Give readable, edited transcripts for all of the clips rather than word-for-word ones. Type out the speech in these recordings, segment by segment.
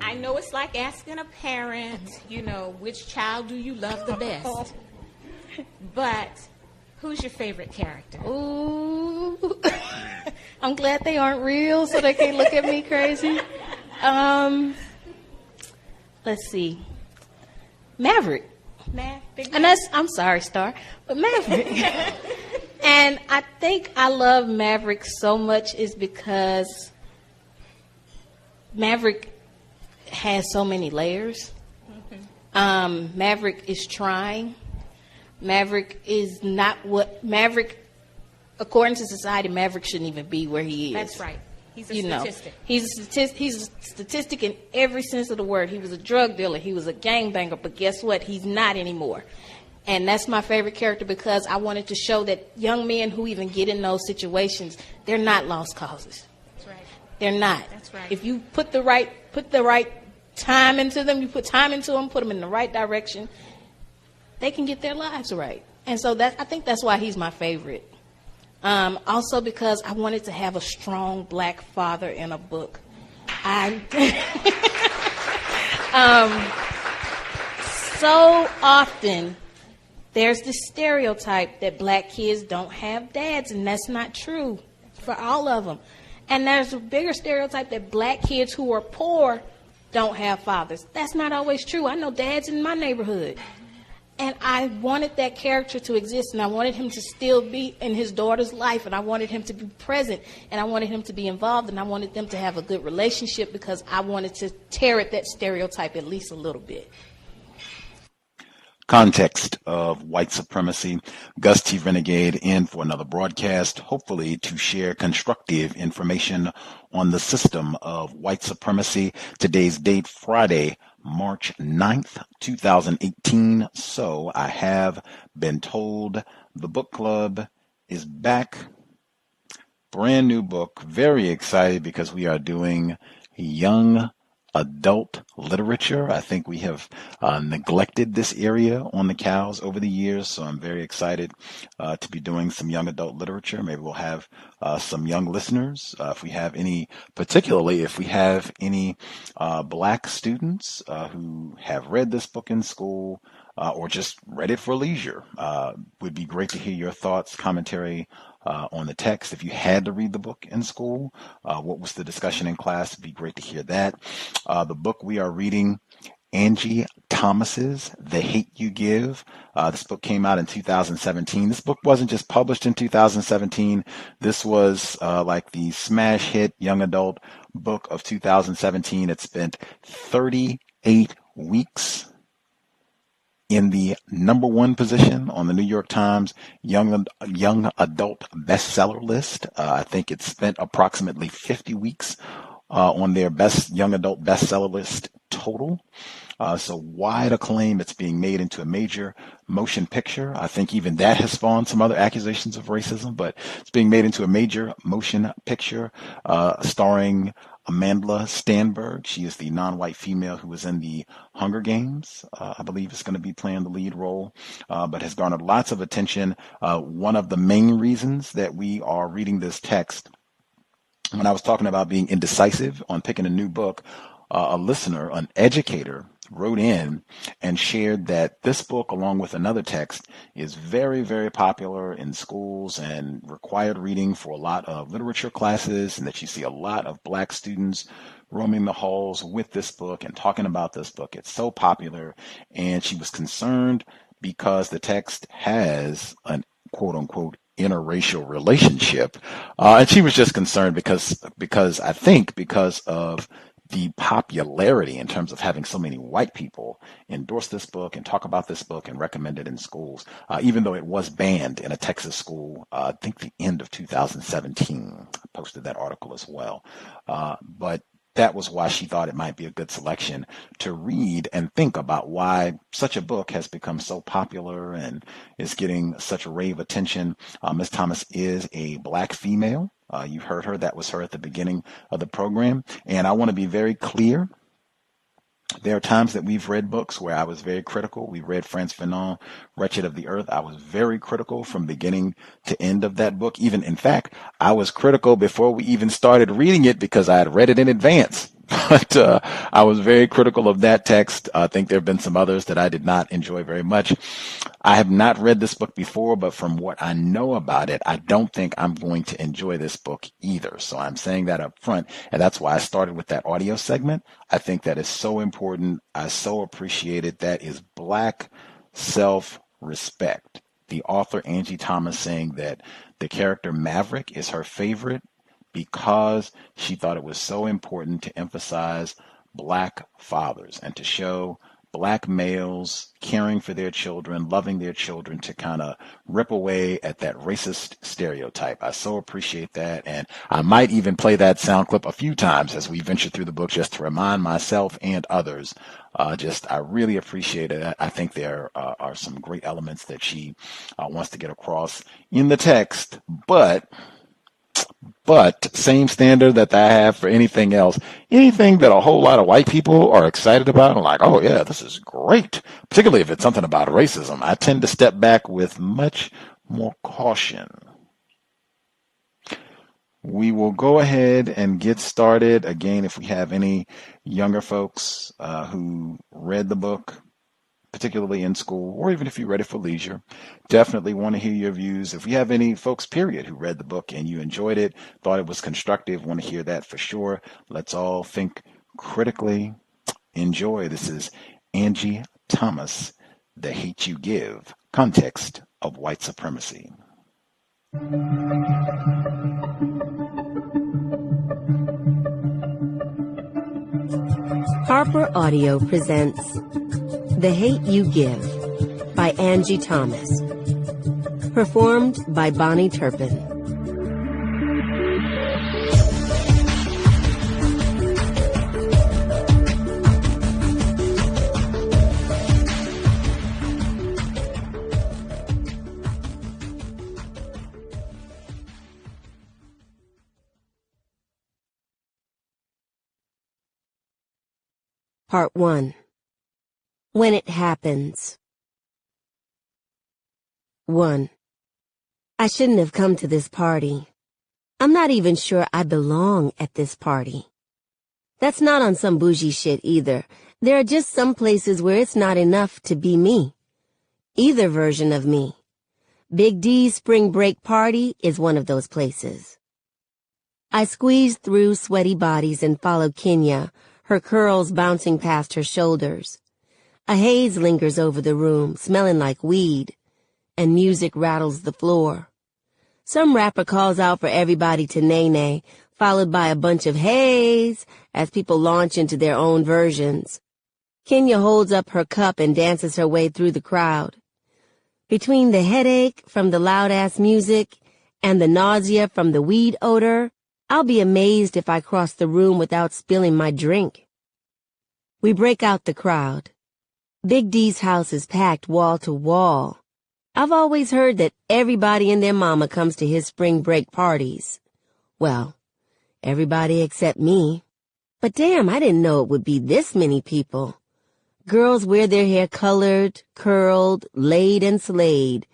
I know it's like asking a parent, which child do you love the best? But who's your favorite character? Ooh. I'm glad they aren't real so they can't look at me crazy. Let's see. Maverick. And I'm sorry, Star, but Maverick. And I think I love Maverick so much is because Maverick has so many layers. Maverick is trying. Maverick is not what Maverick, according to society, Maverick shouldn't even be where he is. That's right. He's a statistic. He's a statistic in every sense of the word. He was a drug dealer. He was a gangbanger. But guess what? He's not anymore. And that's my favorite character because I wanted to show that young men who even get in those situations, they're not lost causes. That's right. They're not. That's right. If you put the right time into them, you put time into them, put them in the right direction, they can get their lives right. And so I think that's why he's my favorite. Also because I wanted to have a strong black father in a book. So often there's this stereotype that black kids don't have dads, and that's not true for all of them. And there's a bigger stereotype that black kids who are poor don't have fathers. That's not always true. I know dads in my neighborhood. And I wanted that character to exist, and I wanted him to still be in his daughter's life, and I wanted him to be present, and I wanted him to be involved, and I wanted them to have a good relationship because I wanted to tear at that stereotype at least a little bit. Context of White Supremacy. Gus T. Renegade in for another broadcast, hopefully to share constructive information on the system of white supremacy. Today's date, Friday, March 9th, 2018. So I have been told the book club is back. Brand new book. Very excited because we are doing young adult literature. I think we have neglected this area on the cows over the years, so I'm very excited to be doing some young adult literature. Maybe we'll have some young listeners, particularly if we have any black students who have read this book in school or just read it for leisure. Would be great to hear your thoughts, commentary on the text. If you had to read the book in school, what was the discussion in class? It'd be great to hear that. The book we are reading, Angie Thomas's The Hate You Give. This book came out in 2017. This book wasn't just published in 2017. This was like the smash hit young adult book of 2017. It spent 38 weeks in the #1 position on the New York Times young adult bestseller list. I think it spent approximately 50 weeks on their best young adult bestseller list total. So wide acclaim. It's being made into a major motion picture. I think even that has spawned some other accusations of racism, but it's being made into a major motion picture starring Amandla Stenberg. She is the non-white female who was in the Hunger Games. I believe is going to be playing the lead role, but has garnered lots of attention. One of the main reasons that we are reading this text, when I was talking about being indecisive on picking a new book, a listener, an educator, wrote in and shared that this book, along with another text, is very, very popular in schools and required reading for a lot of literature classes, and that you see a lot of black students roaming the halls with this book and talking about this book. It's so popular, and she was concerned because the text has an quote-unquote interracial relationship, and she was just concerned because I think because of the popularity in terms of having so many white people endorse this book and talk about this book and recommend it in schools, even though it was banned in a Texas school, I think the end of 2017. I posted that article as well. But that was why she thought it might be a good selection to read and think about why such a book has become so popular and is getting such rave attention. Ms. Thomas is a black female. You heard her. That was her at the beginning of the program. And I want to be very clear. There are times that we've read books where I was very critical. We read Frantz Fanon, Wretched of the Earth. I was very critical from beginning to end of that book. Even, in fact, I was critical before we even started reading it because I had read it in advance But I was very critical of that text. I think there have been some others that I did not enjoy very much. I have not read this book before, but from what I know about it, I don't think I'm going to enjoy this book either. So I'm saying that up front, and that's why I started with that audio segment. I think that is so important. I so appreciate it. That is Black self-respect. The author, Angie Thomas, saying that the character Maverick is her favorite because she thought it was so important to emphasize Black fathers and to show Black males caring for their children, loving their children, to kind of rip away at that racist stereotype. I so appreciate that. And I might even play that sound clip a few times as we venture through the book just to remind myself and others. I really appreciate it. I think there are some great elements that she wants to get across in the text, but same standard that I have for anything else. Anything that a whole lot of white people are excited about, I'm like, oh yeah, this is great. Particularly if it's something about racism, I tend to step back with much more caution. We will go ahead and get started. Again, if we have any younger folks who read the book, particularly in school, or even if you read it for leisure, definitely want to hear your views. If you have any folks, period, who read the book and you enjoyed it, thought it was constructive, want to hear that for sure. Let's all think critically. Enjoy. This is Angie Thomas, The Hate You Give, Context of White Supremacy. Harper Audio presents The Hate You Give by Angie Thomas. Performed by Bonnie Turpin. Part 1. When it happens. 1. I shouldn't have come to this party. I'm not even sure I belong at this party. That's not on some bougie shit either. There are just some places where it's not enough to be me. Either version of me. Big D's spring break party is one of those places. I squeezed through sweaty bodies and followed Kenya, her curls bouncing past her shoulders. A haze lingers over the room, smelling like weed, and music rattles the floor. Some rapper calls out for everybody to nay-nay, followed by a bunch of haze as people launch into their own versions. Kenya holds up her cup and dances her way through the crowd. Between the headache from the loud-ass music and the nausea from the weed odor, I'll be amazed if I cross the room without spilling my drink. We break out the crowd. Big D's house is packed wall to wall. I've always heard that everybody and their mama comes to his spring break parties. Well, everybody except me. But damn, I didn't know it would be this many people. Girls wear their hair colored, curled, laid, and slayed.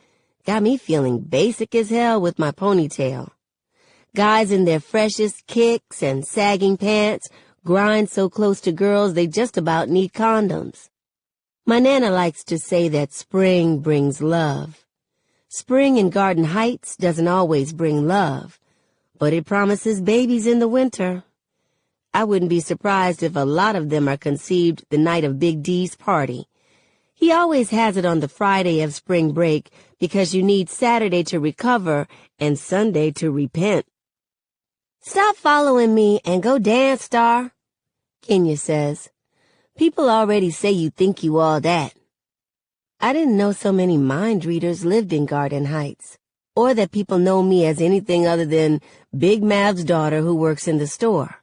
Got me feeling basic as hell with my ponytail. Guys in their freshest kicks and sagging pants grind so close to girls they just about need condoms. My Nana likes to say that spring brings love. Spring in Garden Heights doesn't always bring love, but it promises babies in the winter. I wouldn't be surprised if a lot of them are conceived the night of Big D's party. He always has it on the Friday of spring break because you need Saturday to recover and Sunday to repent. Stop following me and go dance, Star, Kenya says. People already say you think you all that. I didn't know so many mind readers lived in Garden Heights, or that people know me as anything other than Big Mav's daughter who works in the store.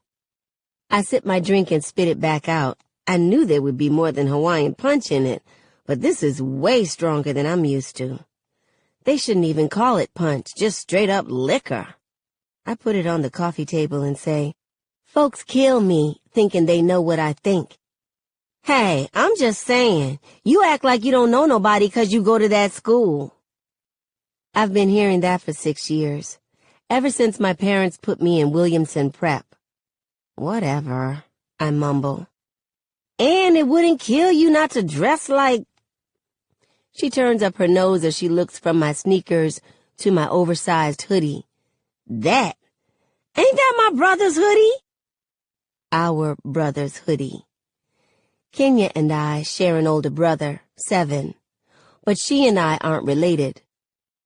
I sip my drink and spit it back out. I knew there would be more than Hawaiian punch in it, but this is way stronger than I'm used to. They shouldn't even call it punch, just straight up liquor. I put it on the coffee table and say, folks kill me thinking they know what I think. Hey, I'm just saying, you act like you don't know nobody 'cause you go to that school. I've been hearing that for 6 years, ever since my parents put me in Williamson Prep. Whatever. I mumble. And it wouldn't kill you not to dress like... She turns up her nose as she looks from my sneakers to my oversized hoodie. That? Ain't that my brother's hoodie? Our brother's hoodie. Kenya and I share an older brother, Seven, but she and I aren't related.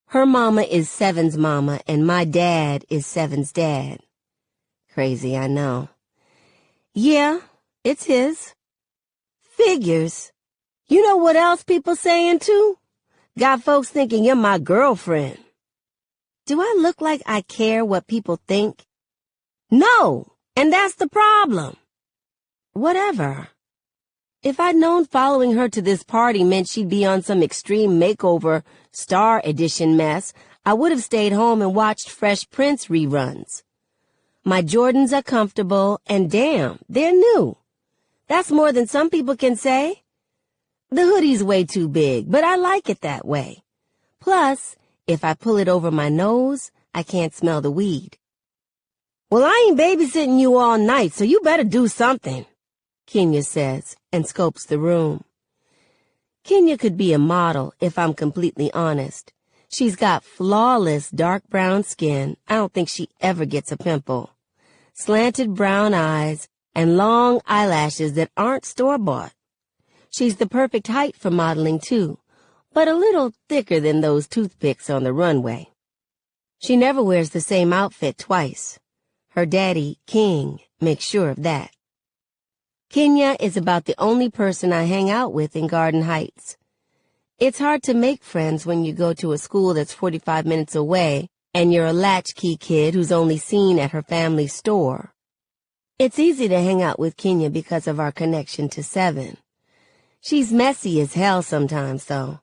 Her mama is Seven's mama, and my dad is Seven's dad. Crazy, I know. Yeah, it's his. Figures. You know what else people saying, too? Got folks thinking you're my girlfriend. Do I look like I care what people think? No, and that's the problem. Whatever. If I'd known following her to this party meant she'd be on some extreme makeover Star Edition mess, I would have stayed home and watched Fresh Prince reruns. My Jordans are comfortable, and damn, they're new. That's more than some people can say. The hoodie's way too big, but I like it that way. Plus, if I pull it over my nose, I can't smell the weed. Well, I ain't babysitting you all night, so you better do something, Kenya says, and scopes the room. Kenya could be a model, if I'm completely honest. She's got flawless dark brown skin. I don't think she ever gets a pimple. Slanted brown eyes and long eyelashes that aren't store-bought. She's the perfect height for modeling, too, but a little thicker than those toothpicks on the runway. She never wears the same outfit twice. Her daddy, King, makes sure of that. Kenya is about the only person I hang out with in Garden Heights. It's hard to make friends when you go to a school that's 45 minutes away and you're a latchkey kid who's only seen at her family's store. It's easy to hang out with Kenya because of our connection to Seven. She's messy as hell sometimes, though.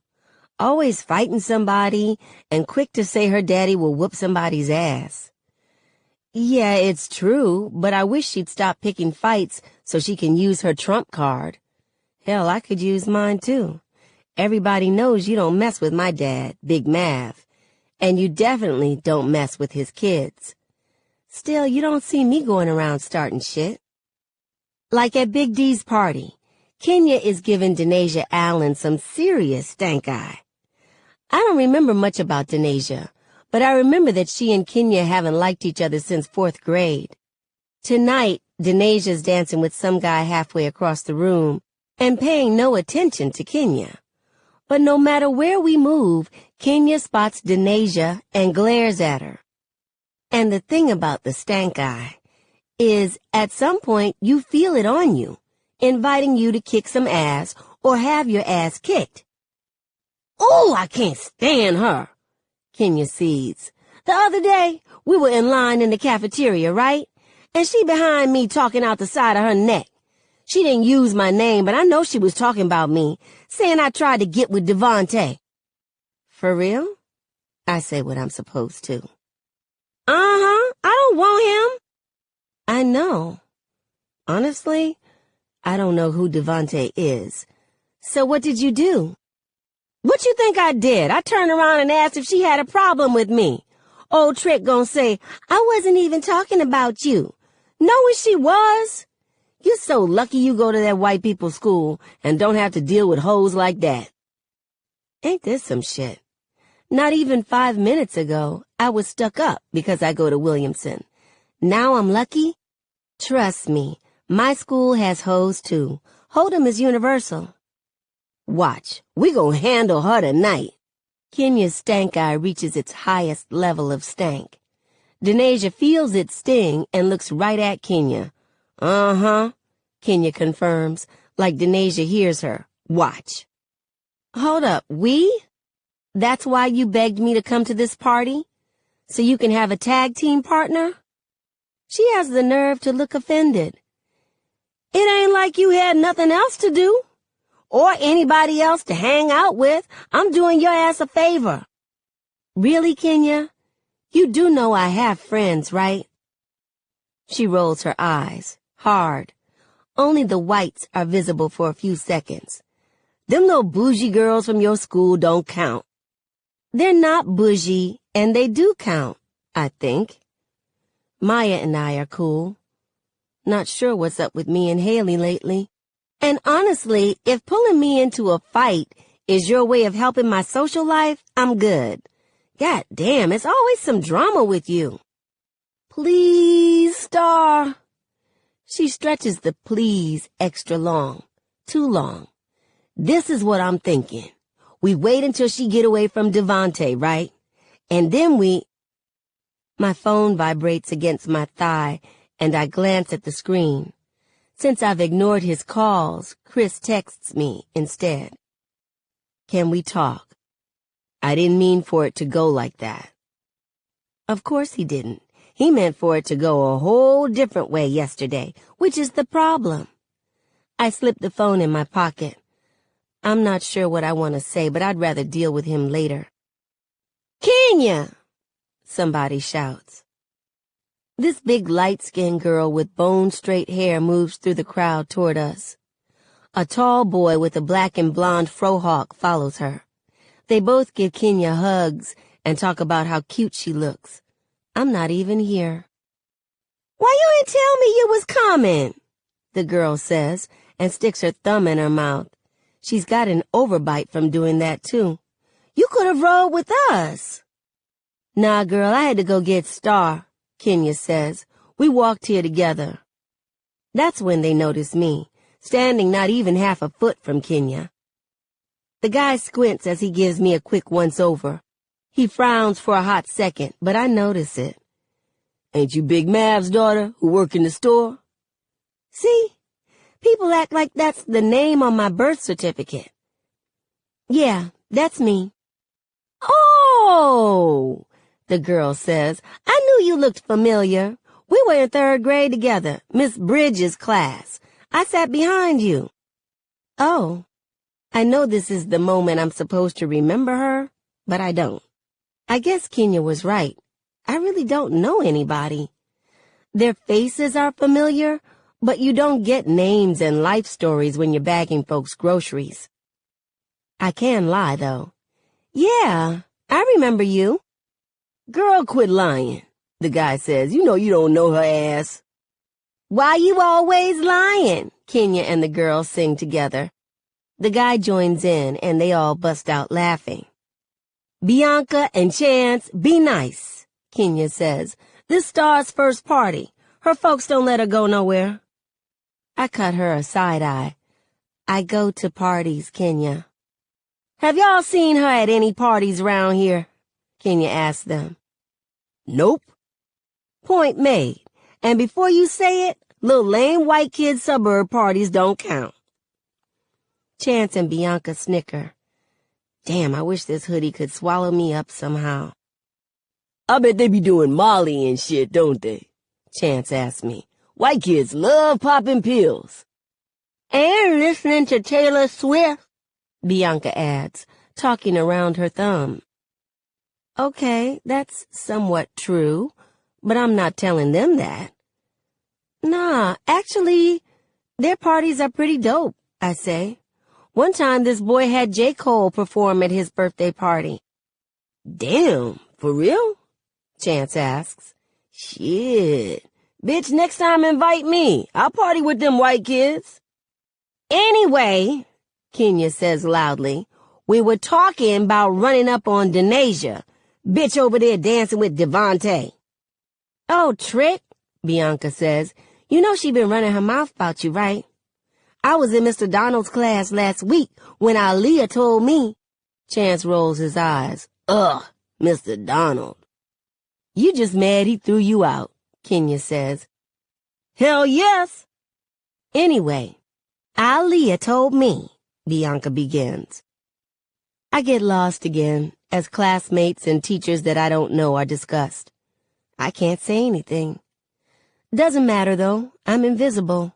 Always fighting somebody and quick to say her daddy will whoop somebody's ass. Yeah, it's true, but I wish she'd stop picking fights so she can use her trump card. Hell, I could use mine, too. Everybody knows you don't mess with my dad, Big Mav, and you definitely don't mess with his kids. Still, you don't see me going around starting shit. Like at Big D's party, Kenya is giving Denasia Allen some serious stank eye. I don't remember much about Denasia, but I remember that she and Kenya haven't liked each other since 4th grade. Tonight, Denasia's dancing with some guy halfway across the room and paying no attention to Kenya. But no matter where we move, Kenya spots Denasia and glares at her. And the thing about the stank eye is at some point you feel it on you, inviting you to kick some ass or have your ass kicked. Oh, I can't stand her, Kenya seethes. The other day, we were in line in the cafeteria, right? And she behind me talking out the side of her neck. She didn't use my name, but I know she was talking about me, saying I tried to get with Devontae. For real? I say what I'm supposed to. I don't want him. I know. Honestly, I don't know who Devontae is. So what did you do? What you think I did? I turned around and asked if she had a problem with me. Old Trick gonna say, I wasn't even talking about you. Knowing she was. You're so lucky you go to that white people's school and don't have to deal with hoes like that. Ain't this some shit? Not even 5 minutes ago, I was stuck up because I go to Williamson. Now I'm lucky? Trust me, my school has hoes too. Hold'em is universal. Watch, we gon' handle her tonight. Kenya's stank eye reaches its highest level of stank. Denasia feels its sting and looks right at Kenya. Kenya confirms, like Denasia hears her. Watch. Hold up, we? That's why you begged me to come to this party? So you can have a tag team partner? She has the nerve to look offended. It ain't like you had nothing else to do. Or anybody else to hang out with. I'm doing your ass a favor. Really, Kenya? You do know I have friends, right? She rolls her eyes, hard. Only the whites are visible for a few seconds. Them little bougie girls from your school don't count. They're not bougie, and they do count, I think. Maya and I are cool. Not sure what's up with me and Haley lately. And honestly, if pulling me into a fight is your way of helping my social life, I'm good. God damn, it's always some drama with you. Please, Star. She stretches the please extra long. Too long. This is what I'm thinking. We wait until she get away from Devante, right? And then My phone vibrates against my thigh, and I glance at the screen. Since I've ignored his calls, Chris texts me instead. Can we talk? I didn't mean for it to go like that. Of course he didn't. He meant for it to go a whole different way yesterday, which is the problem. I slip the phone in my pocket. I'm not sure what I want to say, but I'd rather deal with him later. Kenya! Somebody shouts. This big light-skinned girl with bone-straight hair moves through the crowd toward us. A tall boy with a black and blonde frohawk follows her. They both give Kenya hugs and talk about how cute she looks. I'm not even here. Why you ain't tell me you was coming? The girl says and sticks her thumb in her mouth. She's got an overbite from doing that, too. You could have rode with us. Nah, girl, I had to go get Star, Kenya says. We walked here together. That's when they notice me, standing not even half a foot from Kenya. The guy squints as he gives me a quick once-over. He frowns for a hot second, but I notice it. Ain't you Big Mav's daughter who work in the store? See? People act like that's the name on my birth certificate. Yeah, that's me. Oh, the girl says. I knew you looked familiar. We were in 3rd grade together, Miss Bridges' class. I sat behind you. Oh, I know this is the moment I'm supposed to remember her, but I don't. I guess Kenya was right. I really don't know anybody. Their faces are familiar, but you don't get names and life stories when you're bagging folks' groceries. I can lie, though. Yeah, I remember you. Girl, quit lying, the guy says. You know you don't know her ass. Why you always lying? Kenya and the girl sing together. The guy joins in, and they all bust out laughing. Bianca and Chance, be nice, Kenya says. This Star's first party. Her folks don't let her go nowhere. I cut her a side eye. I go to parties, Kenya. Have y'all seen her at any parties around here? Kenya asked them. Nope. Point made. And before you say it, little lame white kid suburb parties don't count. Chance and Bianca snicker. Damn, I wish this hoodie could swallow me up somehow. I bet they be doing Molly and shit, don't they? Chance asked me. White kids love popping pills. And listening to Taylor Swift, Bianca adds, talking around her thumb. Okay, that's somewhat true, but I'm not telling them that. Nah, actually, their parties are pretty dope, I say. One time this boy had J. Cole perform at his birthday party. Damn, for real? Chance asks. Shit. Bitch, next time invite me. I'll party with them white kids. Anyway, Kenya says loudly, we were talking about running up on Denasia. Bitch over there dancing with Devante. Oh, Trick, Bianca says. You know she been running her mouth about you, right? I was in Mr. Donald's class last week when Aaliyah told me. Chance rolls his eyes. Ugh, Mr. Donald. You just mad he threw you out, Kenya says. Hell yes. Anyway, Aaliyah told me, Bianca begins. I get lost again as classmates and teachers that I don't know are discussed. I can't say anything. Doesn't matter, though. I'm invisible.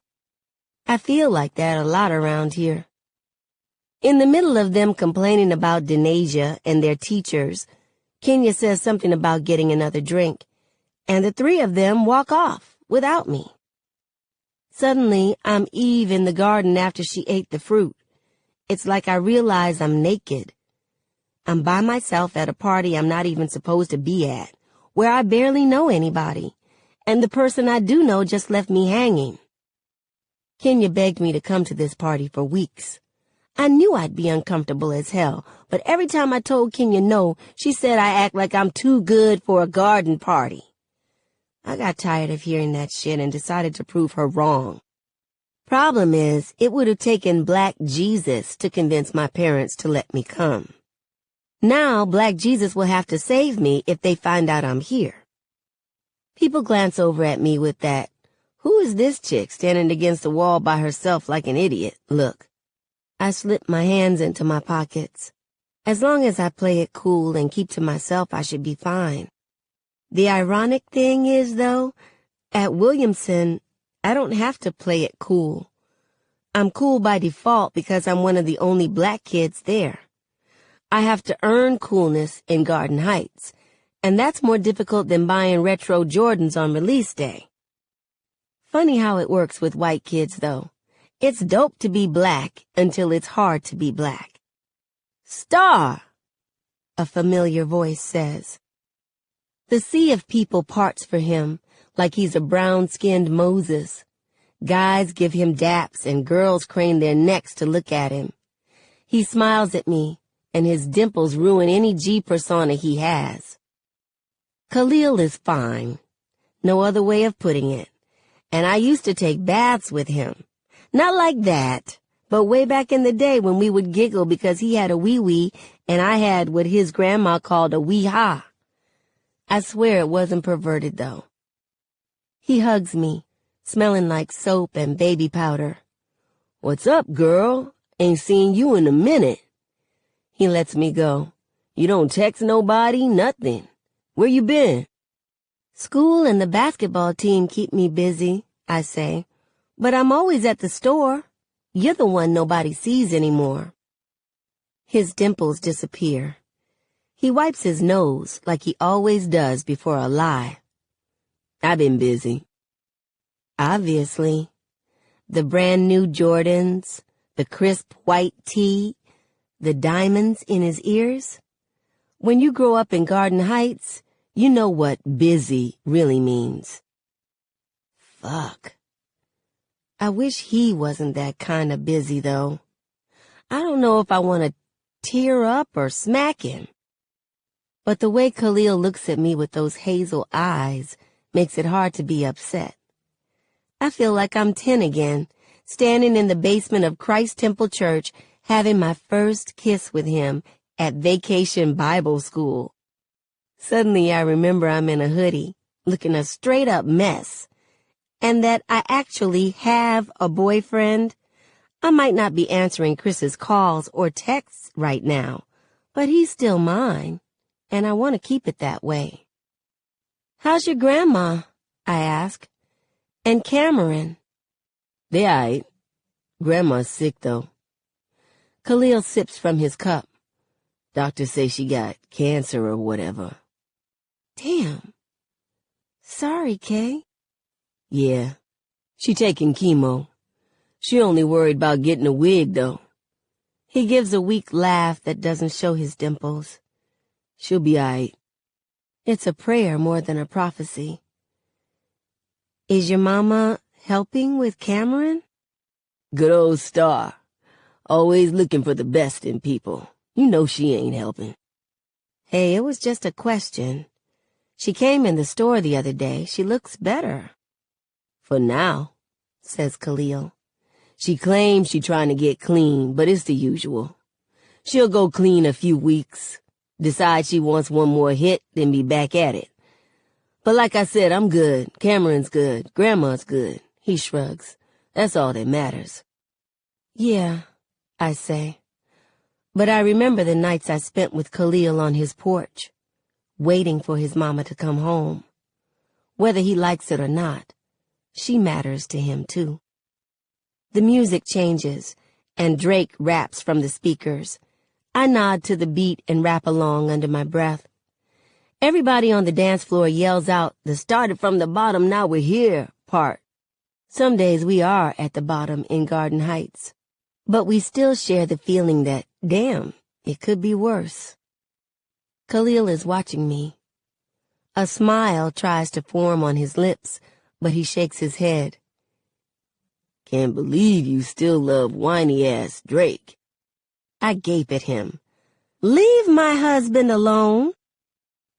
I feel like that a lot around here. In the middle of them complaining about Denasia and their teachers, Kenya says something about getting another drink, and the three of them walk off without me. Suddenly, I'm Eve in the garden after she ate the fruit. It's like I realize I'm naked. I'm by myself at a party I'm not even supposed to be at, where I barely know anybody, and the person I do know just left me hanging. Kenya begged me to come to this party for weeks. I knew I'd be uncomfortable as hell, but every time I told Kenya no, she said I act like I'm too good for a garden party. I got tired of hearing that shit and decided to prove her wrong. Problem is, it would have taken Black Jesus to convince my parents to let me come. Now, Black Jesus will have to save me if they find out I'm here. People glance over at me with that, "Who is this chick standing against the wall by herself like an idiot?" look. I slip my hands into my pockets. As long as I play it cool and keep to myself, I should be fine. The ironic thing is, though, at Williamson, I don't have to play it cool. I'm cool by default because I'm one of the only Black kids there. I have to earn coolness in Garden Heights, and that's more difficult than buying retro Jordans on release day. Funny how it works with white kids, though. It's dope to be Black until it's hard to be Black. "Star," a familiar voice says. The sea of people parts for him like he's a brown-skinned Moses. Guys give him daps and girls crane their necks to look at him. He smiles at me, and his dimples ruin any G persona he has. Khalil is fine. No other way of putting it. And I used to take baths with him. Not like that, but way back in the day when we would giggle because he had a wee-wee and I had what his grandma called a wee-ha. I swear it wasn't perverted, though. He hugs me, smelling like soap and baby powder. "What's up, girl? Ain't seen you in a minute." He lets me go. "You don't text nobody, nothing. Where you been?" "School and the basketball team keep me busy," I say. "But I'm always at the store. You're the one nobody sees anymore." His dimples disappear. He wipes his nose like he always does before a lie. "I've been busy." Obviously. The brand new Jordans, the crisp white tee, the diamonds in his ears. When you grow up in Garden Heights, you know what busy really means. Fuck. I wish he wasn't that kind of busy, though. I don't know if I want to tear up or smack him. But the way Khalil looks at me with those hazel eyes makes it hard to be upset. I feel like I'm 10 again, standing in the basement of Christ Temple Church, having my first kiss with him at Vacation Bible School. Suddenly I remember I'm in a hoodie, looking a straight-up mess, and that I actually have a boyfriend. I might not be answering Chris's calls or texts right now, but he's still mine, and I want to keep it that way. "How's your grandma?" I ask. "And Cameron?" "They aight. Grandma's sick, though." Khalil sips from his cup. "Doctor say she got cancer or whatever." Damn. Sorry, Kay. Yeah. She taking chemo. She only worried about getting a wig, though. He gives a weak laugh that doesn't show his dimples. She'll be aight. It's a prayer more than a prophecy. Is your mama helping with Cameron? Good old Star. Always looking for the best in people. You know she ain't helping. Hey, it was just a question. She came in the store the other day. She looks better. For now, says Khalil. She claims she trying to get clean, but it's the usual. She'll go clean a few weeks, decide she wants one more hit, then be back at it. But like I said, I'm good. Cameron's good. Grandma's good. He shrugs. That's all that matters. Yeah, I say. But I remember the nights I spent with Khalil on his porch, waiting for his mama to come home. Whether he likes it or not, she matters to him too. The music changes, and Drake raps from the speakers. I nod to the beat and rap along under my breath. Everybody on the dance floor yells out the "started from the bottom, now we're here" part. Some days we are at the bottom in Garden Heights, but we still share the feeling that, damn, it could be worse. Khalil is watching me. A smile tries to form on his lips, but he shakes his head. Can't believe you still love whiny-ass Drake. I gape at him. Leave my husband alone.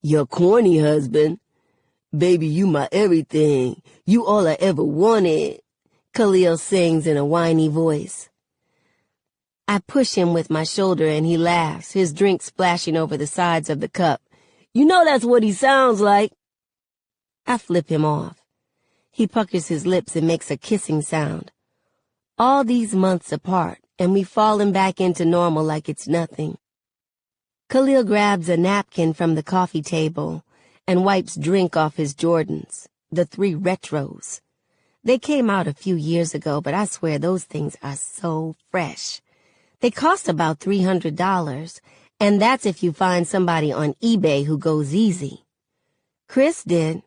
Your corny husband. Baby, you my everything. You all I ever wanted, Khalil sings in a whiny voice. I push him with my shoulder and he laughs, his drink splashing over the sides of the cup. You know that's what he sounds like. I flip him off. He puckers his lips and makes a kissing sound. All these months apart, and we've fallen back into normal like it's nothing. Khalil grabs a napkin from the coffee table and wipes drink off his Jordans, the 3 retros. They came out a few years ago, but I swear those things are so fresh. They cost about $300, and that's if you find somebody on eBay who goes easy. Chris did.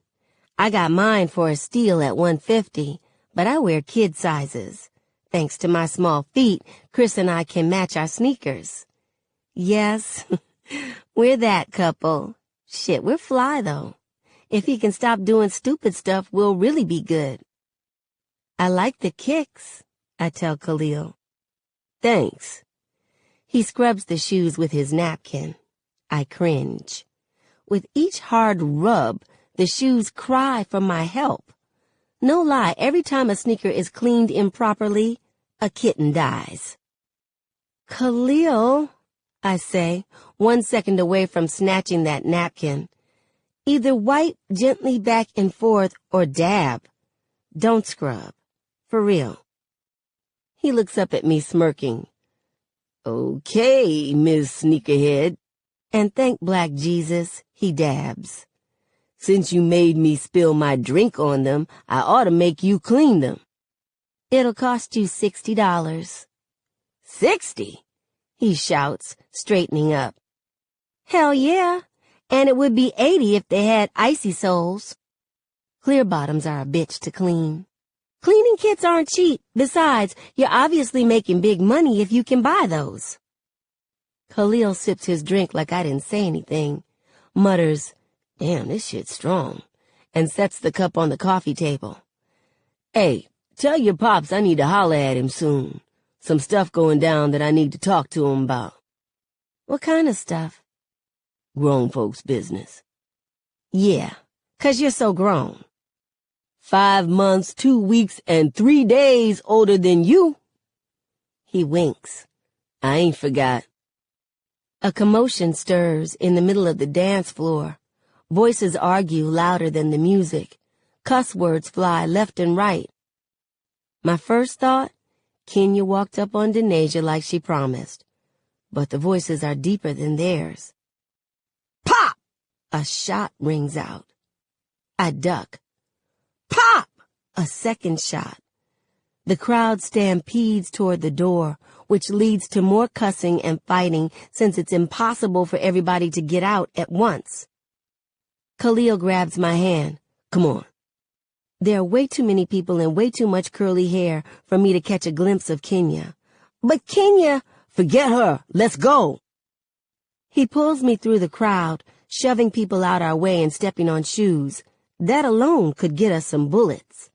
I got mine for a steal at $150, but I wear kid sizes. Thanks to my small feet, Chris and I can match our sneakers. Yes, we're that couple. Shit, we're fly, though. If he can stop doing stupid stuff, we'll really be good. I like the kicks, I tell Khalil. Thanks. He scrubs the shoes with his napkin. I cringe. With each hard rub, the shoes cry for my help. No lie, every time a sneaker is cleaned improperly, a kitten dies. Khalil, I say, 1 second away from snatching that napkin. Either wipe gently back and forth or dab. Don't scrub. For real. He looks up at me smirking. Okay, Miss Sneakerhead. And thank Black Jesus, he dabs. Since you made me spill my drink on them, I ought to make you clean them. It'll cost you $60. 60? He shouts, straightening up. Hell yeah, and it would be 80 if they had icy soles. Clear bottoms are a bitch to clean. Cleaning kits aren't cheap. Besides, you're obviously making big money if you can buy those. Khalil sips his drink like I didn't say anything, mutters, damn, this shit's strong, and sets the cup on the coffee table. Hey, tell your pops I need to holler at him soon. Some stuff going down that I need to talk to him about. What kind of stuff? Grown folks' business. Yeah, 'cause you're so grown. 5 months, 2 weeks, and 3 days older than you. He winks. I ain't forgot. A commotion stirs in the middle of the dance floor. Voices argue louder than the music. Cuss words fly left and right. My first thought, Kenya walked up on Denasia like she promised. But the voices are deeper than theirs. Pop! A shot rings out. I duck. Pop! A second shot. The crowd stampedes toward the door, which leads to more cussing and fighting since it's impossible for everybody to get out at once. Khalil grabs my hand. Come on. There are way too many people and way too much curly hair for me to catch a glimpse of Kenya. But Kenya, forget her. Let's go. He pulls me through the crowd, shoving people out our way and stepping on shoes. That alone could get us some bullets.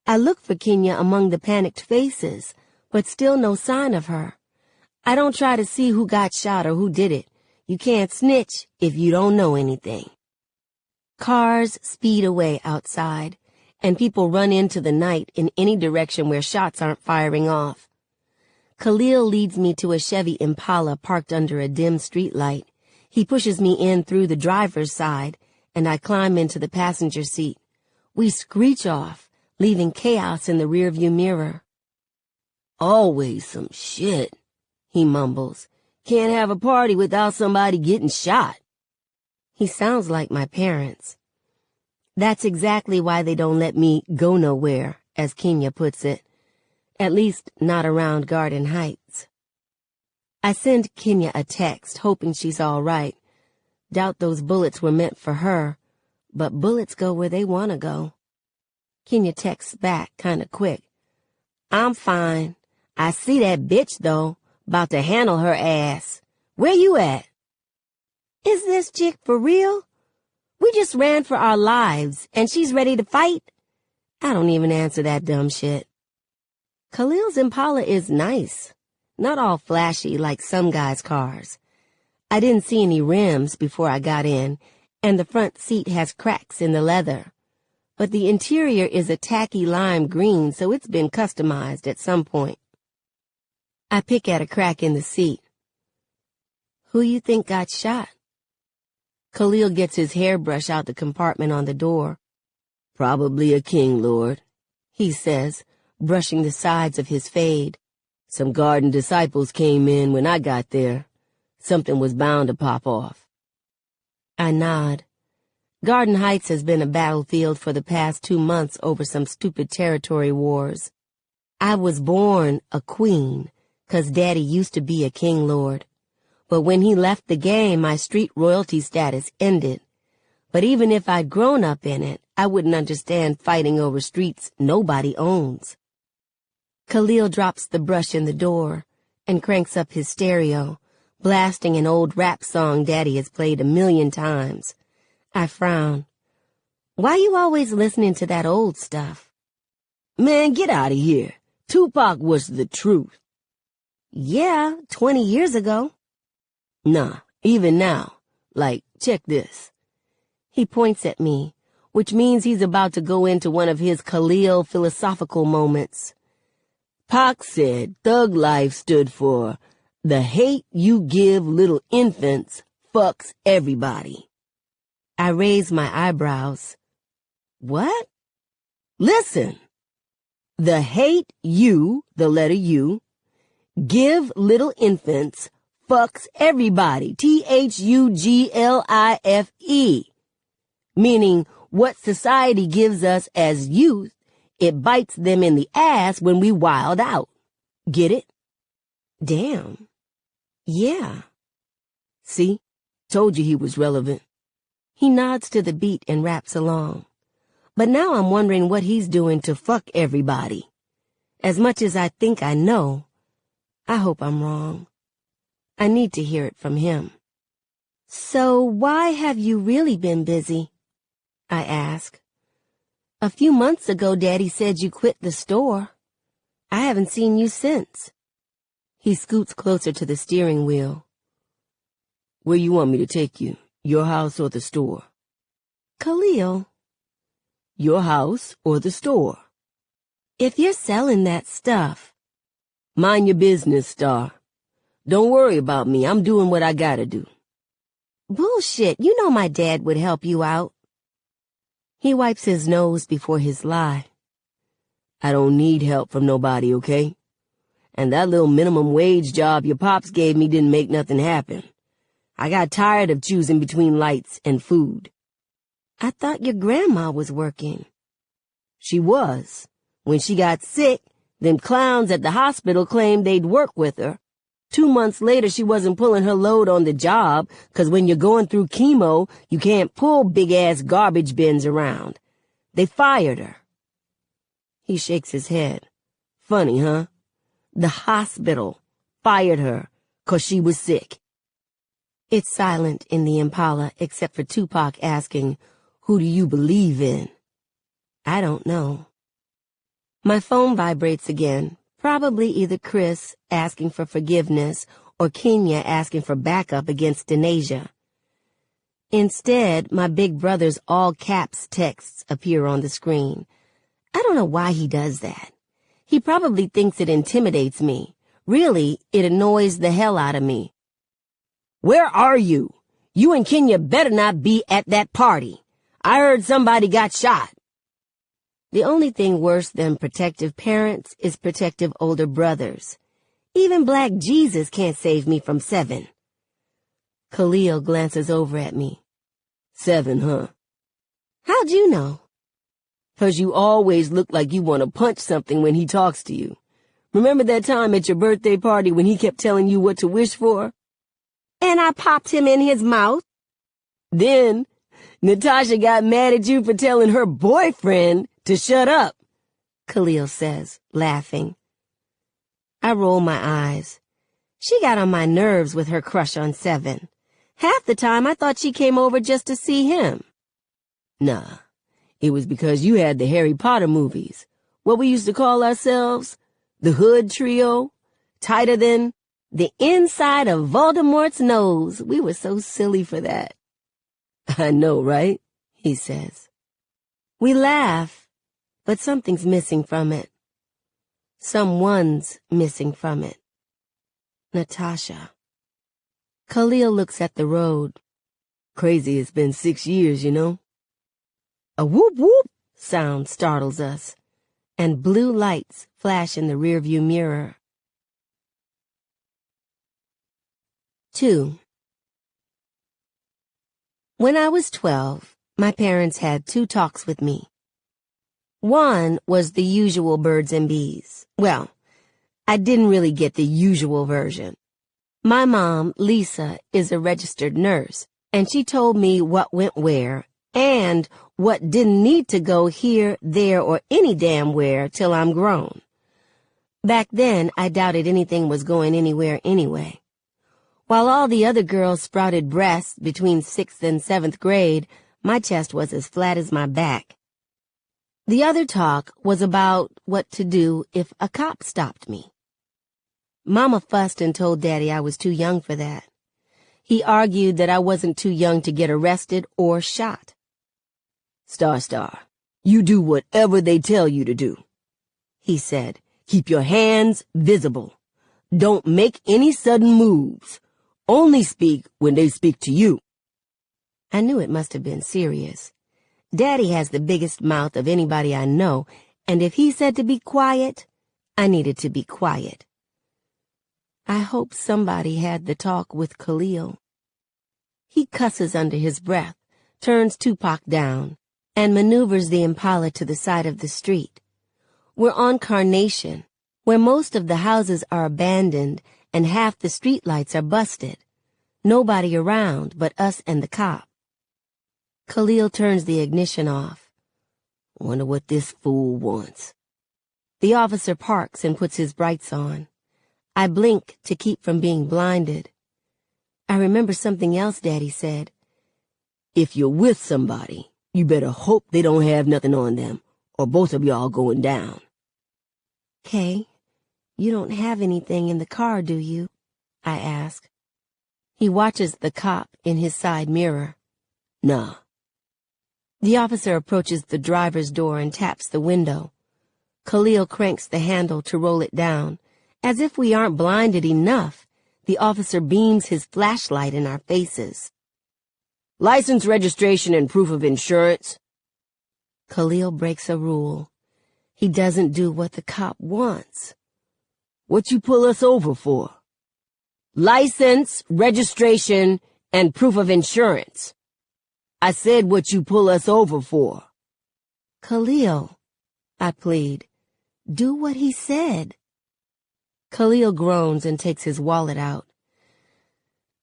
I look for Kenya among the panicked faces, but still no sign of her. I don't try to see who got shot or who did it. You can't snitch if you don't know anything. Cars speed away outside, and people run into the night in any direction where shots aren't firing off. Khalil leads me to a Chevy Impala parked under a dim streetlight. He pushes me in through the driver's side, and I climb into the passenger seat. We screech off, leaving chaos in the rearview mirror. Always some shit, he mumbles. Can't have a party without somebody getting shot. He sounds like my parents. That's exactly why they don't let me go nowhere, as Kenya puts it. At least not around Garden Heights. I send Kenya a text, hoping she's all right. Doubt those bullets were meant for her, but bullets go where they want to go. Kenya texts back kinda quick. I'm fine. I see that bitch, though, about to handle her ass. Where you at? Is this chick for real? We just ran for our lives, and she's ready to fight? I don't even answer that dumb shit. Khalil's Impala is nice. Not all flashy like some guys' cars. I didn't see any rims before I got in, and the front seat has cracks in the leather. But the interior is a tacky lime green, so it's been customized at some point. I pick at a crack in the seat. Who you think got shot? Khalil gets his hairbrush out the compartment on the door. Probably a king lord, he says, brushing the sides of his fade. Some garden disciples came in when I got there. Something was bound to pop off. I nod. Garden Heights has been a battlefield for the past 2 months over some stupid territory wars. I was born a queen, 'cause Daddy used to be a king lord. But when he left the game, my street royalty status ended. But even if I'd grown up in it, I wouldn't understand fighting over streets nobody owns. Khalil drops the brush in the door and cranks up his stereo, blasting an old rap song Daddy has played 1,000,000 times. I frown. Why you always listening to that old stuff? Man, get out of here. Tupac was the truth. Yeah, 20 years ago. Nah, even now. Like, check this. He points at me, which means he's about to go into one of his Khalil philosophical moments. Pac said thug life stood for the hate you give little infants fucks everybody. I raise my eyebrows. What? Listen. The hate you, the letter U, give little infants fucks everybody. THUGLIFE. Meaning what society gives us as youth, it bites them in the ass when we wild out. Get it? Damn. Yeah. See? Told you he was relevant. He nods to the beat and raps along. But now I'm wondering what he's doing to fuck everybody. As much as I think I know, I hope I'm wrong. I need to hear it from him. So why have you really been busy? I ask. A few months ago, Daddy said you quit the store. I haven't seen you since. He scoots closer to the steering wheel. Where you want me to take you? Your house or the store? Khalil. Your house or the store? If you're selling that stuff. Mind your business, Star. Don't worry about me. I'm doing what I gotta do. Bullshit. You know my dad would help you out. He wipes his nose before his lie. I don't need help from nobody, okay? And that little minimum wage job your pops gave me didn't make nothing happen. I got tired of choosing between lights and food. I thought your grandma was working. She was. When she got sick, them clowns at the hospital claimed they'd work with her. 2 months later, she wasn't pulling her load on the job, 'cause when you're going through chemo, you can't pull big-ass garbage bins around. They fired her. He shakes his head. Funny, huh? The hospital fired her 'cause she was sick. It's silent in the Impala except for Tupac asking, "Who do you believe in?" I don't know. My phone vibrates again, probably either Chris asking for forgiveness or Kenya asking for backup against Denasia. Instead, my big brother's all-caps texts appear on the screen. I don't know why he does that. He probably thinks it intimidates me. Really, it annoys the hell out of me. Where are you? You and Kenya better not be at that party. I heard somebody got shot. The only thing worse than protective parents is protective older brothers. Even Black Jesus can't save me from 7. Khalil glances over at me. 7, huh? How'd you know? 'Cause you always look like you want to punch something when he talks to you. Remember that time at your birthday party when he kept telling you what to wish for? And I popped him in his mouth. Then, Natasha got mad at you for telling her boyfriend to shut up, Khalil says, laughing. I roll my eyes. She got on my nerves with her crush on 7. Half the time I thought she came over just to see him. Nah, it was because you had the Harry Potter movies. What we used to call ourselves? The Hood Trio? Tighter than the inside of Voldemort's nose. We were so silly for that. I know, right? He says. We laugh, but something's missing from it. Someone's missing from it. Natasha. Khalil looks at the road. Crazy, it's been 6 years, you know? A whoop-whoop sound startles us, and blue lights flash in the rearview mirror. 2. When I was 12, my parents had 2 talks with me. One was the usual birds and bees. Well, I didn't really get the usual version. My mom, Lisa, is a registered nurse, and she told me what went where and what didn't need to go here, there, or any damn where till I'm grown. Back then, I doubted anything was going anywhere anyway. While all the other girls sprouted breasts between 6th and 7th grade, my chest was as flat as my back. The other talk was about what to do if a cop stopped me. Mama fussed and told Daddy I was too young for that. He argued that I wasn't too young to get arrested or shot. Star, you do whatever they tell you to do, he said. Keep your hands visible. Don't make any sudden moves. Only speak when they speak to you. I knew it must have been serious. Daddy has the biggest mouth of anybody I know, and if he said to be quiet, I needed to be quiet. I hope somebody had the talk with Khalil. He cusses under his breath, turns Tupac down, and maneuvers the Impala to the side of the street. We're on Carnation, where most of the houses are abandoned and half the streetlights are busted. Nobody around but us and the cop. Khalil turns the ignition off. Wonder what this fool wants. The officer parks and puts his brights on. I blink to keep from being blinded. I remember something else Daddy said. If you're with somebody, you better hope they don't have nothing on them, or both of y'all going down. Kay, you don't have anything in the car, do you? I ask. He watches the cop in his side mirror. Nah. The officer approaches the driver's door and taps the window. Khalil cranks the handle to roll it down. As if we aren't blinded enough, the officer beams his flashlight in our faces. License, registration, and proof of insurance. Khalil breaks a rule. He doesn't do what the cop wants. What you pull us over for? License, registration, and proof of insurance. I said what you pull us over for. Khalil, I plead, do what he said. Khalil groans and takes his wallet out.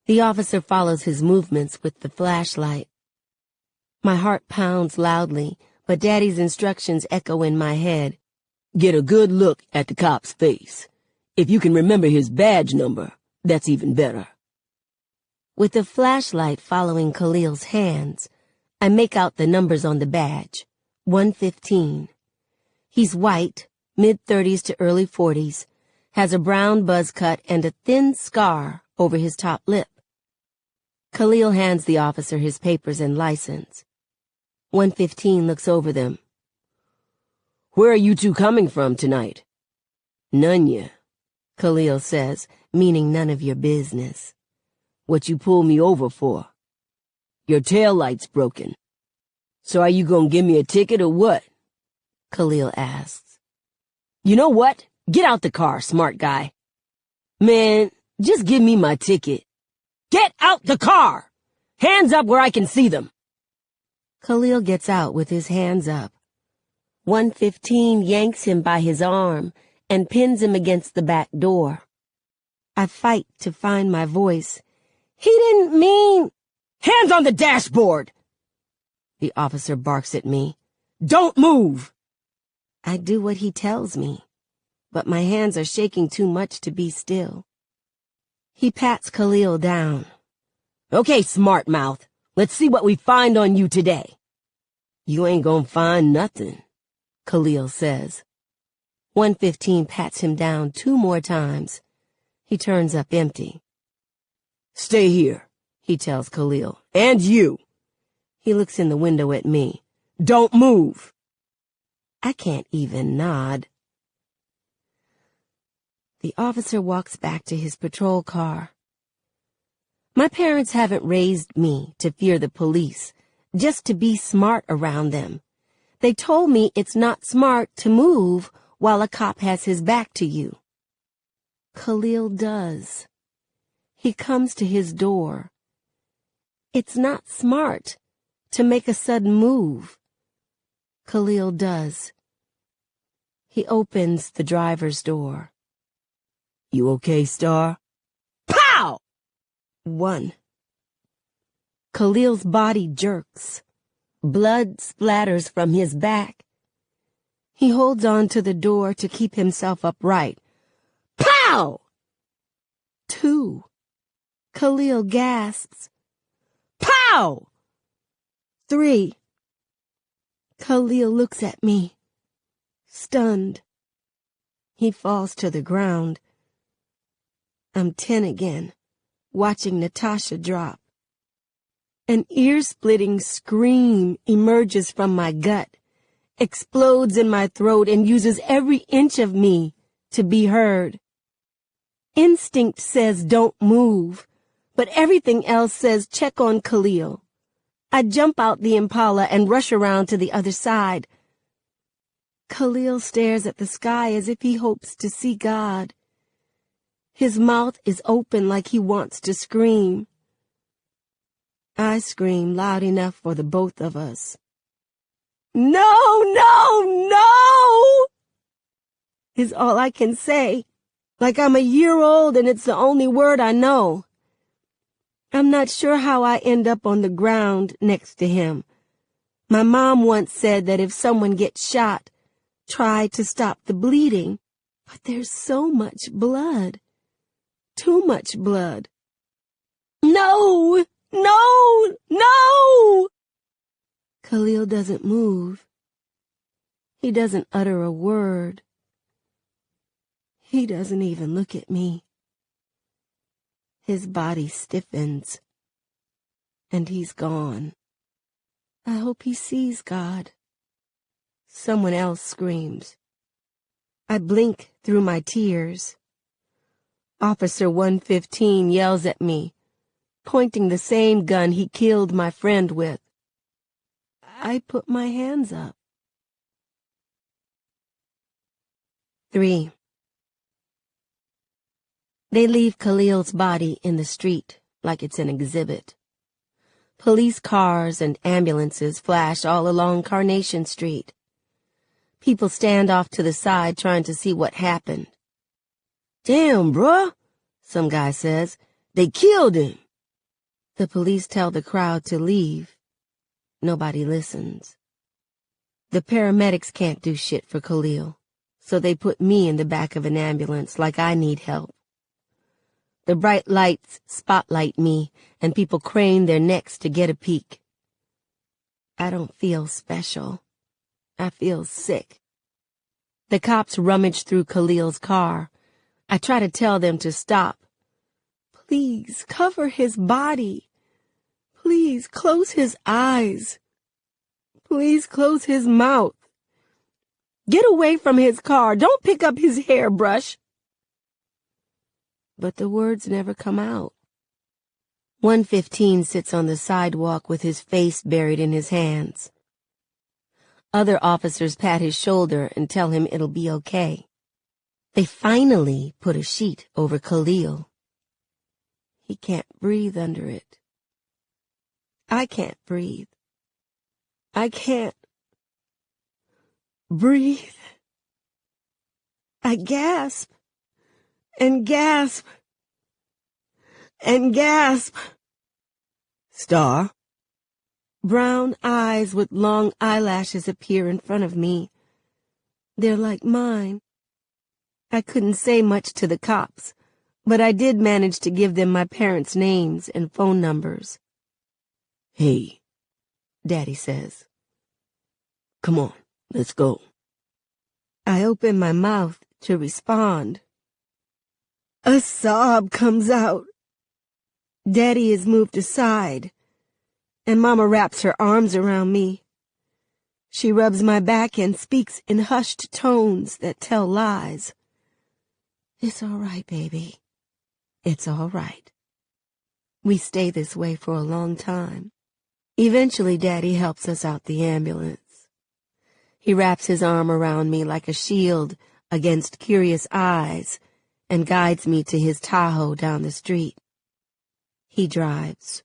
The officer follows his movements with the flashlight. My heart pounds loudly, but Daddy's instructions echo in my head. Get a good look at the cop's face. If you can remember his badge number, that's even better. With the flashlight following Khalil's hands, I make out the numbers on the badge. 115. He's white, mid-30s to early 40s, has a brown buzz cut and a thin scar over his top lip. Khalil hands the officer his papers and license. 115 looks over them. Where are you two coming from tonight? None, Khalil says, meaning none of your business. What you pull me over for? Your tail light's broken. So are you gonna give me a ticket or what? Khalil asks. You know what? Get out the car, smart guy. Man, just give me my ticket. Get out the car! Hands up where I can see them. Khalil gets out with his hands up. 115 yanks him by his arm and pins him against the back door. I fight to find my voice. He didn't mean... Hands on the dashboard! The officer barks at me. Don't move! I do what he tells me, but my hands are shaking too much to be still. He pats Khalil down. Okay, smart mouth. Let's see what we find on you today. You ain't gonna find nothing, Khalil says. 115 pats him down 2 more times. He turns up empty. Stay here, he tells Khalil. And you. He looks in the window at me. Don't move. I can't even nod. The officer walks back to his patrol car. My parents haven't raised me to fear the police, just to be smart around them. They told me it's not smart to move while a cop has his back to you. Khalil does. He comes to his door. It's not smart to make a sudden move. Khalil does. He opens the driver's door. You okay, Star? Pow! 1. Khalil's body jerks. Blood splatters from his back. He holds on to the door to keep himself upright. Pow! 2. Khalil gasps. Pow! 3. Khalil looks at me, stunned. He falls to the ground. I'm 10 again, watching Natasha drop. An ear-splitting scream emerges from my gut, explodes in my throat, and uses every inch of me to be heard. Instinct says don't move, but everything else says check on Khalil. I jump out the Impala and rush around to the other side. Khalil stares at the sky as if he hopes to see God. His mouth is open like he wants to scream. I scream loud enough for the both of us. No, no, no! Is all I can say, like I'm a year old and it's the only word I know. I'm not sure how I end up on the ground next to him. My mom once said that if someone gets shot, try to stop the bleeding. But there's so much blood. Too much blood. No! No! No! Khalil doesn't move. He doesn't utter a word. He doesn't even look at me. His body stiffens, and he's gone. I hope he sees God. Someone else screams. I blink through my tears. Officer 115 yells at me, pointing the same gun he killed my friend with. I put my hands up. 3. They leave Khalil's body in the street like it's an exhibit. Police cars and ambulances flash all along Carnation Street. People stand off to the side trying to see what happened. Damn, bruh, some guy says. They killed him. The police tell the crowd to leave. Nobody listens. The paramedics can't do shit for Khalil, so they put me in the back of an ambulance like I need help. The bright lights spotlight me, and people crane their necks to get a peek. I don't feel special. I feel sick. The cops rummage through Khalil's car. I try to tell them to stop. Please, cover his body. Please, close his eyes. Please, close his mouth. Get away from his car. Don't pick up his hairbrush. But the words never come out. 115 sits on the sidewalk with his face buried in his hands. Other officers pat his shoulder and tell him it'll be okay. They finally put a sheet over Khalil. He can't breathe under it. I can't breathe. I can't breathe. I gasp and gasp and gasp. Star. Brown eyes with long eyelashes appear in front of me. They're like mine. I couldn't say much to the cops, but I did manage to give them my parents' names and phone numbers. Hey, Daddy says. Come on, let's go. I open my mouth to respond. A sob comes out. Daddy is moved aside, and Mama wraps her arms around me. She rubs my back and speaks in hushed tones that tell lies. It's all right, baby. It's all right. We stay this way for a long time. Eventually, Daddy helps us out the ambulance. He wraps his arm around me like a shield against curious eyes and guides me to his Tahoe down the street. He drives.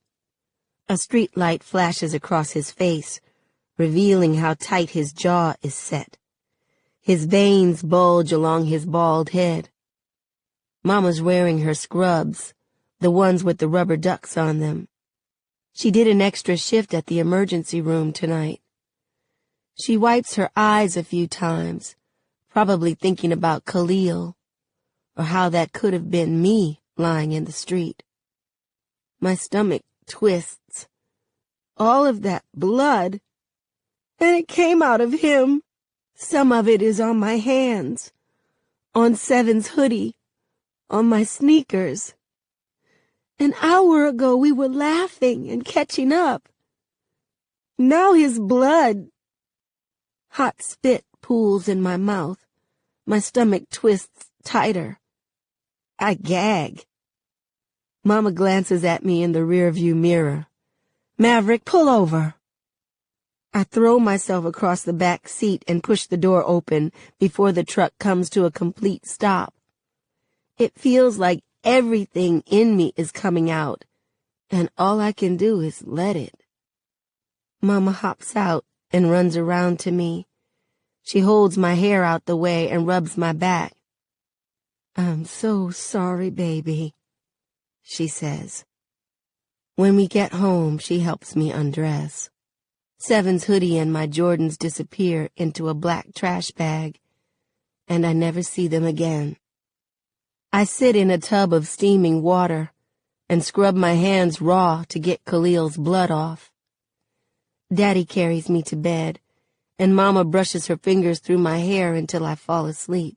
A street light flashes across his face, revealing how tight his jaw is set. His veins bulge along his bald head. Mama's wearing her scrubs, the ones with the rubber ducks on them. She did an extra shift at the emergency room tonight. She wipes her eyes a few times, probably thinking about Khalil, or how that could have been me lying in the street. My stomach twists. All of that blood, and it came out of him. Some of it is on my hands, on Seven's hoodie, on my sneakers. An hour ago we were laughing and catching up. Now his blood. Hot spit pools in my mouth. My stomach twists tighter. I gag. Mama glances at me in the rearview mirror. Maverick, pull over. I throw myself across the back seat and push the door open before the truck comes to a complete stop. It feels like everything in me is coming out, and all I can do is let it. Mama hops out and runs around to me. She holds my hair out the way and rubs my back. I'm so sorry, baby, she says. When we get home, she helps me undress. Seven's hoodie and my Jordans disappear into a black trash bag, and I never see them again. I sit in a tub of steaming water and scrub my hands raw to get Khalil's blood off. Daddy carries me to bed, and Mama brushes her fingers through my hair until I fall asleep.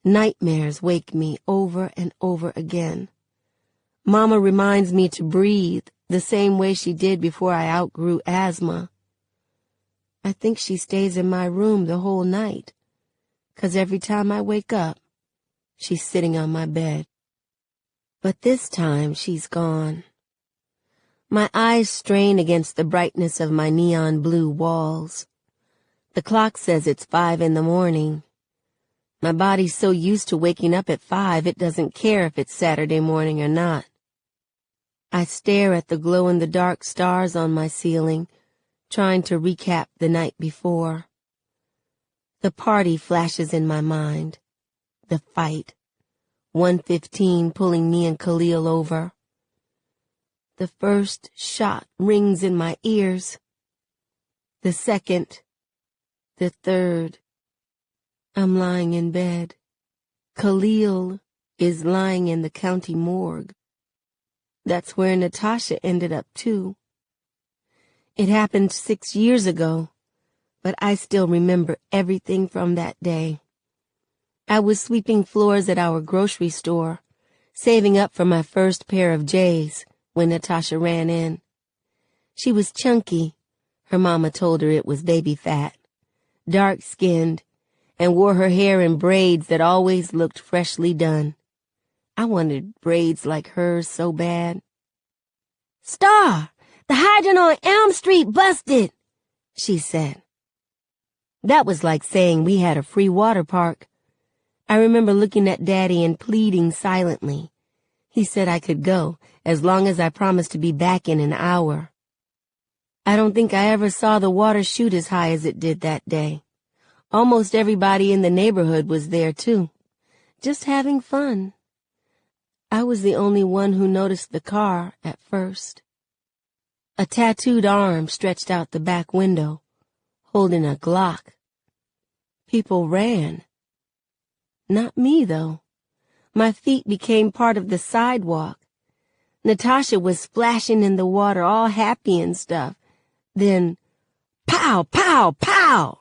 Nightmares wake me over and over again. Mama reminds me to breathe the same way she did before I outgrew asthma. I think she stays in my room the whole night, 'cause every time I wake up, she's sitting on my bed. But this time she's gone. My eyes strain against the brightness of my neon blue walls. The clock says it's 5 a.m. My body's so used to waking up at 5 it doesn't care if it's Saturday morning or not. I stare at the glow-in-the-dark stars on my ceiling, trying to recap the night before. The party flashes in my mind. The fight. 1:15 pulling me and Khalil over. The first shot rings in my ears. The second. The third. I'm lying in bed. Khalil is lying in the county morgue. That's where Natasha ended up, too. It happened 6 years ago, but I still remember everything from that day. I was sweeping floors at our grocery store, saving up for my first pair of J's when Natasha ran in. She was chunky. Her mama told her it was baby fat, dark-skinned, and wore her hair in braids that always looked freshly done. I wanted braids like hers so bad. "Star, the hydrant on Elm Street busted," she said. That was like saying we had a free water park. I remember looking at Daddy and pleading silently. He said I could go as long as I promised to be back in an hour. I don't think I ever saw the water shoot as high as it did that day. Almost everybody in the neighborhood was there, too, just having fun. I was the only one who noticed the car at first. A tattooed arm stretched out the back window, holding a Glock. People ran. Not me, though. My feet became part of the sidewalk. Natasha was splashing in the water, all happy and stuff. Then, Pow, pow, pow!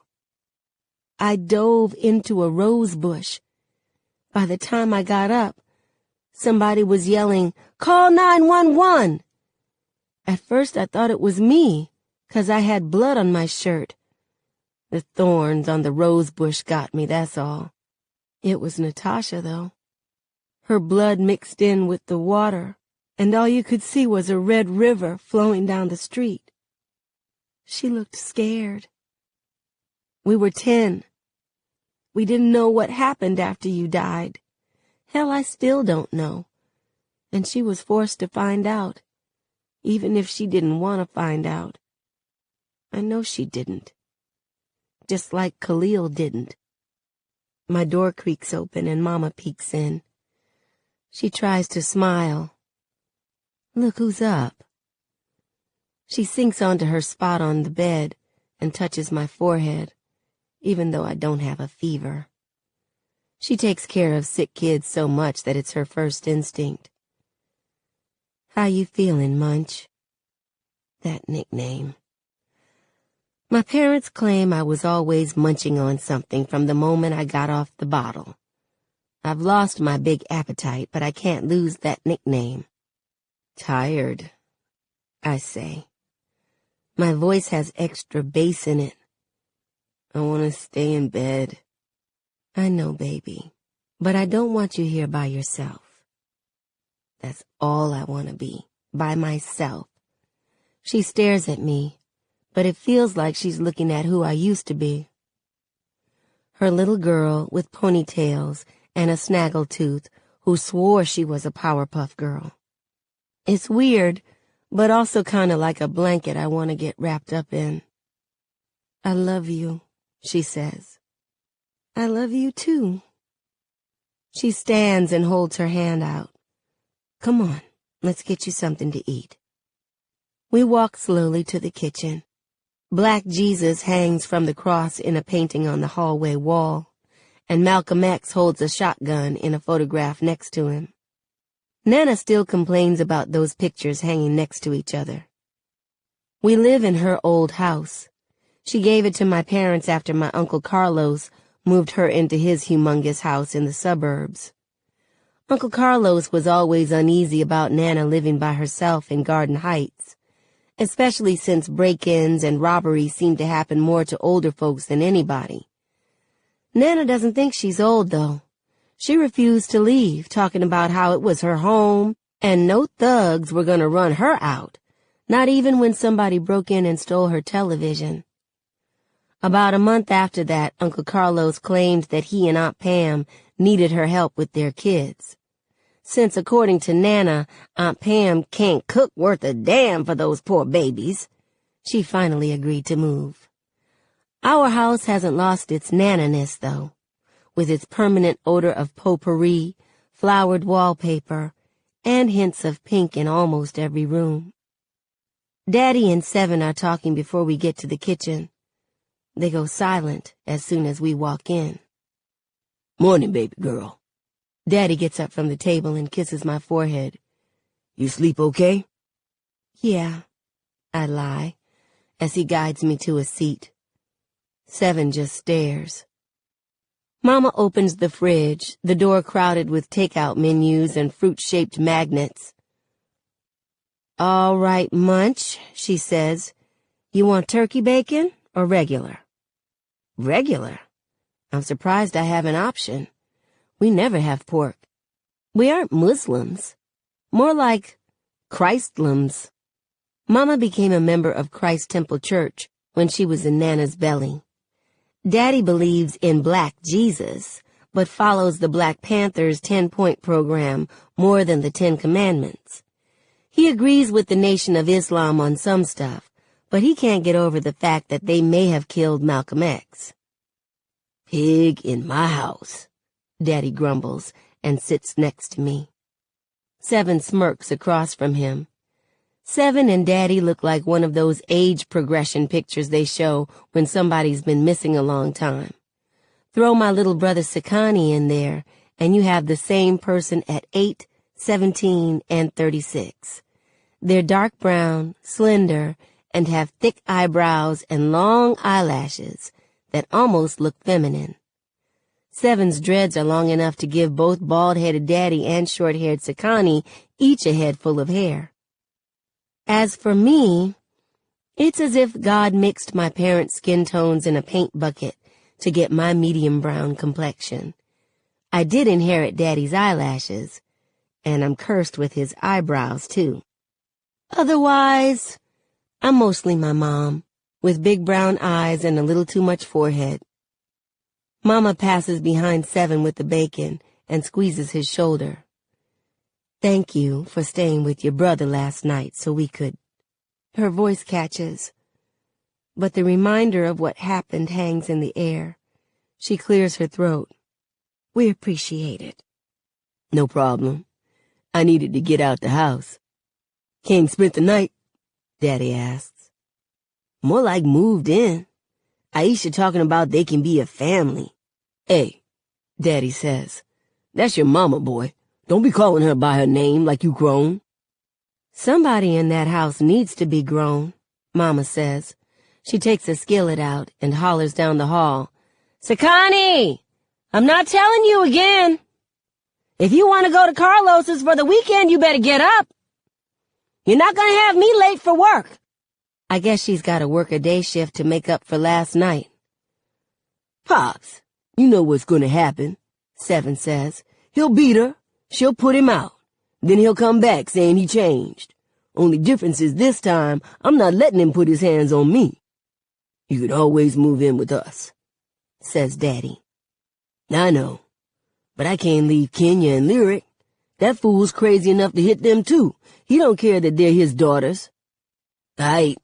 I dove into a rose bush. By the time I got up, somebody was yelling, "Call 911!" At first I thought it was me, 'cause I had blood on my shirt. The thorns on the rose bush got me, that's all. It was Natasha, though. Her blood mixed in with the water, and all you could see was a red river flowing down the street. She looked scared. We were 10. We didn't know what happened after you died. Hell, I still don't know. And she was forced to find out, even if she didn't want to find out. I know she didn't. Just like Khalil didn't. My door creaks open and Mama peeks in. She tries to smile. Look who's up. She sinks onto her spot on the bed and touches my forehead, even though I don't have a fever. She takes care of sick kids so much that it's her first instinct. How you feeling, Munch? That nickname. My parents claim I was always munching on something from the moment I got off the bottle. I've lost my big appetite, but I can't lose that nickname. Tired, I say. My voice has extra bass in it. I want to stay in bed. I know, baby, but I don't want you here by yourself. That's all I want to be, by myself. She stares at me, but it feels like she's looking at who I used to be. Her little girl with ponytails and a snaggletooth who swore she was a Powerpuff Girl. It's weird, but also kind of like a blanket I want to get wrapped up in. I love you, she says. I love you too. She stands and holds her hand out. Come on, let's get you something to eat. We walk slowly to the kitchen. Black Jesus hangs from the cross in a painting on the hallway wall, and Malcolm X holds a shotgun in a photograph next to him. Nana still complains about those pictures hanging next to each other. We live in her old house. She gave it to my parents after my Uncle Carlos moved her into his humongous house in the suburbs. Uncle Carlos was always uneasy about Nana living by herself in Garden Heights, especially since break-ins and robberies seem to happen more to older folks than anybody. Nana doesn't think she's old, though. She refused to leave, talking about how it was her home and no thugs were going to run her out, not even when somebody broke in and stole her television. About a month after that, Uncle Carlos claimed that he and Aunt Pam needed her help with their kids. Since, according to Nana, Aunt Pam can't cook worth a damn for those poor babies, she finally agreed to move. Our house hasn't lost its Nana-ness, though, with its permanent odor of potpourri, flowered wallpaper, and hints of pink in almost every room. Daddy and Seven are talking before we get to the kitchen. They go silent as soon as we walk in. Morning, baby girl. Daddy gets up from the table and kisses my forehead. You sleep okay? Yeah, I lie, as he guides me to a seat. Seven just stares. Mama opens the fridge, the door crowded with takeout menus and fruit-shaped magnets. All right, Munch, she says. You want turkey bacon or regular? Regular? I'm surprised I have an option. We never have pork. We aren't Muslims. More like Christlims. Mama became a member of Christ Temple Church when she was in Nana's belly. Daddy believes in Black Jesus, but follows the Black Panthers' 10-point program more than the 10 Commandments. He agrees with the Nation of Islam on some stuff, but he can't get over the fact that they may have killed Malcolm X. Pig in my house, Daddy grumbles and sits next to me. Seven smirks across from him. Seven and Daddy look like one of those age progression pictures they show when somebody's been missing a long time. Throw my little brother Sakani in there, and you have the same person at 8, 17, and 36. They're dark brown, slender, and have thick eyebrows and long eyelashes that almost look feminine. Seven's dreads are long enough to give both bald-headed Daddy and short-haired Sakani each a head full of hair. As for me, it's as if God mixed my parents' skin tones in a paint bucket to get my medium brown complexion. I did inherit Daddy's eyelashes, and I'm cursed with his eyebrows, too. Otherwise, I'm mostly my mom, with big brown eyes and a little too much forehead. Mama passes behind Seven with the bacon and squeezes his shoulder. Thank you for staying with your brother last night so we could... Her voice catches, but the reminder of what happened hangs in the air. She clears her throat. We appreciate it. No problem. I needed to get out the house. Came spent the night? Daddy asks. More like moved in. Aisha talking about they can be a family. Hey, Daddy says, that's your mama, boy. Don't be calling her by her name like you grown. Somebody in that house needs to be grown, Mama says. She takes a skillet out and hollers down the hall. Sakani! I'm not telling you again. If you want to go to Carlos's for the weekend, you better get up. You're not going to have me late for work. I guess she's got to work a day shift to make up for last night. Pops, you know what's going to happen, Seven says. He'll beat her. She'll put him out. Then he'll come back saying he changed. Only difference is this time, I'm not letting him put his hands on me. You could always move in with us, says Daddy. I know, but I can't leave Kenya and Lyric. That fool's crazy enough to hit them too. He don't care that they're his daughters. Aight,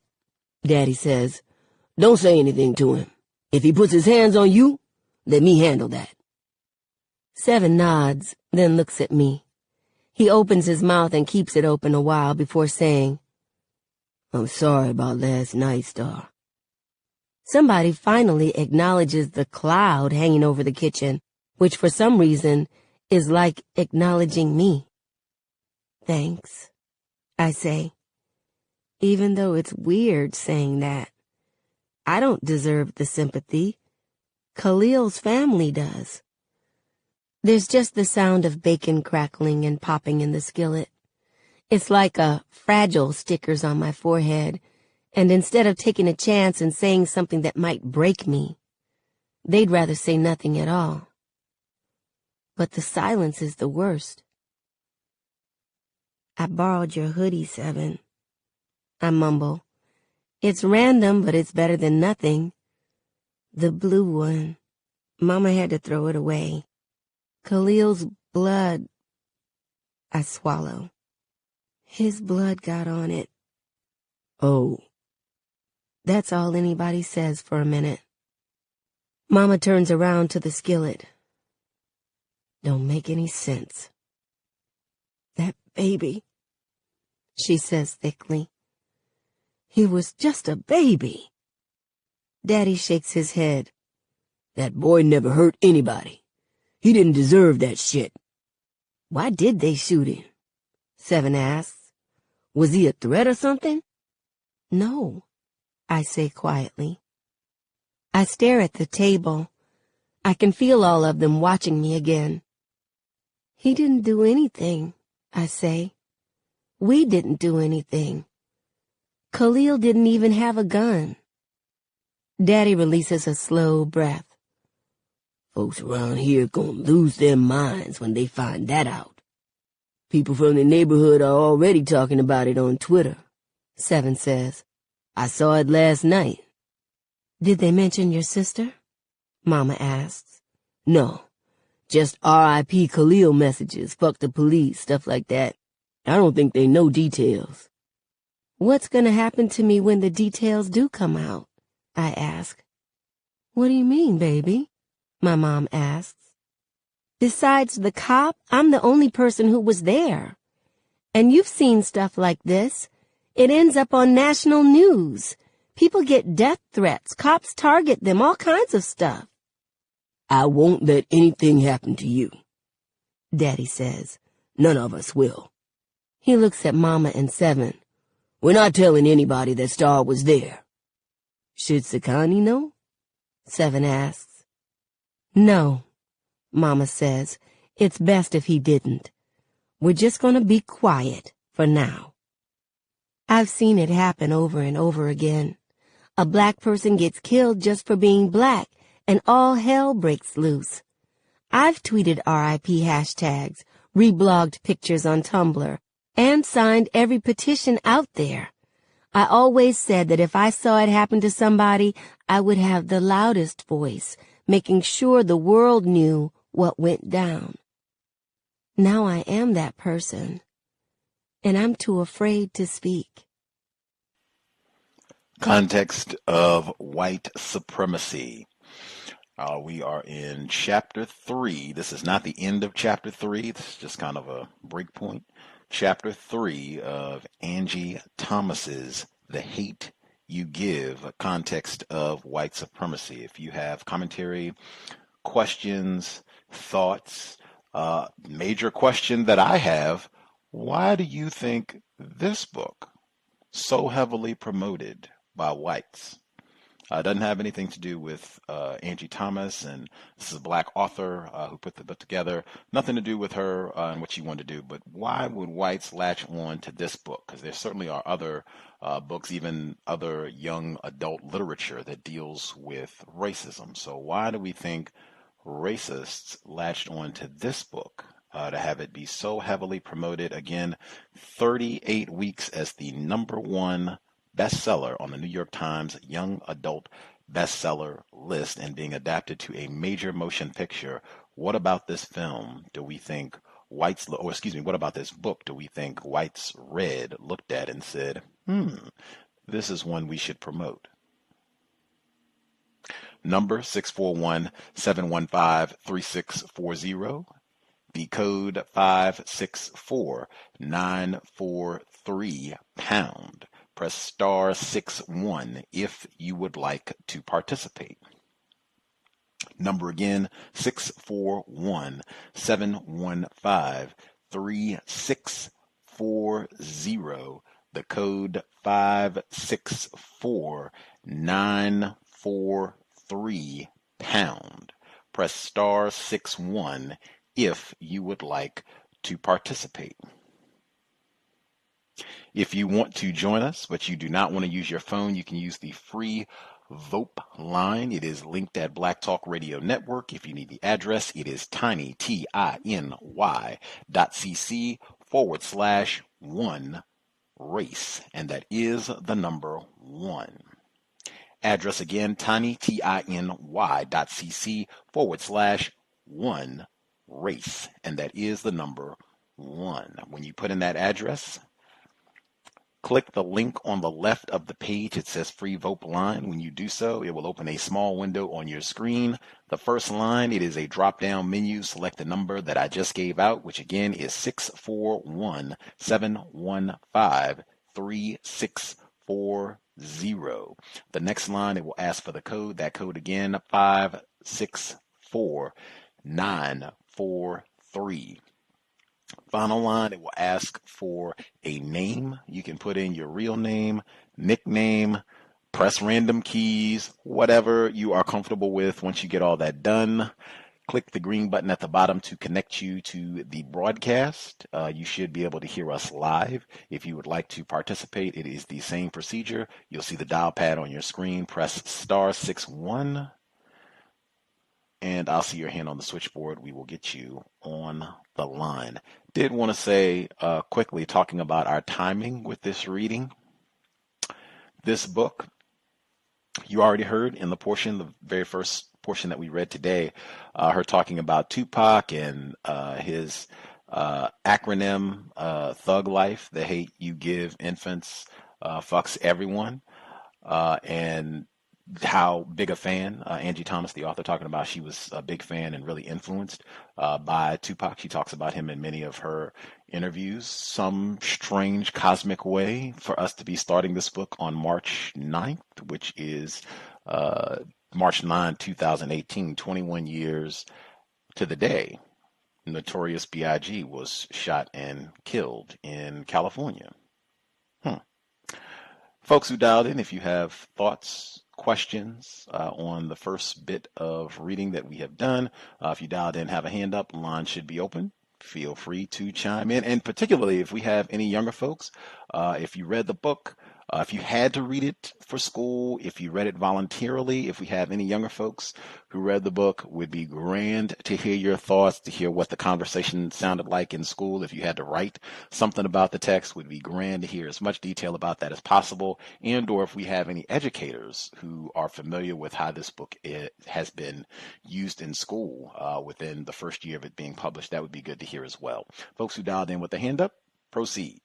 Daddy says. Don't say anything to him. If he puts his hands on you, let me handle that. Seven nods, then looks at me. He opens his mouth and keeps it open a while before saying, I'm sorry about last night, Star. Somebody finally acknowledges the cloud hanging over the kitchen, which for some reason is like acknowledging me. Thanks, I say, even though it's weird saying that. I don't deserve the sympathy. Khalil's family does. There's just the sound of bacon crackling and popping in the skillet. It's like a fragile stickers on my forehead, and instead of taking a chance and saying something that might break me, they'd rather say nothing at all. But the silence is the worst. I borrowed your hoodie, Seven. I mumble. It's random, but it's better than nothing. The blue one. Mama had to throw it away. Khalil's blood. I swallow. His blood got on it. Oh. That's all anybody says for a minute. Mama turns around to the skillet. Don't make any sense. That baby, she says thickly. He was just a baby. Daddy shakes his head. That boy never hurt anybody. He didn't deserve that shit. Why did they shoot him? Seven asks. Was he a threat or something? No, I say quietly. I stare at the table. I can feel all of them watching me again. He didn't do anything, I say. We didn't do anything. Khalil didn't even have a gun. Daddy releases a slow breath. Folks around here gonna lose their minds when they find that out. People from the neighborhood are already talking about it on Twitter, Seven says. I saw it last night. Did they mention your sister? Mama asks. No, just R.I.P. Khalil messages, fuck the police, stuff like that. I don't think they know details. What's gonna happen to me when the details do come out? I ask. What do you mean, baby? My mom asks. Besides the cop, I'm the only person who was there. And you've seen stuff like this. It ends up on national news. People get death threats. Cops target them, all kinds of stuff. I won't let anything happen to you, Daddy says. None of us will. He looks at Mama and Seven. We're not telling anybody that Star was there. Should Sakani know? Seven asks. No, Mama says. It's best if he didn't. We're just gonna be quiet for now. I've seen it happen over and over again. A black person gets killed just for being black, and all hell breaks loose. I've tweeted RIP hashtags, reblogged pictures on Tumblr, and signed every petition out there. I always said that if I saw it happen to somebody, I would have the loudest voice, making sure the world knew what went down. Now I am that person, and I'm too afraid to speak. Context of White Supremacy. We are in Chapter 3. This is not the end of Chapter 3. This is just kind of a break point. Chapter 3 of Angie Thomas's The Hate You Give, a Context of White Supremacy. If you have commentary, questions, thoughts, major question that I have, why do you think this book, so heavily promoted by whites, doesn't have anything to do with Angie Thomas, and this is a black author who put the book together. Nothing to do with her and what she wanted to do, but why would whites latch on to this book? Because there certainly are other books, even other young adult literature that deals with racism. So why do we think racists latched on to this book to have it be so heavily promoted? Again, 38 weeks as the #1 bestseller on the New York Times Young Adult Bestseller list and being adapted to a major motion picture. What about this film do we think whites, or excuse me, what about this book do we think whites read, looked at, and said, this is one we should promote? Number 641-715-3640. The code 564-943#. Press star 61 if you would like to participate. Number again, 641-715-3640. The code 564-943#. Press star 61 if you would like to participate. If you want to join us, but you do not want to use your phone, you can use the free VOPE line. It is linked at Black Talk Radio Network. If you need the address, it is tiny, tiny.cc/1 race, and that is the number 1. Address again, tiny, tiny.cc/1 race, and that is the number 1. When you put in that address, click the link on the left of the page. It says free VOPE line. When you do so, it will open a small window on your screen. The first line, it is a drop-down menu. Select the number that I just gave out, which again is 641-715-3640. The next line, it will ask for the code. That code again, 564-943. Final line, it will ask for a name. You can put in your real name, nickname, press random keys, whatever you are comfortable with. Once you get all that done, click the green button at the bottom to connect you to the broadcast. You should be able to hear us live. If you would like to participate, it is the same procedure. You'll see the dial pad on your screen. Press star 61. And I'll see your hand on the switchboard. We will get you on the line. Did want to say quickly, talking about our timing with this reading. This book, you already heard in the portion, the very first portion that we read today, her talking about Tupac and his acronym, Thug Life, the hate you give infants fucks everyone. And how big a fan Angie Thomas, the author, talking about she was a big fan and really influenced by Tupac. She talks about him in many of her interviews. Some strange cosmic way for us to be starting this book on March 9th, which is March 9, 2018, 21 years to the day Notorious B.I.G. was shot and killed in California. Folks who dialed in, if you have thoughts, questions on the first bit of reading that we have done, if you dialed in, have a hand up, line should be open. Feel free to chime in. And particularly if we have any younger folks, if you read the book, if you had to read it for school, if you read it voluntarily, if we have any younger folks who read the book, would be grand to hear your thoughts, to hear what the conversation sounded like in school. If you had to write something about the text, would be grand to hear as much detail about that as possible. And or if we have any educators who are familiar with how this book has been used in school within the first year of it being published, that would be good to hear as well. Folks who dialed in with a hand up, proceed.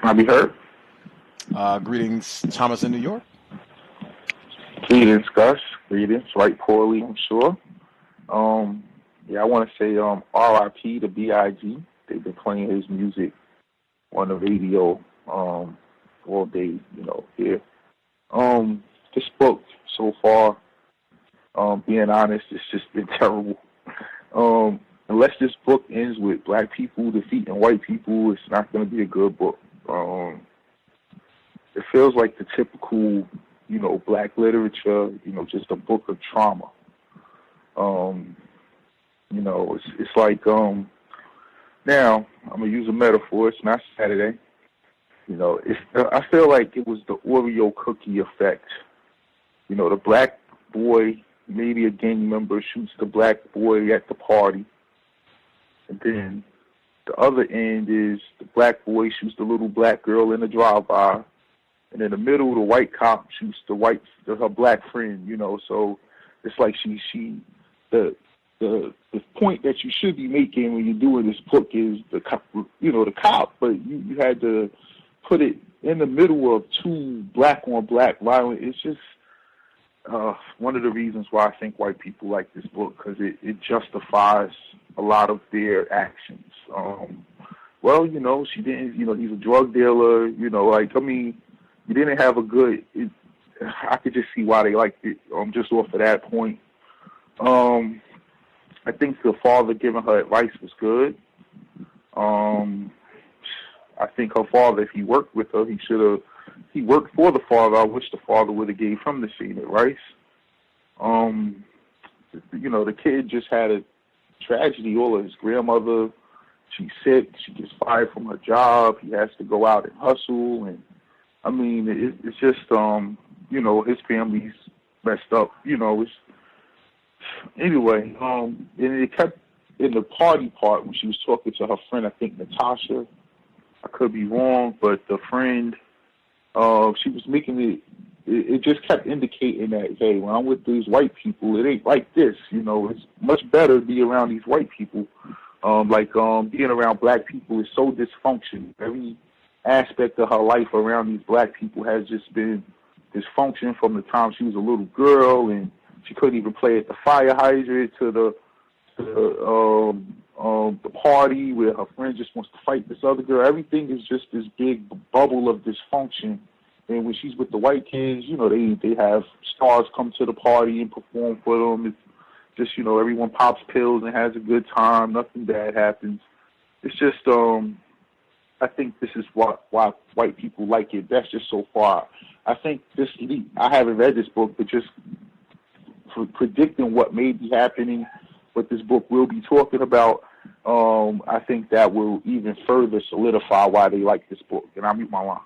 Can I be heard? Greetings, Thomas in New York. Greetings, Gus. Greetings. Right poorly, I'm sure. Yeah, I want to say R.I.P. to B.I.G. They've been playing his music on the radio all day, here. This book so far, being honest, it's just been terrible. Unless this book ends with black people defeating white people, it's not going to be a good book. It feels like the typical, black literature, just a book of trauma. It's like, now, I'm going to use a metaphor. It's not Saturday. I feel like it was the Oreo cookie effect. The black boy, maybe a gang member, shoots the black boy at the party. And then the other end is the black boy shoots the little black girl in the drive-by. And in the middle, the white cop shoots her black friend, So it's like the point that you should be making when you're doing this book is the cop, but you had to put it in the middle of two black on black violence. It's just one of the reasons why I think white people like this book, because it justifies a lot of their actions. She didn't, he's a drug dealer, you didn't have a good, I could just see why they liked it, just off of that point. I think the father giving her advice was good. I think her father, if he worked with her, he worked for the father. I wish the father would have gave him the same advice. The kid just had a tragedy. All of his grandmother, she's sick. She gets fired from her job. He has to go out and hustle. And, it's just, his family's messed up. Anyway, and it kept in the party part when she was talking to her friend, I think Natasha. I could be wrong, but the friend, she was making it just kept indicating that, hey, when I'm with these white people, it ain't like this. It's much better to be around these white people. Being around black people is so dysfunctional. Every aspect of her life around these black people has just been dysfunction from the time she was a little girl, and she couldn't even play at the fire hydrant to the party where her friend just wants to fight this other girl. Everything is just this big bubble of dysfunction. And when she's with the white kids, they have stars come to the party and perform for them. It's just, everyone pops pills and has a good time. Nothing bad happens. It's just, I think this is why white people like it. That's just so far. I think I haven't read this book, but just predicting what may be happening, what this book will be talking about, I think that will even further solidify why they like this book. And I'll mute my line.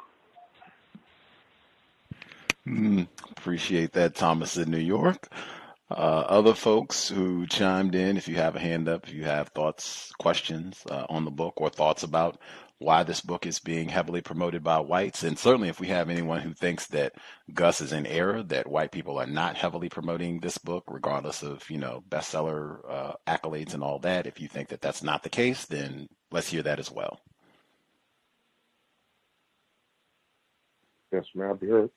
Appreciate that, Thomas in New York. Other folks who chimed in, if you have a hand up, if you have thoughts, questions on the book, or thoughts about why this book is being heavily promoted by whites, and certainly if we have anyone who thinks that Gus is in error, that white people are not heavily promoting this book, regardless of, bestseller accolades and all that, if you think that that's not the case, then let's hear that as well. Yes, ma'am, I'll be heard.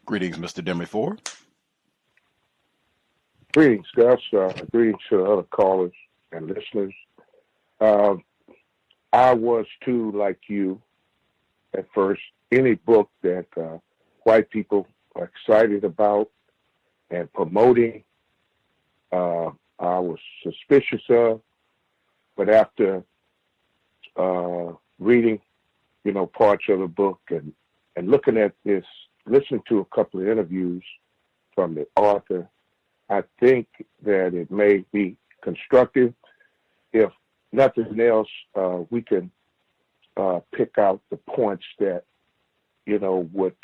Greetings, Mr. Demery Ford. Greetings, Gus. Greetings to the other callers and listeners. I was too, like you, at first. Any book that white people are excited about and promoting, I was suspicious of. But after reading parts of the book and looking at this, listening to a couple of interviews from the author, I think that it may be constructive. If nothing else, we can pick out the points that, would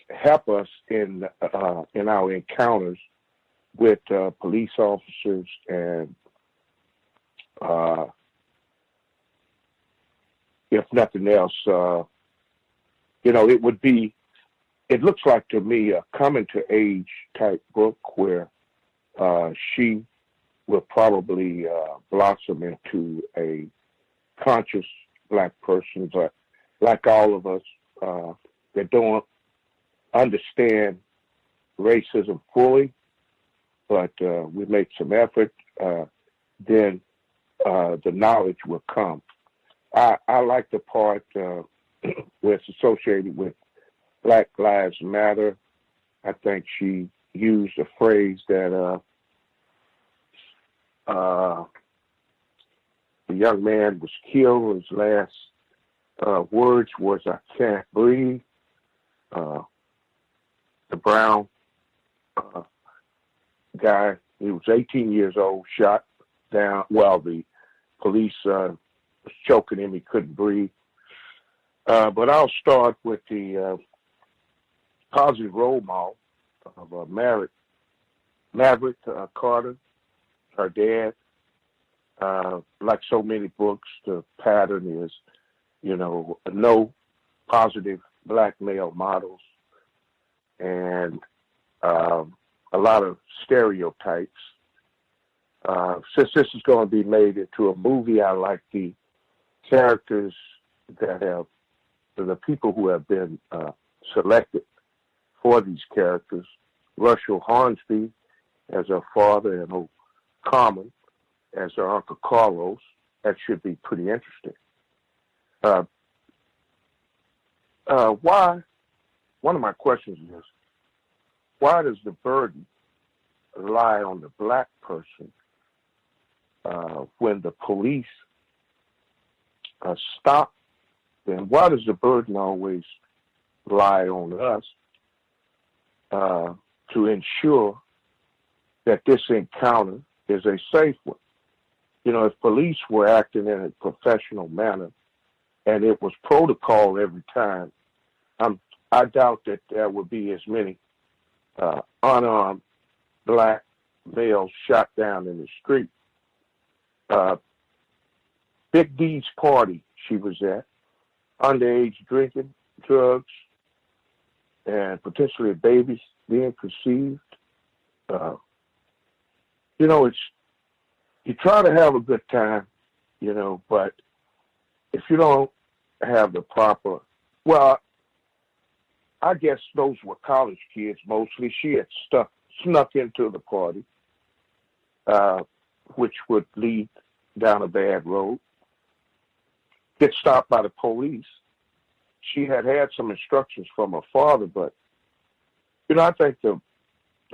help us in our encounters with police officers and if nothing else, it looks like to me a coming to age type book where she will probably blossom into a conscious Black person, but like all of us that don't understand racism fully, but we make some effort, then the knowledge will come. I like the part where it's associated with Black Lives Matter. I think she used a phrase that the young man was killed. His last words was, "I can't breathe." The brown guy, he was 18 years old, shot down while the police was choking him. He couldn't breathe. But I'll start with the positive role model of Maverick Carter, her dad. Like so many books, the pattern is, no positive Black male models and a lot of stereotypes. Since this is going to be made into a movie, I like the characters that have, the people who have been selected for these characters. Russell Hornsby as her father and O'Carmen as her Uncle Carlos. That should be pretty interesting. Why? One of my questions is, why does the burden lie on the Black person when the police stop them? Why does the burden always lie on us to ensure that this encounter is a safe one? If police were acting in a professional manner and it was protocol every time, I doubt that there would be as many unarmed Black males shot down in the street. Big D's party she was at, underage drinking, drugs, and potentially babies being conceived. You try to have a good time, but if you don't have the proper, I guess those were college kids mostly. She had snuck into the party, which would lead down a bad road, get stopped by the police. She had some instructions from her father, but, I think the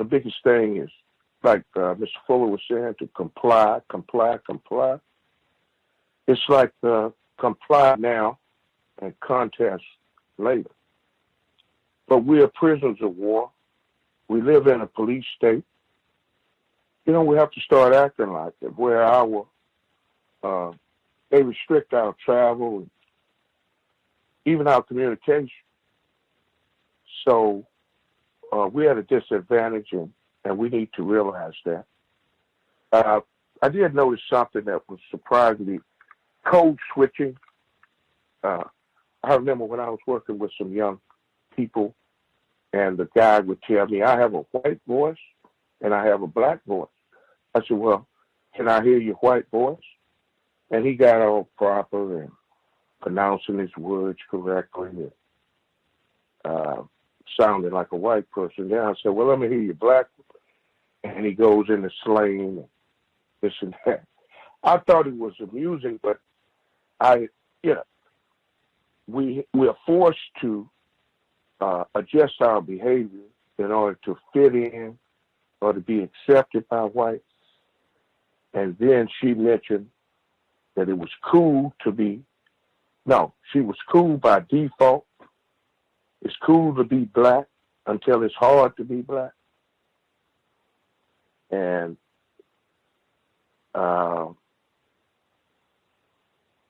biggest thing is, like Mr. Fuller was saying, to comply. It's like comply now and contest later. But we are prisoners of war. We live in a police state. We have to start acting like it, where they restrict our travel and even our communication. So we're at a disadvantage, and we need to realize that. I did notice something that was surprisingly code switching. I remember when I was working with some young people, and the guy would tell me, I have a white voice and I have a Black voice. I said, well, can I hear your white voice? And he got all proper and pronouncing his words correctly and sounded like a white person. Then I said, well, let me hear your Black. And he goes into slang and this and that. I thought it was amusing, but we are forced to adjust our behavior in order to fit in or to be accepted by whites. And then she mentioned that it was cool to be, no, she was cool by default. It's cool to be black until it's hard to be black. And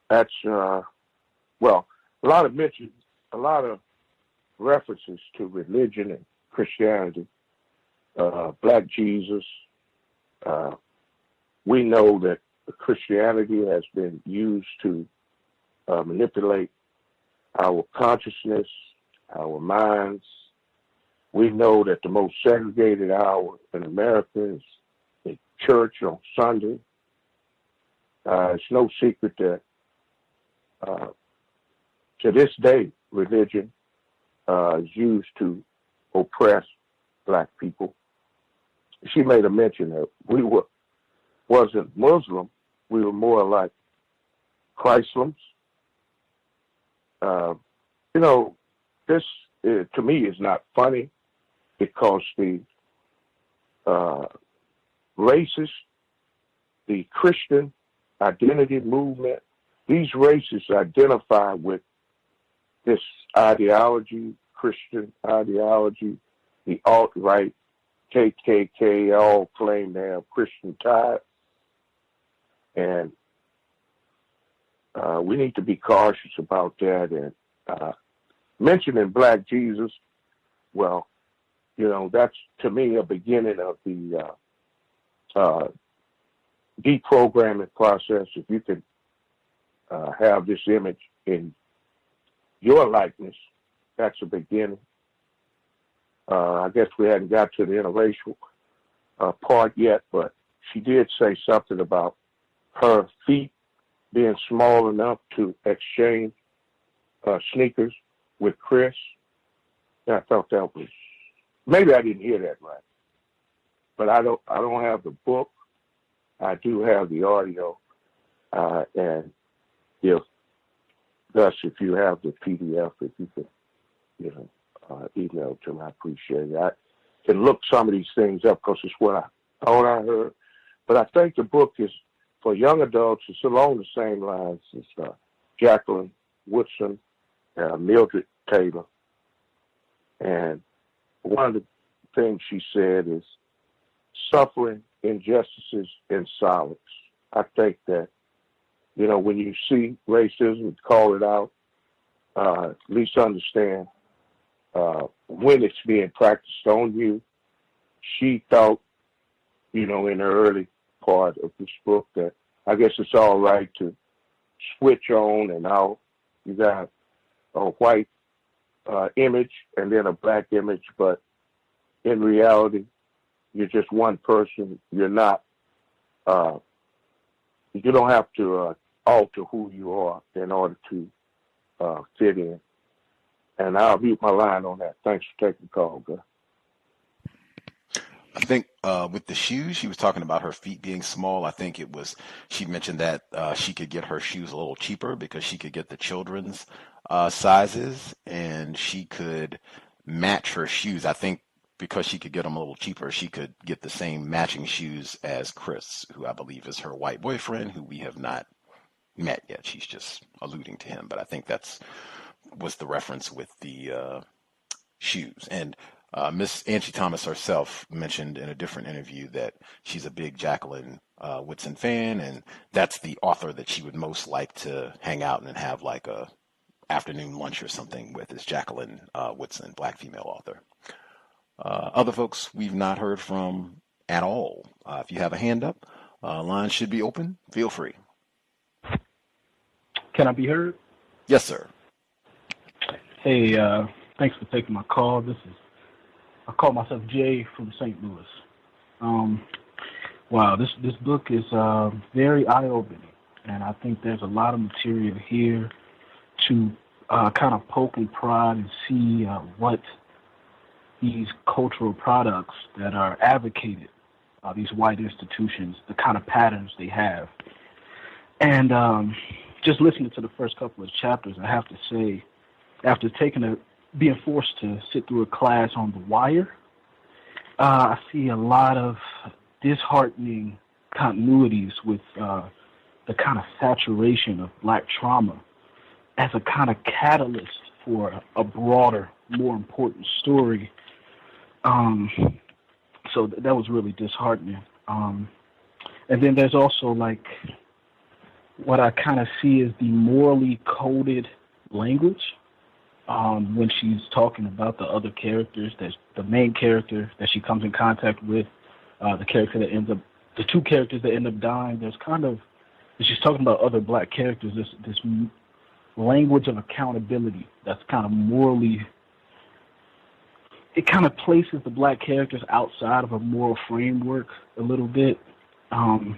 that's, well, a lot of references to religion and Christianity, Black Jesus. We know that Christianity has been used to manipulate our consciousness, our minds. We know that the most segregated hour in America is the church on Sunday. It's no secret that to this day, religion is used to oppress black people. She made a mention that we wasn't Muslim. We were more like Christians. You know, this to me is not funny because the racist, the Christian identity movement, these racists identify with this ideology, Christian ideology, the alt-right, KKK, all claim to have Christian ties. And we need to be cautious about that. And mentioning Black Jesus, well, you know, that's to me a beginning of the deprogramming process. If you can have this image in your likeness, that's a beginning. I guess we hadn't got to the interracial part yet, but she did say something about her feet being small enough to exchange sneakers with Chris. And I thought that was, maybe I didn't hear that right, but I don't have the book. I do have the audio, and if you have the PDF, if you could, you know, email to me, I appreciate it. I can look some of these things up because it's what I thought I heard. But I think the book is for young adults. It's along the same lines as Jacqueline Woodson, Mildred Taylor. And one of the things she said is suffering injustices in silence. I think that, you know, when you see racism, call it out, at least understand when it's being practiced on you. She thought, you know, in the early part of this book that I guess it's all right to switch on and out. You got a white image and then a black image, but in reality, you're just one person. You're not, you don't have to alter who you are in order to fit in. And I'll mute my line on that. Thanks for taking the call, guy. I think with the shoes, she was talking about her feet being small. I think it was, she mentioned that she could get her shoes a little cheaper because she could get the children's sizes and she could match her shoes. I think because she could get them a little cheaper, she could get the same matching shoes as Chris, who I believe is her white boyfriend, who we have not met yet. She's just alluding to him, but I think was the reference with the shoes. And Miss Angie Thomas herself mentioned in a different interview that she's a big Jacqueline Woodson fan, and that's the author that she would most like to hang out and have like a afternoon lunch or something with, is Jacqueline Woodson, black female author. Other folks we've not heard from at all. If you have a hand up, line should be open. Feel free. Can I be heard? Yes, sir. Hey, thanks for taking my call. I call myself Jay from St. Louis. Wow, this book is very eye-opening, and I think there's a lot of material here to kind of poke and prod and see what these cultural products that are advocated by these white institutions, the kind of patterns they have. And just listening to the first couple of chapters, I have to say, after being forced to sit through a class on The Wire, I see a lot of disheartening continuities with the kind of saturation of Black trauma as a kind of catalyst for a broader, more important story. So that was really disheartening. And then there's also like what I kind of see as the morally coded language when she's talking about the other characters, that the main character that she comes in contact with, the character that ends up, the two characters that end up dying. There's kind of, she's talking about other Black characters, this language of accountability that's kind of morally, it kind of places the Black characters outside of a moral framework a little bit. So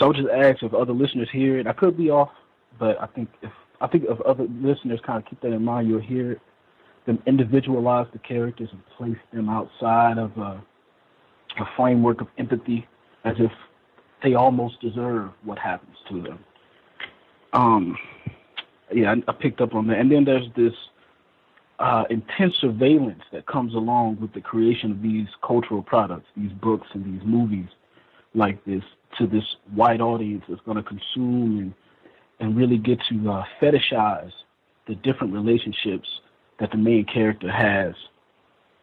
I would just ask if other listeners hear it. I could be off, but I think if other listeners kind of keep that in mind, you'll hear it. Them individualize the characters and place them outside of a framework of empathy, as if they almost deserve what happens to them. I picked up on that. And then there's this intense surveillance that comes along with the creation of these cultural products, these books and these movies like this, to this white audience that's going to consume and really get to fetishize the different relationships that the main character has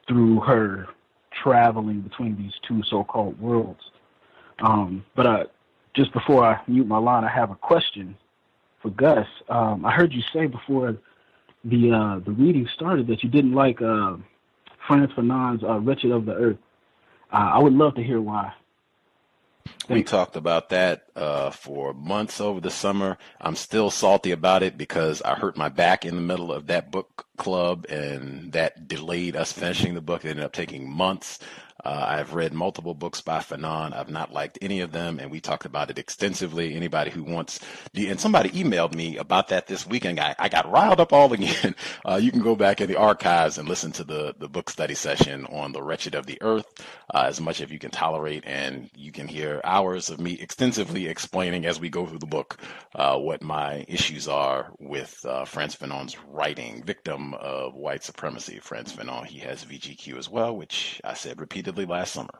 through her traveling between these two so-called worlds. But just before I mute my line, I have a question for Gus. I heard you say before the reading started that you didn't like Frantz Fanon's Wretched of the Earth. I would love to hear why. We talked about that for months over the summer. I'm still salty about it because I hurt my back in the middle of that book club, and that delayed us finishing the book. It ended up taking months. I've read multiple books by Fanon. I've not liked any of them, and we talked about it extensively. Anybody who wants, and somebody emailed me about that this weekend. I got riled up all again. You can go back in the archives and listen to the book study session on The Wretched of the Earth, as much as you can tolerate, and you can hear hours of me extensively explaining as we go through the book what my issues are with Frantz Fanon's writing. Victim of White Supremacy, Frantz Fanon. He has VGQ as well, which I said repeatedly last summer.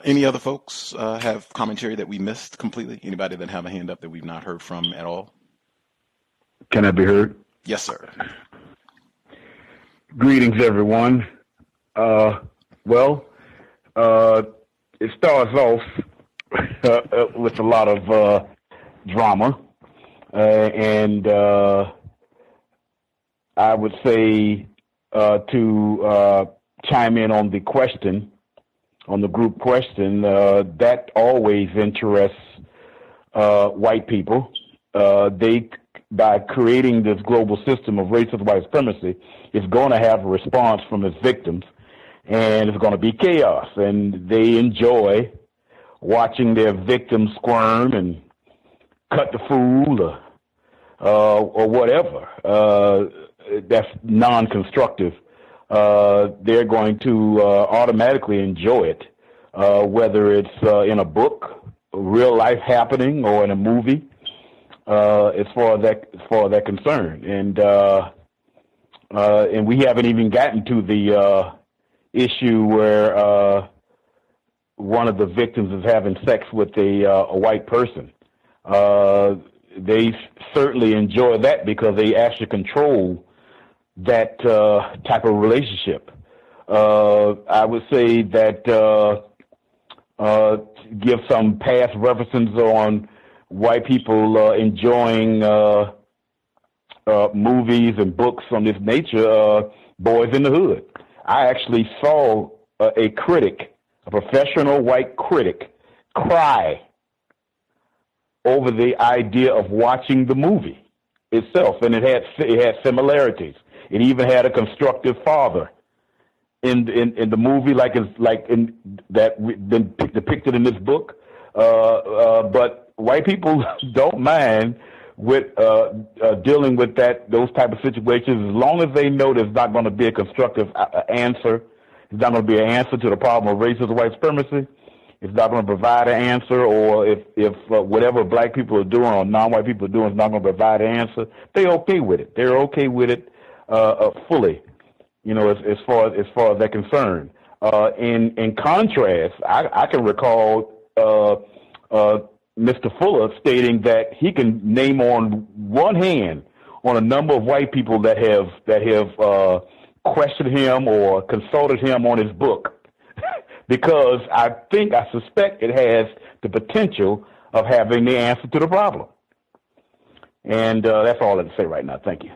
Any other folks have commentary that we missed completely? Anybody that have a hand up that we've not heard from at all? Can I be heard? Yes, sir. Greetings, everyone. It starts off with a lot of drama, and I would say to chime in on the question, on the group question, that always interests white people. They, by creating this global system of racist white supremacy, is going to have a response from its victims, and it's going to be chaos. And they enjoy watching their victims squirm and cut the fool or whatever. That's non-constructive. They're going to automatically enjoy it, whether it's in a book, real life happening, or in a movie, as far as they're concerned. And we haven't even gotten to the issue where one of the victims is having sex with a white person. They certainly enjoy that because they actually control that type of relationship. I would say that give some past references on white people enjoying movies and books on this nature, Boys in the Hood. I actually saw a critic, a professional white critic, cry over the idea of watching the movie itself, and it had similarities. It even had a constructive father in the movie, like in that been depicted in this book. But white people don't mind with dealing with those type of situations, as long as they know there's not going to be a constructive answer. It's not going to be an answer to the problem of racist white supremacy. It's not going to provide an answer, or if whatever black people are doing or non-white people are doing is not going to provide an answer, they're okay with it. They're okay with it fully, as far as they're concerned. In contrast, I can recall Mr. Fuller stating that he can name on one hand on a number of white people that have questioned him or consulted him on his book, because I suspect it has the potential of having the answer to the problem. And that's all I have to say right now. Thank you.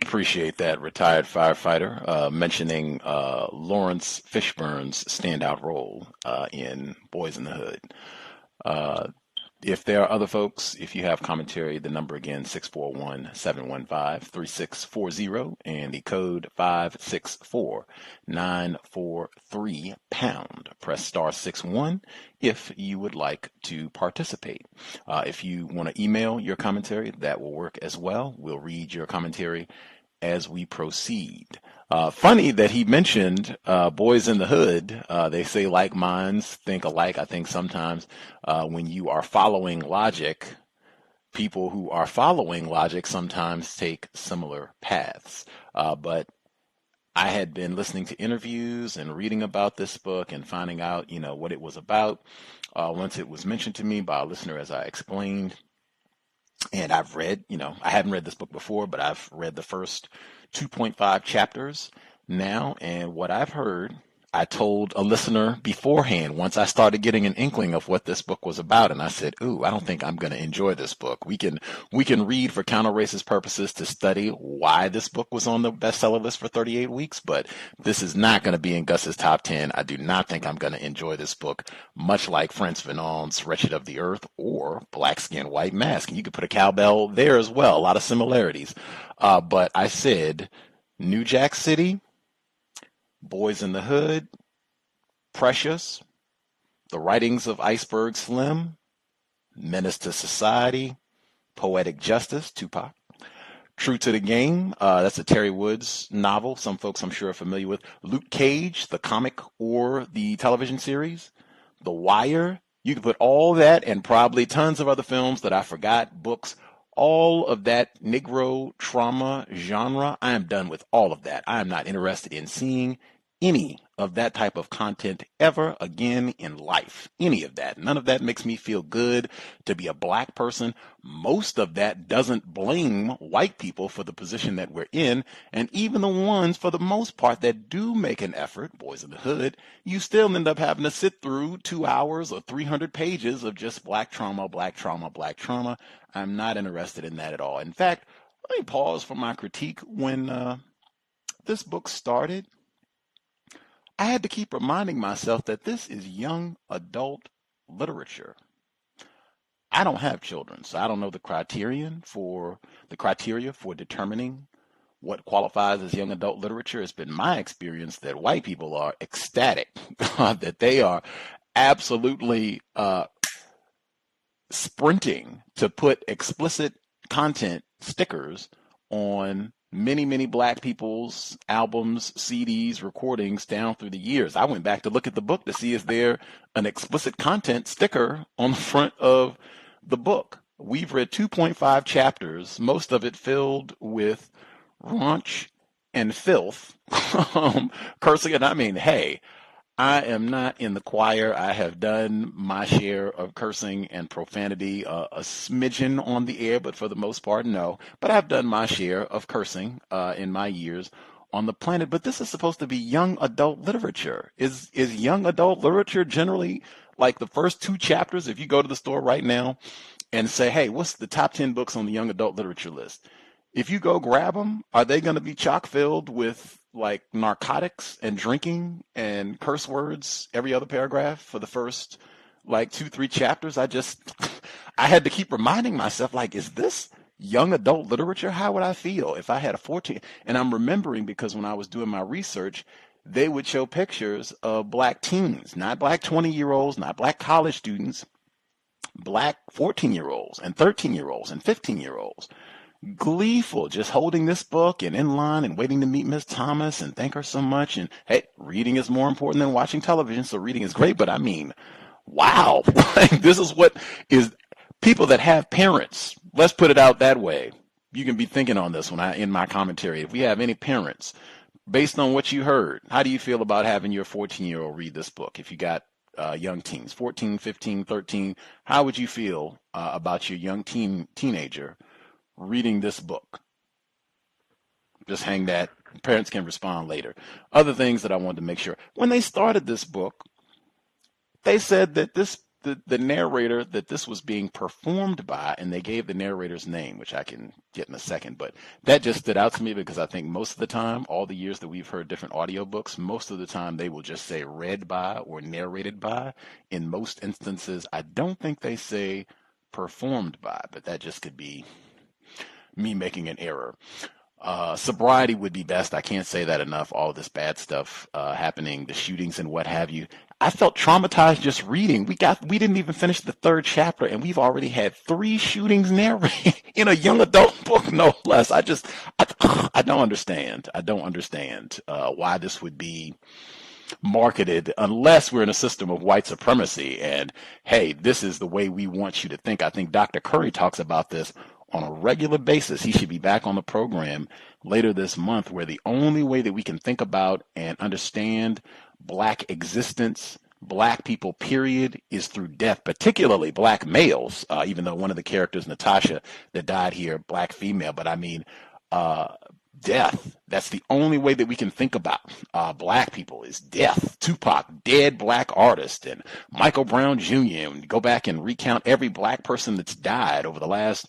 Appreciate that, retired firefighter, mentioning Lawrence Fishburne's standout role in Boys in the Hood. If there are other folks, if you have commentary, the number again, 641-715-3640, and the code 564-943#. Press *61 if you would like to participate. If you want to email your commentary, that will work as well. We'll read your commentary as we proceed. Funny that he mentioned Boys in the Hood. They say like minds think alike. I think sometimes when you are following logic, people who are following logic sometimes take similar paths. But I had been listening to interviews and reading about this book and finding out, what it was about once it was mentioned to me by a listener, as I explained. And I've read, I hadn't read this book before, but I've read the first 2.5 chapters now. And what I've heard, I told a listener beforehand, once I started getting an inkling of what this book was about. And I said, I don't think I'm going to enjoy this book. We can read for counter-racist purposes to study why this book was on the bestseller list for 38 weeks. But this is not going to be in Gus's top 10. I do not think I'm going to enjoy this book, much like Frantz Fanon's Wretched of the Earth or Black Skin, White Mask. And you could put a cowbell there as well. A lot of similarities. But I said, New Jack City, Boys in the Hood, Precious, The Writings of Iceberg Slim, Menace to Society, Poetic Justice, Tupac, True to the Game, that's a Terry Woods novel, some folks I'm sure are familiar with, Luke Cage, the comic or the television series, The Wire. You can put all that and probably tons of other films that I forgot, books, all of that Negro trauma genre. I am done with all of that. I am not interested in seeing any of that type of content ever again in life. Any of that. None of that makes me feel good to be a black person. Most of that doesn't blame white people for the position that we're in. And even the ones, for the most part, that do make an effort, Boys in the Hood, you still end up having to sit through 2 hours or 300 pages of just black trauma, black trauma, black trauma. I'm not interested in that at all. In fact, let me pause for my critique. When this book started, I had to keep reminding myself that this is young adult literature. I don't have children, so I don't know the criteria for determining what qualifies as young adult literature. It's been my experience that white people are ecstatic, that they are absolutely sprinting to put explicit content stickers on many, many black people's albums, CDs, recordings down through the years. I went back to look at the book to see is there an explicit content sticker on the front of the book. We've read 2.5 chapters, most of it filled with raunch and filth, cursing. And I mean, hey, I am not in the choir. I have done my share of cursing and profanity, a smidgen on the air, but for the most part, no. But I've done my share of cursing in my years on the planet. But this is supposed to be young adult literature. Is young adult literature generally like the first 2 chapters? If you go to the store right now and say, hey, what's the top 10 books on the young adult literature list? If you go grab them, are they going to be chock filled with like narcotics and drinking and curse words every other paragraph for the first like 2-3 chapters? I had to keep reminding myself, like, is this young adult literature? How would I feel if I had a 14? And I'm remembering because when I was doing my research, they would show pictures of black teens, not black 20-year-olds, not black college students, black 14-year-olds and 13-year-olds and 15-year-olds. Gleeful, just holding this book and in line and waiting to meet Miss Thomas and thank her so much. And hey, reading is more important than watching television, so reading is great. But I mean, wow, this is what is people that have parents. Let's put it out that way. You can be thinking on this when in my commentary. If we have any parents, based on what you heard, how do you feel about having your 14-year-old read this book? If you got young teens, 14, 15, 13. How would you feel about your young teenager reading this book? Just hang that. Parents can respond later. Other things that I wanted to make sure. When they started this book, they said that the narrator that this was being performed by, and they gave the narrator's name, which I can get in a second, but that just stood out to me because I think most of the time, all the years that we've heard different audiobooks, most of the time they will just say read by or narrated by. In most instances, I don't think they say performed by, but that just could be me making an error. Sobriety would be best. I can't say that enough. All this bad stuff happening, the shootings and what have you. I felt traumatized just reading. We didn't even finish the third chapter, and we've already had 3 shootings narrated in a young adult book, no less. I don't understand. I don't understand why this would be marketed unless we're in a system of white supremacy. And hey, this is the way we want you to think. I think Dr. Curry talks about this on a regular basis. He should be back on the program later this month, where the only way that we can think about and understand Black existence, Black people, period, is through death, particularly Black males, even though one of the characters, Natasha, that died here, Black female, but I mean, death. That's the only way that we can think about Black people is death. Tupac, dead Black artist, and Michael Brown Jr., and go back and recount every Black person that's died over the last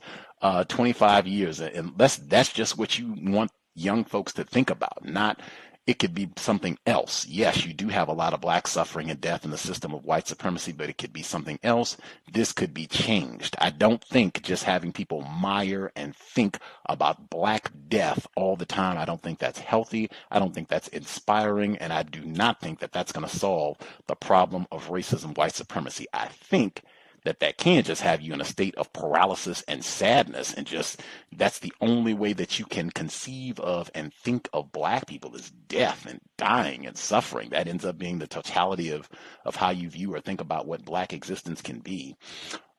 25 years. And that's just what you want young folks to think about. Not, it could be something else. Yes, you do have a lot of Black suffering and death in the system of white supremacy, but it could be something else. This could be changed. I don't think just having people mire and think about Black death all the time, I don't think that's healthy. I don't think that's inspiring. And I do not think that that's going to solve the problem of racism, white supremacy. I think that can just have you in a state of paralysis and sadness, and just that's the only way that you can conceive of and think of Black people is death and dying and suffering. That ends up being the totality of how you view or think about what Black existence can be.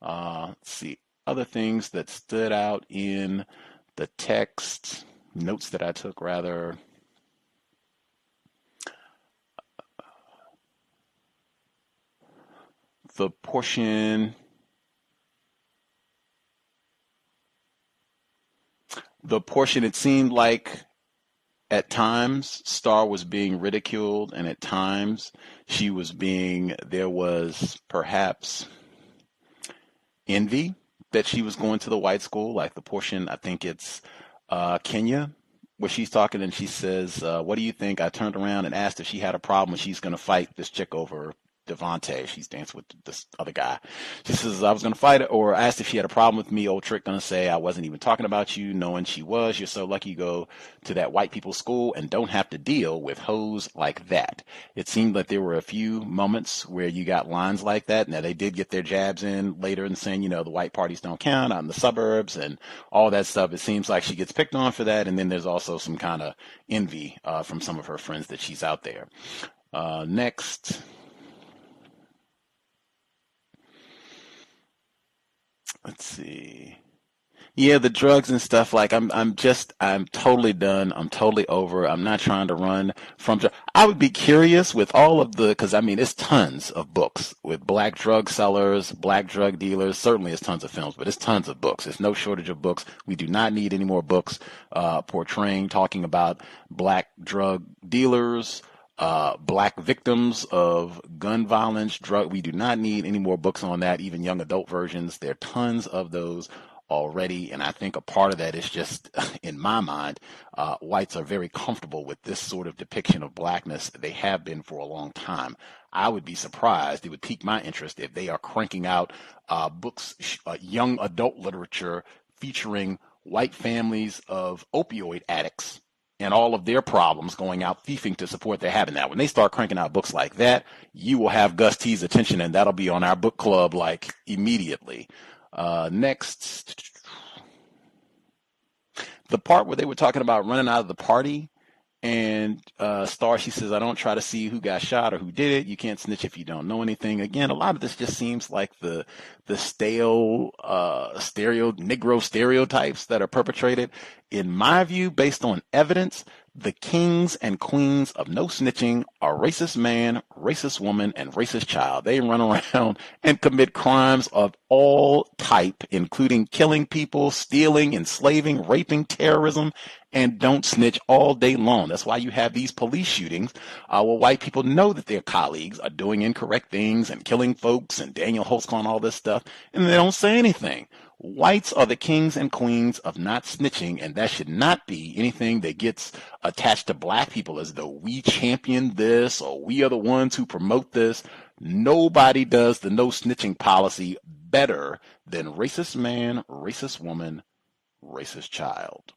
Let's see, other things that stood out in the text, notes that I took rather. The portion it seemed like at times Star was being ridiculed, and at times there was perhaps envy that she was going to the white school, like the portion, I think it's Kenya, where she's talking and she says, what do you think? I turned around and asked if she had a problem and she's going to fight this chick over Devontae. She's dancing with this other guy. She says, I was going to fight her, or asked if she had a problem with me. Old trick going to say, I wasn't even talking about you, knowing she was. You're so lucky you go to that white people's school and don't have to deal with hoes like that. It seemed like there were a few moments where you got lines like that. Now, they did get their jabs in later and saying, the white parties don't count out in the suburbs and all that stuff. It seems like she gets picked on for that. And then there's also some kind of envy from some of her friends that she's out there. Next. Let's see. Yeah, the drugs and stuff, like I'm totally done. I'm totally over. I'm not trying to run from I would be curious with all of because it's tons of books with Black drug sellers, Black drug dealers. Certainly it's tons of films, but it's tons of books. There's no shortage of books. We do not need any more books talking about Black drug dealers, Black victims of gun violence, we do not need any more books on that, even young adult versions. There are tons of those already, and I think a part of that is just, in my mind, whites are very comfortable with this sort of depiction of Blackness. They have been for a long time. I would be surprised, it would pique my interest if they are cranking out books, young adult literature featuring white families of opioid addicts and all of their problems going out thieving to support their habit. Now, when they start cranking out books like that, you will have Gus T's attention, and that'll be on our book club like immediately. Next, the part where they were talking about running out of the party, and Star, she says, I don't try to see who got shot or who did it. You can't snitch if you don't know anything. Again, a lot of this just seems like the stale Negro stereotypes that are perpetrated. In my view, based on evidence, The kings and queens of no snitching are racist man, racist woman, and racist child. They run around and commit crimes of all type, including killing people, stealing, enslaving, raping, terrorism, and don't snitch all day long. That's why you have these police shootings where white people know that their colleagues are doing incorrect things and killing folks and Daniel Holtzclaw and all this stuff, and they don't say anything. Whites are the kings and queens of not snitching, and that should not be anything that gets attached to black people as though we champion this or we are the ones who promote this. Nobody does the no snitching policy better than racist man, racist woman, racist child.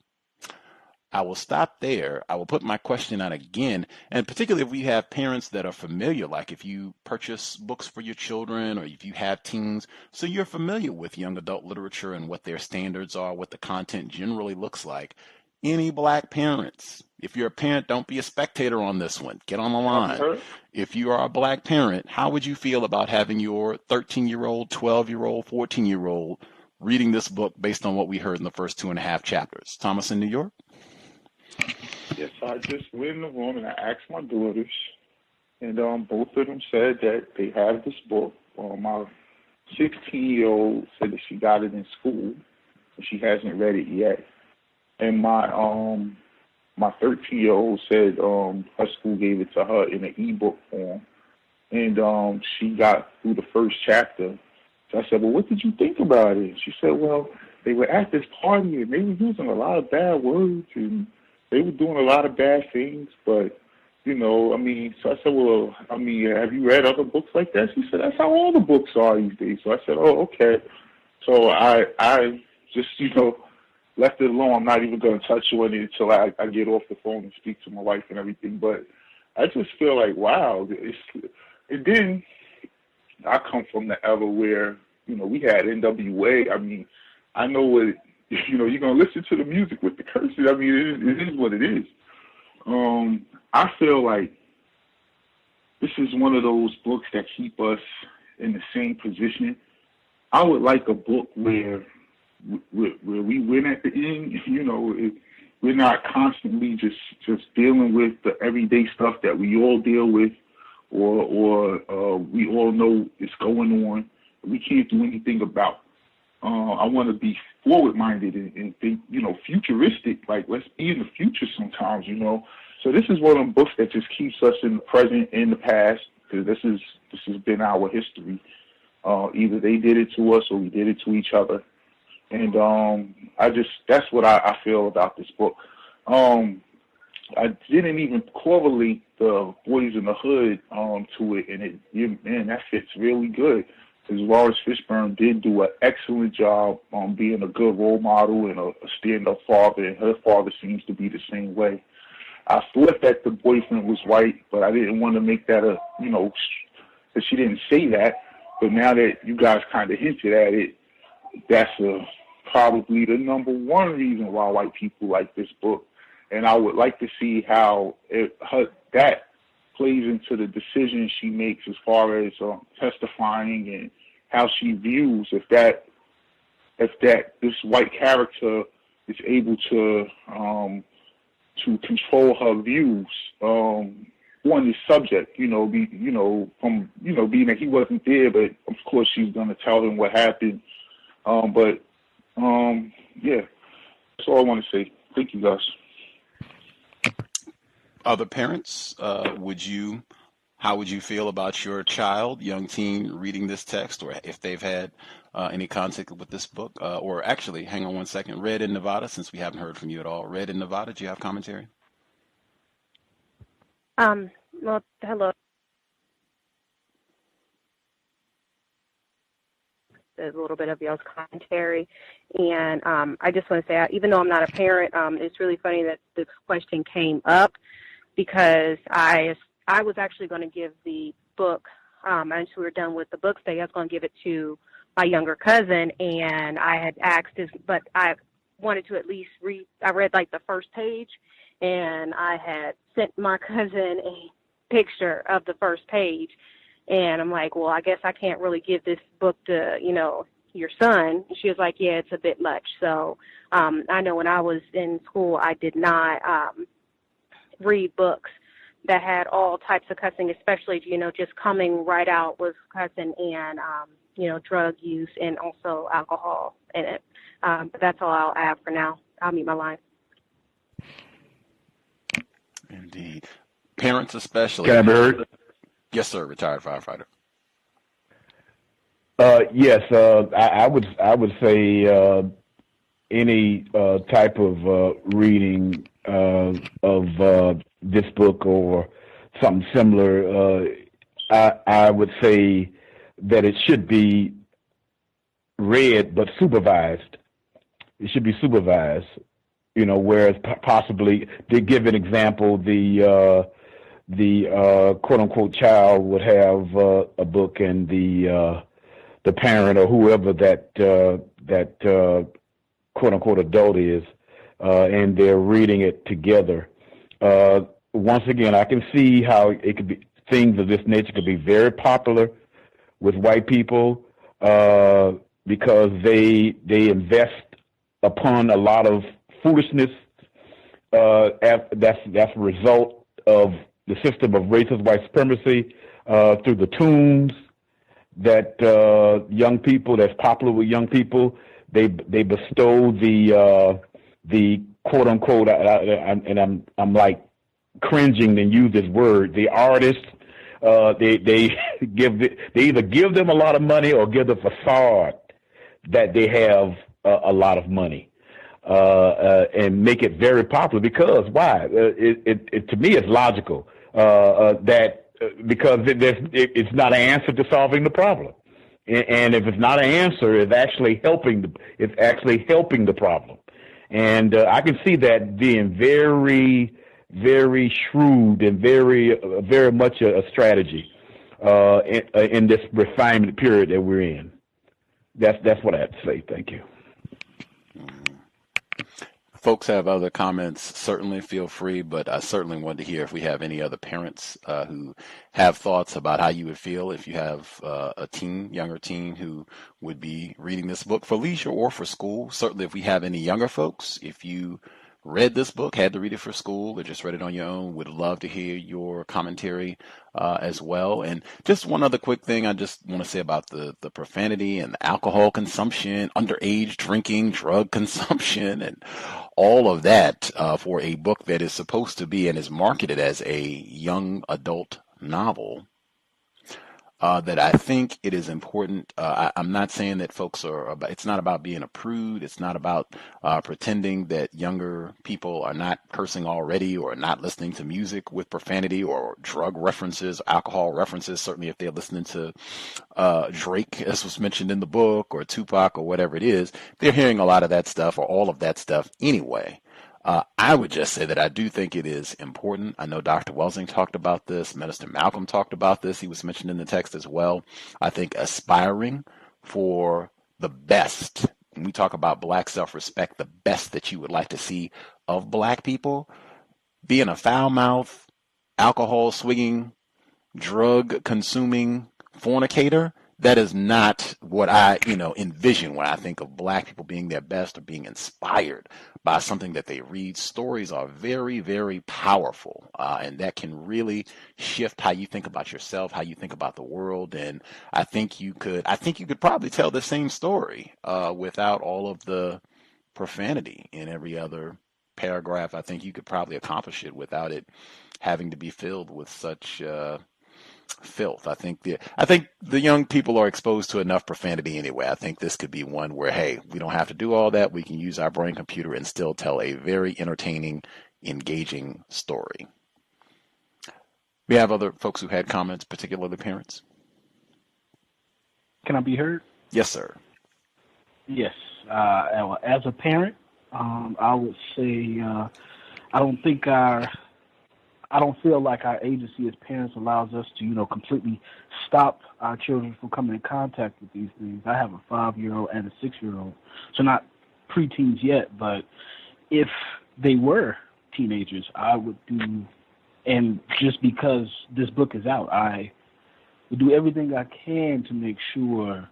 I will stop there. I will put my question out again, and particularly if we have parents that are familiar, like if you purchase books for your children or if you have teens, so you're familiar with young adult literature and what their standards are, what the content generally looks like. Any black parents, if you're a parent, don't be a spectator on this one. Get on the line. If you are a black parent, how would you feel about having your 13-year-old, 12-year-old, 14-year-old reading this book based on what we heard in the first 2.5 chapters? Thomas in New York? Yes, I just went in the room and I asked my daughters, and both of them said that they have this book. My 16-year-old said that she got it in school, and she hasn't read it yet. And my 13-year-old said her school gave it to her in an ebook form, and she got through the first chapter. So I said, well, what did you think about it? She said, well, they were at this party and they were using a lot of bad words and they were doing a lot of bad things, but, you know, I mean, so I said, well, I mean, have you read other books like that? She said, that's how all the books are these days. So I said, oh, okay. So I just, you know, left it alone. I'm not even going to touch on it until I get off the phone and speak to my wife and everything. But I just feel like, wow. And then I come from the era where, you know, we had NWA. I mean, I know what, you know, you're going to listen to the music with the curses. I mean, it is what it is. I feel like this is one of those books that keep us in the same position. I would like a book where we win at the end. You know, we're not constantly just dealing with the everyday stuff that we all deal with, or we all know is going on. We can't do anything about. I want to be forward-minded and think, you know, futuristic. Like, let's be in the future sometimes, you know. So this is one of the books that just keeps us in the present and the past, because this has been our history. Either they did it to us or we did it to each other. And that's what I feel about this book. I didn't even correlate the Boys in the Hood to it, and man, that fits really good. Because Lawrence Fishburne did do an excellent job on being a good role model and a stand-up father, and her father seems to be the same way. I thought that the boyfriend was white, but I didn't want to make that that she didn't say that. But now that you guys kind of hinted at it, that's probably the number one reason why white people like this book. And I would like to see how that plays into the decisions she makes as far as testifying and how she views if this white character is able to control her views on this subject. From being that he wasn't there, but of course she's gonna tell him what happened. Yeah, that's all I want to say. Thank you, guys. Other parents, how would you feel about your child, young teen, reading this text, or if they've had any contact with this book? Or actually, hang on one second. Red in Nevada, since we haven't heard from you at all. Red in Nevada, do you have commentary? Well, hello. A little bit of y'all's commentary, and I just want to say, even though I'm not a parent, it's really funny that this question came up because I was actually going to give the book, once we were done with the book study, I was going to give it to my younger cousin, and I had asked this, but I wanted to at least read. I read like the first page, and I had sent my cousin a picture of the first page. And I'm like, well, I guess I can't really give this book to, your son. And she was like, yeah, it's a bit much. So I know when I was in school, I did not read books that had all types of cussing, especially, just coming right out with cussing and, drug use and also alcohol in it. But that's all I'll add for now. I'll mute my line. Indeed. Parents especially. Can I be heard? Yes, sir, retired firefighter. Yes, I would say any type of reading of this book or something similar, I would say that it should be read but supervised. It should be supervised, whereas possibly, to give an example, the quote unquote child would have a book and the parent or whoever that quote unquote adult is, and they're reading it together. Once again, I can see how it could be, things of this nature could be very popular with white people because they invest upon a lot of foolishness. That's a result of the system of racist white supremacy through the tunes that young people, that's popular with young people. They bestow the quote unquote, and I'm like cringing to use this word, the artists. They either give them a lot of money or give the facade that they have a lot of money, and make it very popular. Because why? It to me, it's logical that because it's not an answer to solving the problem, and if it's not an answer, it's actually helping the problem. And I can see that being very, very shrewd and very much a strategy in this refinement period that we're in. That's what I have to say. Thank you. Folks have other comments, certainly feel free, but I certainly want to hear if we have any other parents who have thoughts about how you would feel if you have a younger teen who would be reading this book for leisure or for school. Certainly if we have any younger folks, if you read this book, had to read it for school, or just read it on your own, would love to hear your commentary as well. And just one other quick thing I just want to say about the profanity and the alcohol consumption, underage drinking, drug consumption, and all of that for a book that is supposed to be and is marketed as a young adult novel. That I think it is important. I'm not saying that folks it's not about being a prude. It's not about pretending that younger people are not cursing already or not listening to music with profanity or drug references, alcohol references. Certainly if they're listening to Drake, as was mentioned in the book, or Tupac or whatever it is, they're hearing a lot of that stuff or all of that stuff anyway. I would just say that I do think it is important. I know Dr. Welsing talked about this. Minister Malcolm talked about this. He was mentioned in the text as well. I think aspiring for the best, when we talk about Black self-respect, the best that you would like to see of Black people, being a foul-mouthed, alcohol-swinging, drug-consuming fornicator, that is not what I, envision when I think of Black people being their best or being inspired by something that they read. Stories are very, very powerful, and that can really shift how you think about yourself, how you think about the world. And I think you could probably tell the same story without all of the profanity in every other paragraph. I think you could probably accomplish it without it having to be filled with such filth. I think the young people are exposed to enough profanity anyway. I think this could be one where, hey, we don't have to do all that. We can use our brain computer and still tell a very entertaining, engaging story. We have other folks who had comments, particularly parents. Can I be heard? Yes, sir. Yes. As a parent, I would say I don't feel like our agency as parents allows us to, completely stop our children from coming in contact with these things. I have a 5-year-old and a 6-year-old, so not preteens yet, but if they were teenagers, I would do, and just because this book is out, I would do everything I can to make sure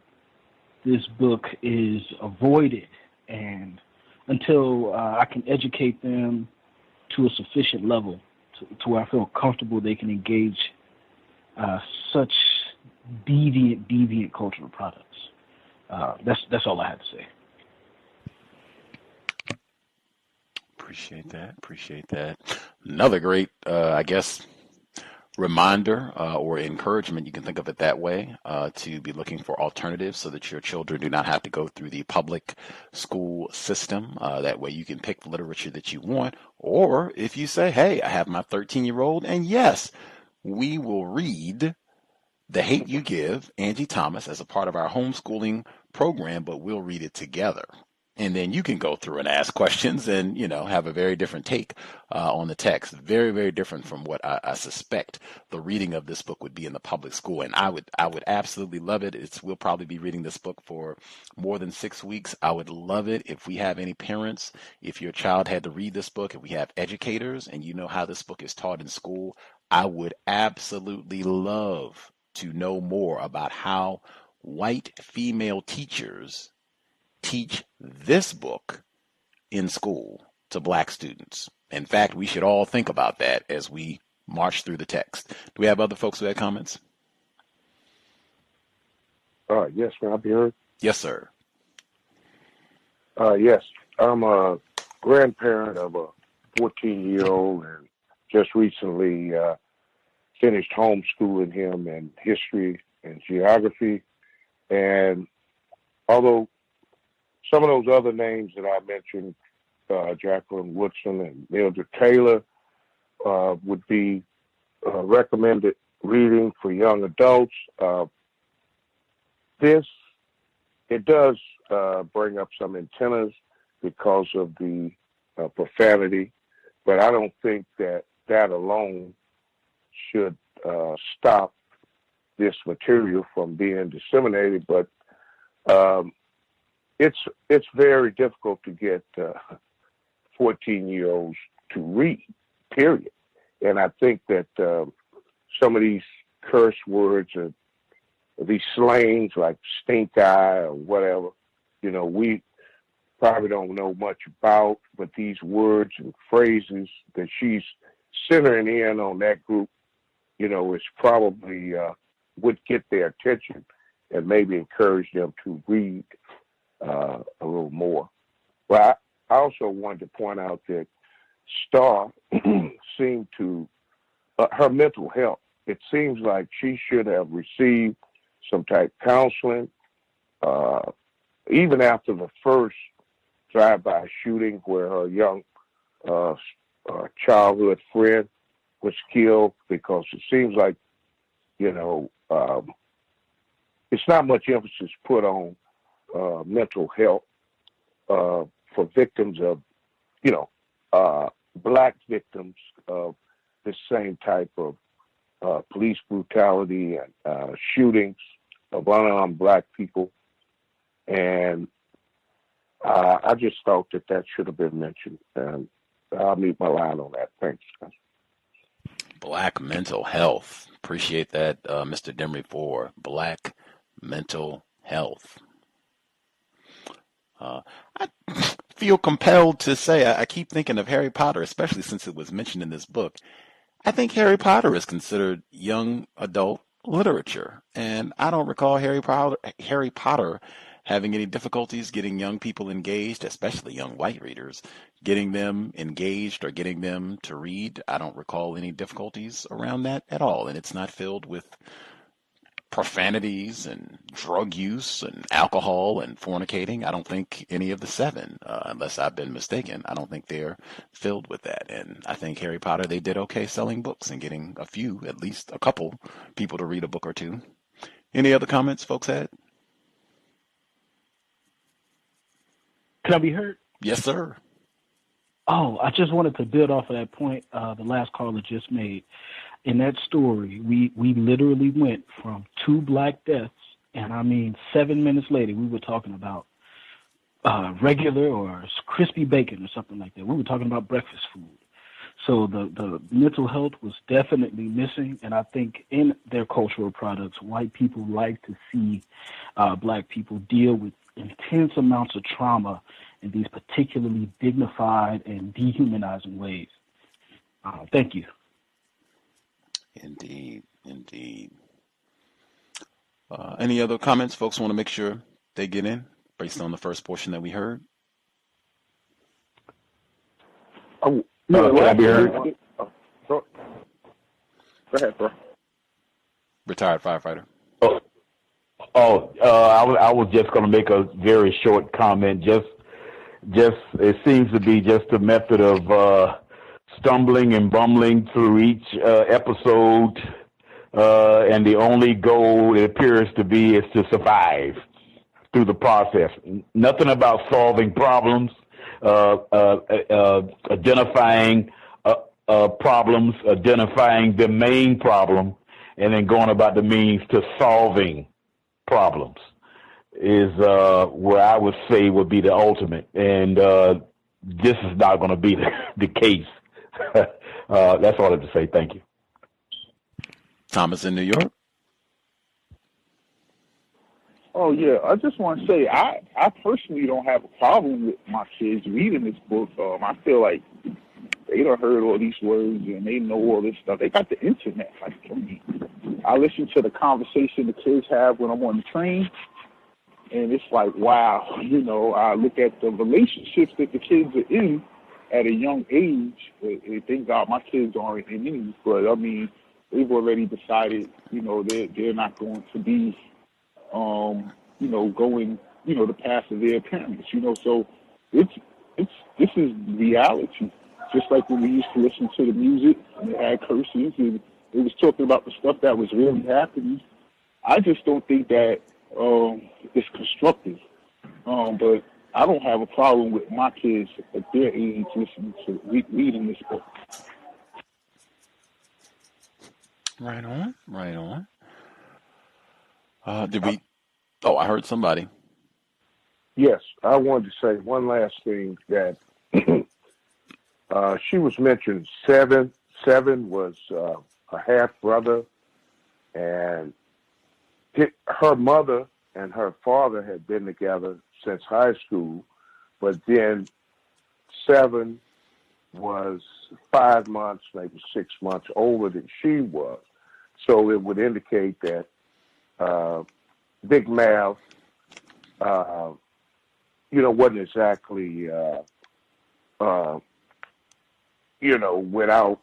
this book is avoided, and until I can educate them to a sufficient level to where I feel comfortable they can engage such deviant cultural products. That's all I have to say. Appreciate that. Another great, I guess, reminder or encouragement, you can think of it that way, to be looking for alternatives so that your children do not have to go through the public school system. That way you can pick the literature that you want. Or if you say, hey, I have my 13-year-old, and yes, we will read The Hate You Give, Angie Thomas, as a part of our homeschooling program, but we'll read it together. And then you can go through and ask questions and, have a very different take on the text. Very, very different from what I suspect the reading of this book would be in the public school. And I would absolutely love it. We'll probably be reading this book for more than 6 weeks. I would love it if we have any parents, if your child had to read this book, if we have educators and you know how this book is taught in school, I would absolutely love to know more about how white female teachers teach this book in school to black students. In fact, we should all think about that as we march through the text. Do we have other folks who had comments? Yes, can I be heard? Yes, sir. Yes, I'm a grandparent of a 14-year-old and just recently finished homeschooling him in history and geography. And although some of those other names that I mentioned, Jacqueline Woodson and Mildred Taylor, would be recommended reading for young adults. It does bring up some antennas because of the profanity, but I don't think that alone should stop this material from being disseminated. But it's very difficult to get 14-year-olds to read, period. And I think that some of these curse words or these slangs like stink eye or whatever, we probably don't know much about, but these words and phrases that she's centering in on that group, is probably would get their attention and maybe encourage them to read a little more. But I also wanted to point out that Star seemed to, her mental health, it seems like she should have received some type of counseling, even after the first drive-by shooting where her young childhood friend was killed, because it seems like, it's not much emphasis put on mental health for victims of, black victims of the same type of police brutality and shootings of unarmed black people. And I just thought that should have been mentioned. And I'll leave my line on that. Thanks, guys. Black mental health. Appreciate that, Mr. Demery, for black mental health. I feel compelled to say, I keep thinking of Harry Potter, especially since it was mentioned in this book. I think Harry Potter is considered young adult literature, and I don't recall Harry Potter having any difficulties getting young people engaged, especially young white readers, getting them engaged or getting them to read. I don't recall any difficulties around that at all, and it's not filled with profanities and drug use and alcohol and fornicating. I don't think any of the 7, unless I've been mistaken, I don't think they're filled with that. And I think Harry Potter, they did okay selling books and getting a few, at least a couple people to read a book or two. Any other comments folks had? Can I be heard? Yes, sir. Oh, I just wanted to build off of that point the last caller just made. In that story, we literally went from 2 black deaths, and 7 minutes later, we were talking about regular or crispy bacon or something like that. We were talking about breakfast food. So the mental health was definitely missing, and I think in their cultural products, white people like to see black people deal with intense amounts of trauma in these particularly dignified and dehumanizing ways. Thank you. Indeed, indeed. Any other comments? Folks want to make sure they get in based on the first portion that we heard. Oh, Can I be heard? Go ahead, bro. Retired firefighter. I was just going to make a very short comment. Just it seems to be just a method of stumbling and bumbling through each episode, and the only goal it appears to be is to survive through the process. Nothing about solving problems, identifying problems, identifying the main problem, and then going about the means to solving problems is where I would say would be the ultimate. And this is not going to be the case. That's all I have to say. Thank you. Thomas in New York. Oh, yeah. I just want to say I personally don't have a problem with my kids reading this book. I feel like they done heard all these words and they know all this stuff. They got the internet. Like, I listen to the conversation the kids have when I'm on the train, and it's like, wow. I look at the relationships that the kids are in at a young age. Thank God my kids aren't in any, but I mean, they've already decided, they're not going to be, going, the path of their parents, so this is reality. Just like when we used to listen to the music and it had curses and it was talking about the stuff that was really happening. I just don't think that it's constructive. But I don't have a problem with my kids at their age listening to reading this book. Right on, right on. Did we? Oh, I heard somebody. Yes, I wanted to say one last thing that she was mentioned. Seven was a half brother, and her mother and her father had been together since high school, but then 7 was 5 months, maybe 6 months older than she was. So it would indicate that Big Mouth, wasn't exactly, without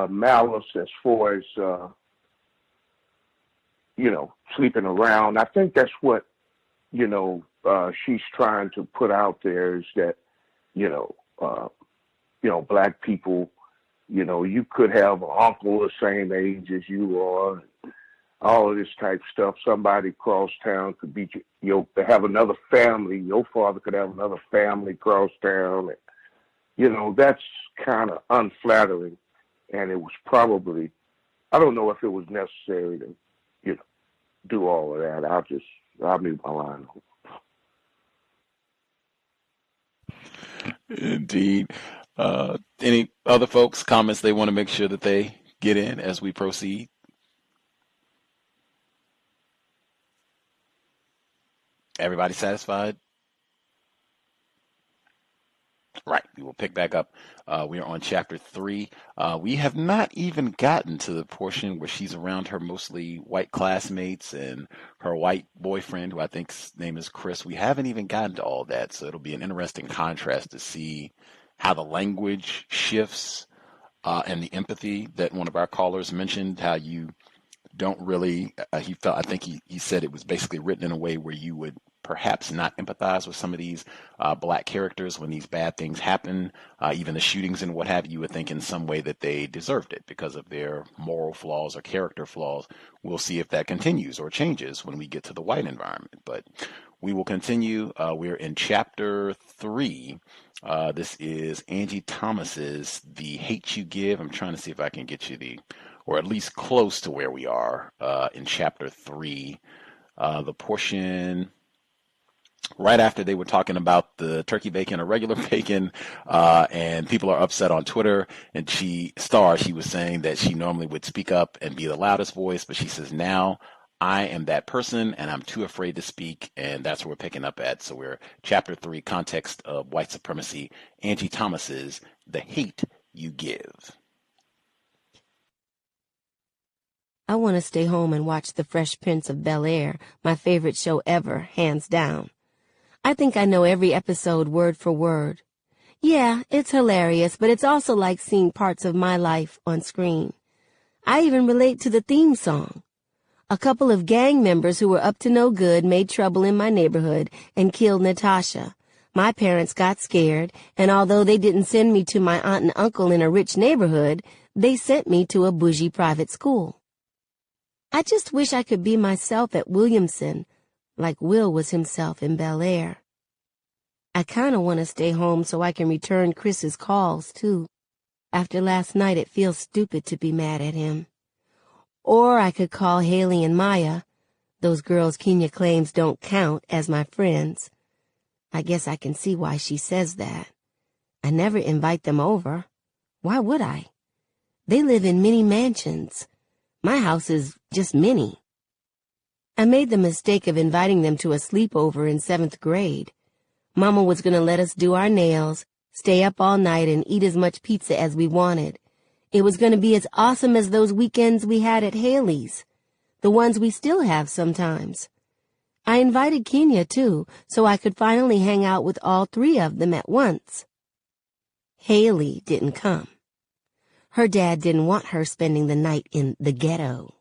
malice as far as, sleeping around. I think that's what, she's trying to put out there is that, black people, you could have an uncle the same age as you are, all of this type of stuff. Somebody cross town could be, to have another family. Your father could have another family cross town. And, that's kind of unflattering. And it was probably, I don't know if it was necessary to, do all of that. I'll mute my line. Indeed. Any other folks, comments they want to make sure that they get in as we proceed? Everybody satisfied? Right. We will pick back up. We are on chapter 3. We have not even gotten to the portion where she's around her mostly white classmates and her white boyfriend, who I think's name is Chris. We haven't even gotten to all that. So it'll be an interesting contrast to see how the language shifts and the empathy that one of our callers mentioned, how you don't really, I think he said it was basically written in a way where you would perhaps not empathize with some of these black characters when these bad things happen, even the shootings and what have you. You would think in some way that they deserved it because of their moral flaws or character flaws. We'll see if that continues or changes when we get to the white environment. But we will continue. We're in chapter 3. This is Angie Thomas's The Hate You Give. I'm trying to see if I can get you or at least close to where we are in chapter 3. The portion right after they were talking about the turkey bacon or regular bacon, and people are upset on Twitter. And she was saying that she normally would speak up and be the loudest voice, but she says now I am that person and I'm too afraid to speak. And that's where we're picking up at. So we're chapter 3, Context of White Supremacy, Angie Thomas's The Hate You Give. I want to stay home and watch The Fresh Prince of Bel-Air, my favorite show ever, hands down. I think I know every episode word for word. Yeah, it's hilarious, but it's also like seeing parts of my life on screen. I even relate to the theme song. A couple of gang members who were up to no good made trouble in my neighborhood and killed Natasha. My parents got scared, and although they didn't send me to my aunt and uncle in a rich neighborhood, they sent me to a bougie private school. I just wish I could be myself at Williamson, like Will was himself in Bel-Air. I kind of want to stay home so I can return Chris's calls, too. After last night, it feels stupid to be mad at him. Or I could call Haley and Maya. Those girls Kenya claims don't count as my friends. I guess I can see why she says that. I never invite them over. Why would I? They live in mini mansions. My house is just mini. I made the mistake of inviting them to a sleepover in 7th grade. Mama was going to let us do our nails, stay up all night, and eat as much pizza as we wanted. It was going to be as awesome as those weekends we had at Haley's, the ones we still have sometimes. I invited Kenya, too, so I could finally hang out with all 3 of them at once. Haley didn't come. Her dad didn't want her spending the night in the ghetto.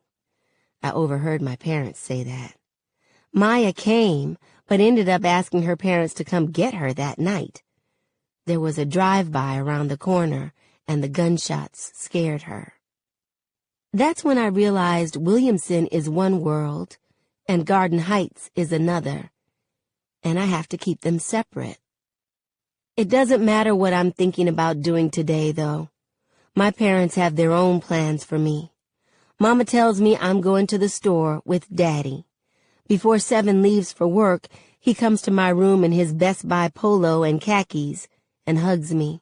I overheard my parents say that. Maya came, but ended up asking her parents to come get her that night. There was a drive-by around the corner, and the gunshots scared her. That's when I realized Williamson is one world, and Garden Heights is another, and I have to keep them separate. It doesn't matter what I'm thinking about doing today, though. My parents have their own plans for me. Mama tells me I'm going to the store with Daddy. Before 7 leaves for work, he comes to my room in his Best Buy polo and khakis and hugs me.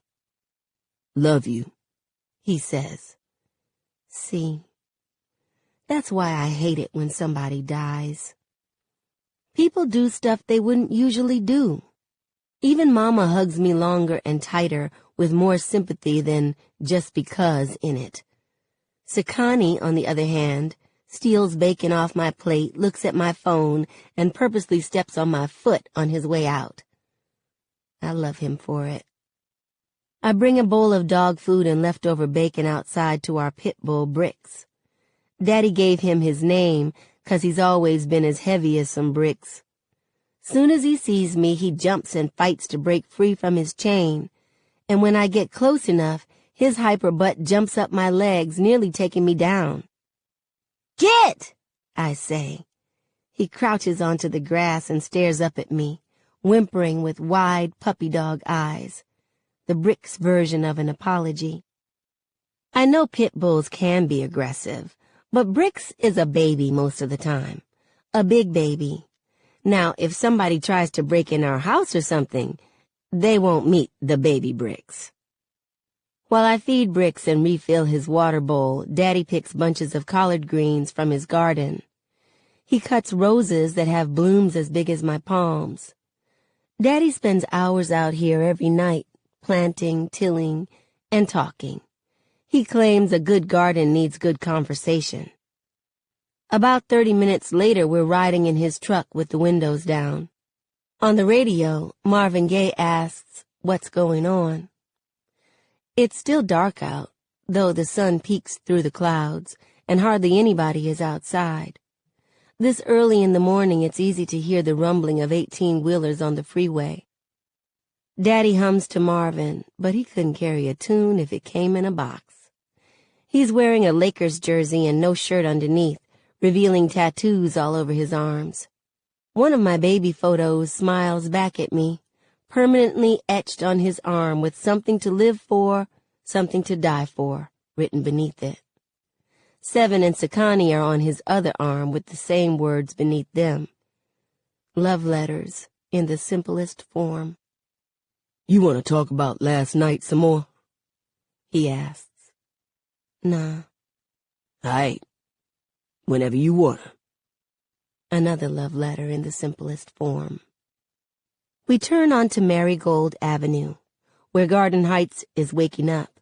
"Love you," he says. See, that's why I hate it when somebody dies. People do stuff they wouldn't usually do. Even Mama hugs me longer and tighter with more sympathy than just because in it. Sakani, on the other hand, steals bacon off my plate, looks at my phone, and purposely steps on my foot on his way out. I love him for it. I bring a bowl of dog food and leftover bacon outside to our pit bull, Bricks. Daddy gave him his name 'cause he's always been as heavy as some bricks. Soon as he sees me, he jumps and fights to break free from his chain, and when I get close enough, his hyper butt jumps up my legs, nearly taking me down. "Get!" I say. He crouches onto the grass and stares up at me, whimpering with wide puppy dog eyes, the Bricks version of an apology. I know pit bulls can be aggressive, but Bricks is a baby most of the time, a big baby. Now, if somebody tries to break in our house or something, they won't meet the baby Bricks. While I feed Bricks and refill his water bowl, Daddy picks bunches of collard greens from his garden. He cuts roses that have blooms as big as my palms. Daddy spends hours out here every night, planting, tilling, and talking. He claims a good garden needs good conversation. About 30 minutes later, we're riding in his truck with the windows down. On the radio, Marvin Gaye asks, "What's going on?" It's still dark out, though the sun peeks through the clouds, and hardly anybody is outside. This early in the morning, it's easy to hear the rumbling of 18-wheelers on the freeway. Daddy hums to Marvin, but he couldn't carry a tune if it came in a box. He's wearing a Lakers jersey and no shirt underneath, revealing tattoos all over his arms. One of my baby photos smiles back at me, permanently etched on his arm with "something to live for, something to die for" written beneath it. Seven and Sakani are on his other arm with the same words beneath them. Love letters in the simplest form. "You want to talk about last night some more?" he asks. "Nah." "Aight. Whenever you wanna." Another love letter in the simplest form. We turn onto Marigold Avenue, where Garden Heights is waking up.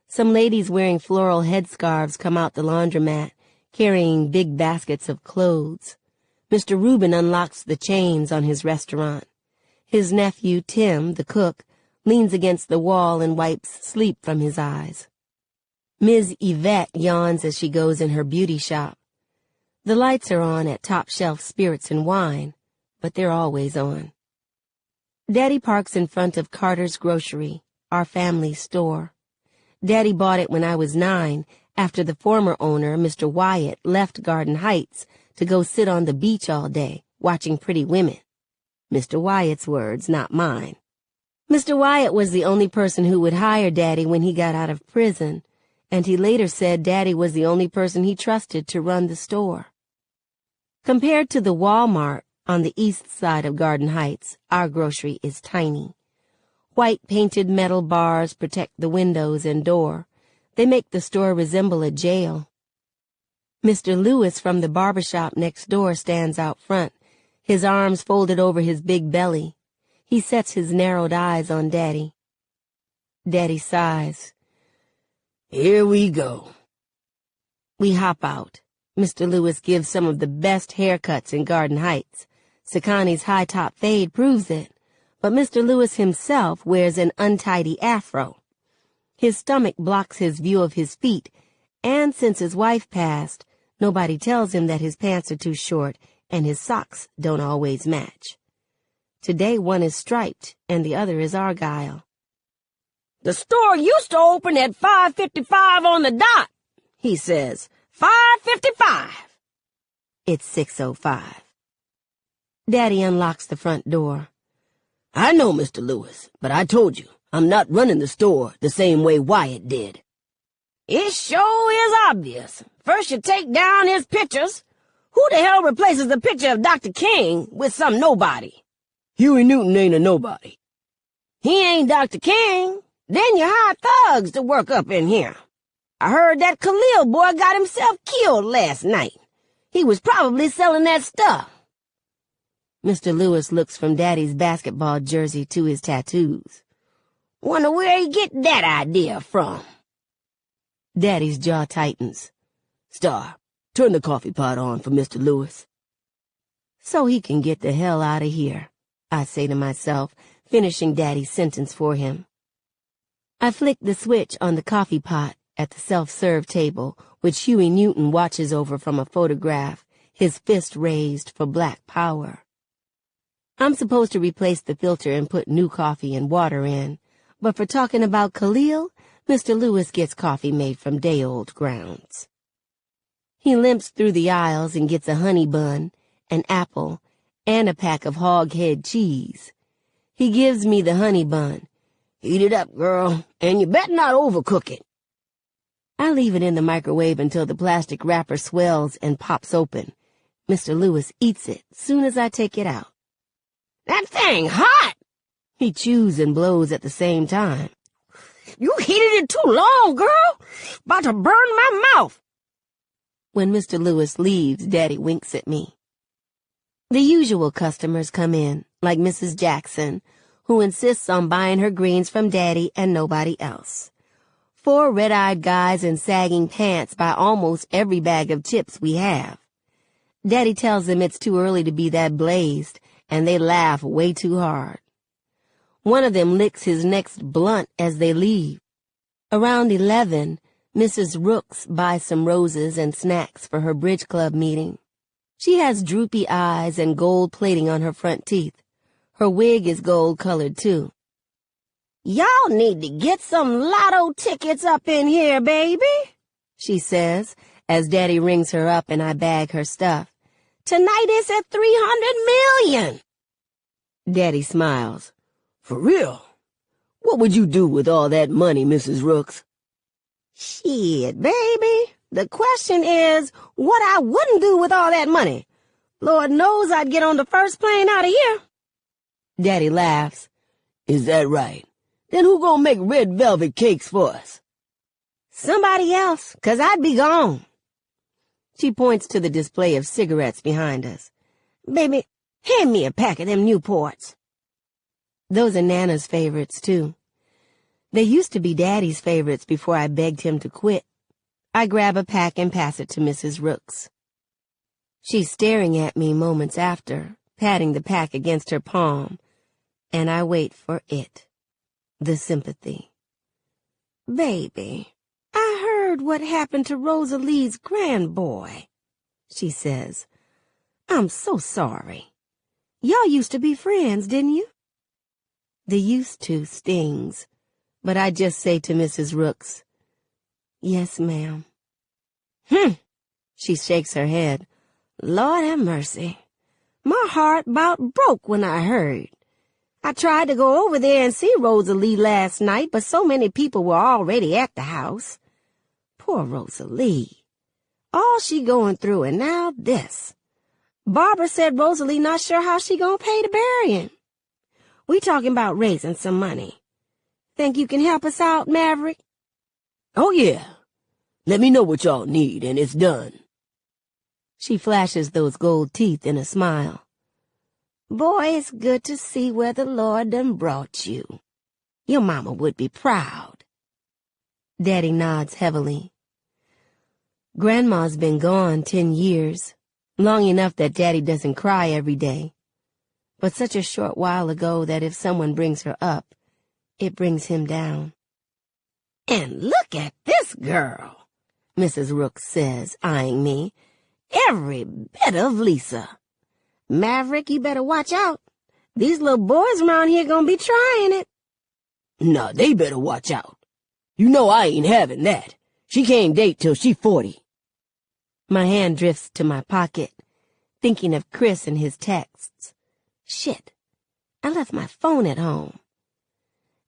Some ladies wearing floral headscarves come out the laundromat, carrying big baskets of clothes. Mr. Rubin unlocks the chains on his restaurant. His nephew, Tim, the cook, leans against the wall and wipes sleep from his eyes. Ms. Yvette yawns as she goes in her beauty shop. The lights are on at Top Shelf Spirits and Wine, but they're always on. Daddy parks in front of Carter's Grocery, our family store. Daddy bought it when I was 9, after the former owner, Mr. Wyatt, left Garden Heights to go sit on the beach all day, watching pretty women. Mr. Wyatt's words, not mine. Mr. Wyatt was the only person who would hire Daddy when he got out of prison, and he later said Daddy was the only person he trusted to run the store. Compared to the Walmart on the east side of Garden Heights, our grocery is tiny. White painted metal bars protect the windows and door. They make the store resemble a jail. Mr. Lewis from the barbershop next door stands out front, his arms folded over his big belly. He sets his narrowed eyes on Daddy. Daddy sighs. Here we go. We hop out. Mr. Lewis gives some of the best haircuts in Garden Heights. Sakani's high-top fade proves it, but Mr. Lewis himself wears an untidy afro. His stomach blocks his view of his feet, and since his wife passed, nobody tells him that his pants are too short and his socks don't always match. Today one is striped and the other is argyle. The store used to open at 5:55 on the dot, he says. 5:55. It's 6:05. Daddy unlocks the front door. I know, Mr. Lewis, but I told you, I'm not running the store the same way Wyatt did. It sure is obvious. First you take down his pictures. Who the hell replaces the picture of Dr. King with some nobody? Huey Newton ain't a nobody. He ain't Dr. King. Then you hire thugs to work up in here. I heard that Khalil boy got himself killed last night. He was probably selling that stuff. Mr. Lewis looks from Daddy's basketball jersey to his tattoos. Wonder where he get that idea from. Daddy's jaw tightens. Star, turn the coffee pot on for Mr. Lewis. So he can get the hell out of here, I say to myself, finishing Daddy's sentence for him. I flick the switch on the coffee pot at the self-serve table, which Huey Newton watches over from a photograph, his fist raised for black power. I'm supposed to replace the filter and put new coffee and water in, but for talking about Khalil, Mr. Lewis gets coffee made from day-old grounds. He limps through the aisles and gets a honey bun, an apple, and a pack of hog head cheese. He gives me the honey bun. Eat it up, girl, and you better not overcook it. I leave it in the microwave until the plastic wrapper swells and pops open. Mr. Lewis eats it soon as I take it out. That thing hot! He chews and blows at the same time. You heated it too long, girl. About to burn my mouth. When Mr. Lewis leaves, Daddy winks at me. The usual customers come in, like Mrs. Jackson, who insists on buying her greens from Daddy and nobody else. 4 red-eyed guys in sagging pants buy almost every bag of chips we have. Daddy tells them it's too early to be that blazed, and they laugh way too hard. One of them licks his next blunt as they leave. Around 11, Mrs. Rooks buys some roses and snacks for her bridge club meeting. She has droopy eyes and gold plating on her front teeth. Her wig is gold-colored, too. Y'all need to get some lotto tickets up in here, baby, she says, as Daddy rings her up and I bag her stuff. Tonight it's at 300 million. Daddy smiles. For real? What would you do with all that money, Mrs. Rooks? Shit, baby. The question is what I wouldn't do with all that money. Lord knows I'd get on the first plane out of here. Daddy laughs. Is that right? Then who gonna make red velvet cakes for us? Somebody else, 'cause I'd be gone. She points to the display of cigarettes behind us. Baby, hand me a pack of them Newports. Those are Nana's favorites, too. They used to be Daddy's favorites before I begged him to quit. I grab a pack and pass it to Mrs. Rooks. She's staring at me moments after, patting the pack against her palm, and I wait for it, the sympathy. "Baby, I heard what happened to Rosalie's grandboy," she says. "I'm so sorry. Y'all used to be friends, didn't you?" The used to stings, but I just say to Mrs. Rooks, "Yes, ma'am." She shakes her head. "Lord have mercy. My heart about broke when I heard. I tried to go over there and see Rosalie last night, but so many people were already at the house. Poor Rosalie. All she going through, and now this. Barbara said Rosalie not sure how she gonna pay to bury him. We talking about raising some money. Think you can help us out, Maverick?" "Oh, yeah. Let me know what y'all need, and it's done." She flashes those gold teeth in a smile. "Boy, it's good to see where the Lord done brought you. Your mama would be proud." Daddy nods heavily. Grandma's been gone 10 years, long enough that Daddy doesn't cry every day, but such a short while ago that if someone brings her up, it brings him down. "And look at this girl," Mrs. Rooks says, eyeing me. "Every bit of Lisa. Maverick, you better watch out. These little boys around here gonna be trying it." "Nah, they better watch out. You know I ain't having that. She can't date till she 40. My hand drifts to my pocket, thinking of Chris and his texts. Shit, I left my phone at home.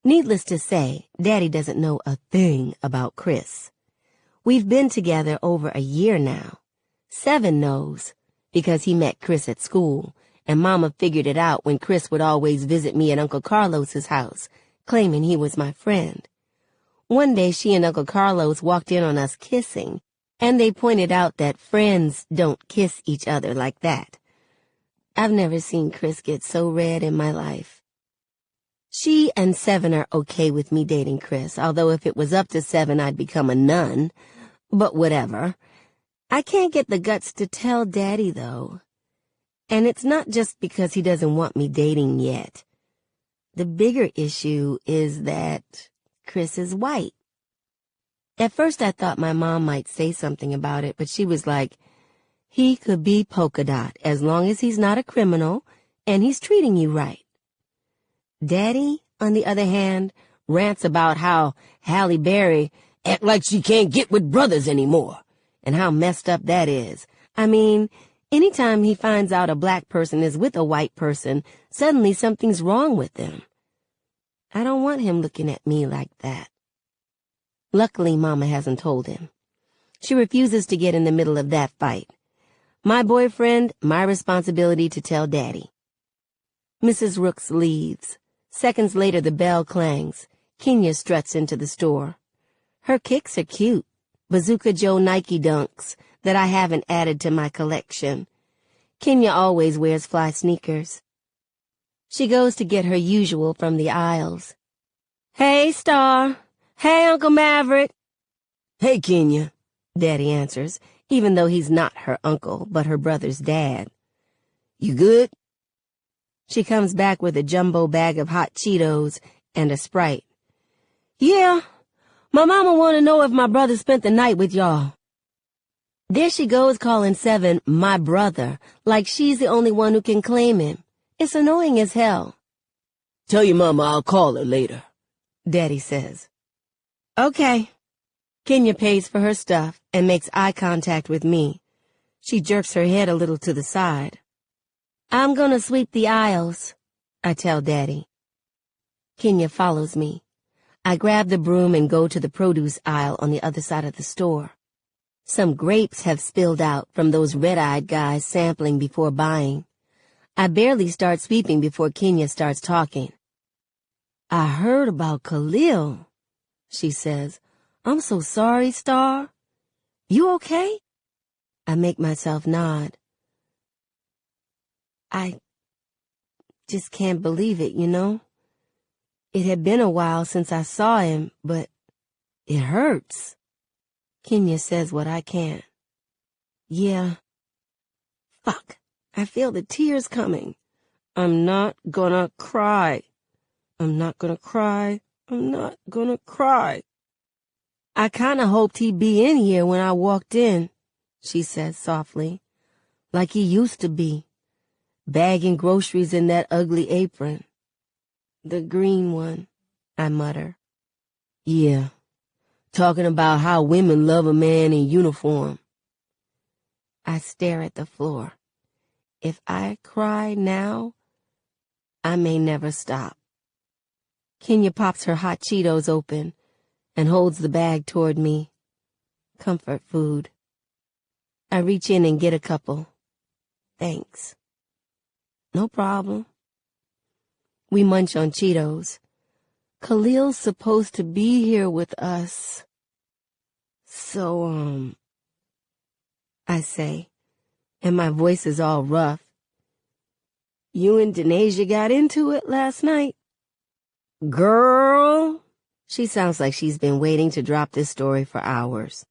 Needless to say, Daddy doesn't know a thing about Chris. We've been together over a year now. 7 knows, because he met Chris at school, and Mama figured it out when Chris would always visit me at Uncle Carlos's house, claiming he was my friend. One day she and Uncle Carlos walked in on us kissing, and they pointed out that friends don't kiss each other like that. I've never seen Chris get so red in my life. She and 7 are okay with me dating Chris, although if it was up to 7 I'd become a nun. But whatever. I can't get the guts to tell Daddy, though. And it's not just because he doesn't want me dating yet. The bigger issue is that Chris is white. At first I thought my mom might say something about it, but she was like, he could be polka dot as long as he's not a criminal and he's treating you right. Daddy, on the other hand, rants about how Halle Berry act like she can't get with brothers anymore, and how messed up that is. I mean, anytime he finds out a black person is with a white person, suddenly something's wrong with them. I don't want him looking at me like that. Luckily, Mama hasn't told him. She refuses to get in the middle of that fight. My boyfriend, my responsibility to tell Daddy. Mrs. Rooks leaves. Seconds later, the bell clangs. Kenya struts into the store. Her kicks are cute. Bazooka Joe Nike dunks that I haven't added to my collection. Kenya always wears fly sneakers. She goes to get her usual from the aisles. "Hey, Star. Hey, Uncle Maverick." "Hey, Kenya," Daddy answers, even though he's not her uncle, but her brother's dad. "You good?" She comes back with a jumbo bag of hot Cheetos and a Sprite. "Yeah, my mama want to know if my brother spent the night with y'all." There she goes calling 7 my brother, like she's the only one who can claim him. It's annoying as hell. "Tell your mama I'll call her later," Daddy says. Okay. Kenya pays for her stuff and makes eye contact with me. She jerks her head a little to the side. "I'm gonna sweep the aisles," I tell Daddy. Kenya follows me. I grab the broom and go to the produce aisle on the other side of the store. Some grapes have spilled out from those red-eyed guys sampling before buying. I barely start sweeping before Kenya starts talking. "I heard about Khalil," she says. "I'm so sorry, Star. You okay?" I make myself nod. I just can't believe it, you know? It had been a while since I saw him, but it hurts. Kenya says what I can't. Yeah. Fuck. I feel the tears coming. I'm not gonna cry. I'm not gonna cry. I'm not gonna cry. I kinda hoped he'd be in here when I walked in, she says softly, like he used to be, bagging groceries in that ugly apron. The green one, I mutter. Yeah, talking about how women love a man in uniform. I stare at the floor. If I cry now, I may never stop. Kenya pops her hot Cheetos open and holds the bag toward me. Comfort food. I reach in and get a couple. Thanks. No problem. We munch on Cheetos. Khalil's supposed to be here with us. So, I say, and my voice is all rough. You and Denasia got into it last night? Girl, she sounds like she's been waiting to drop this story for hours.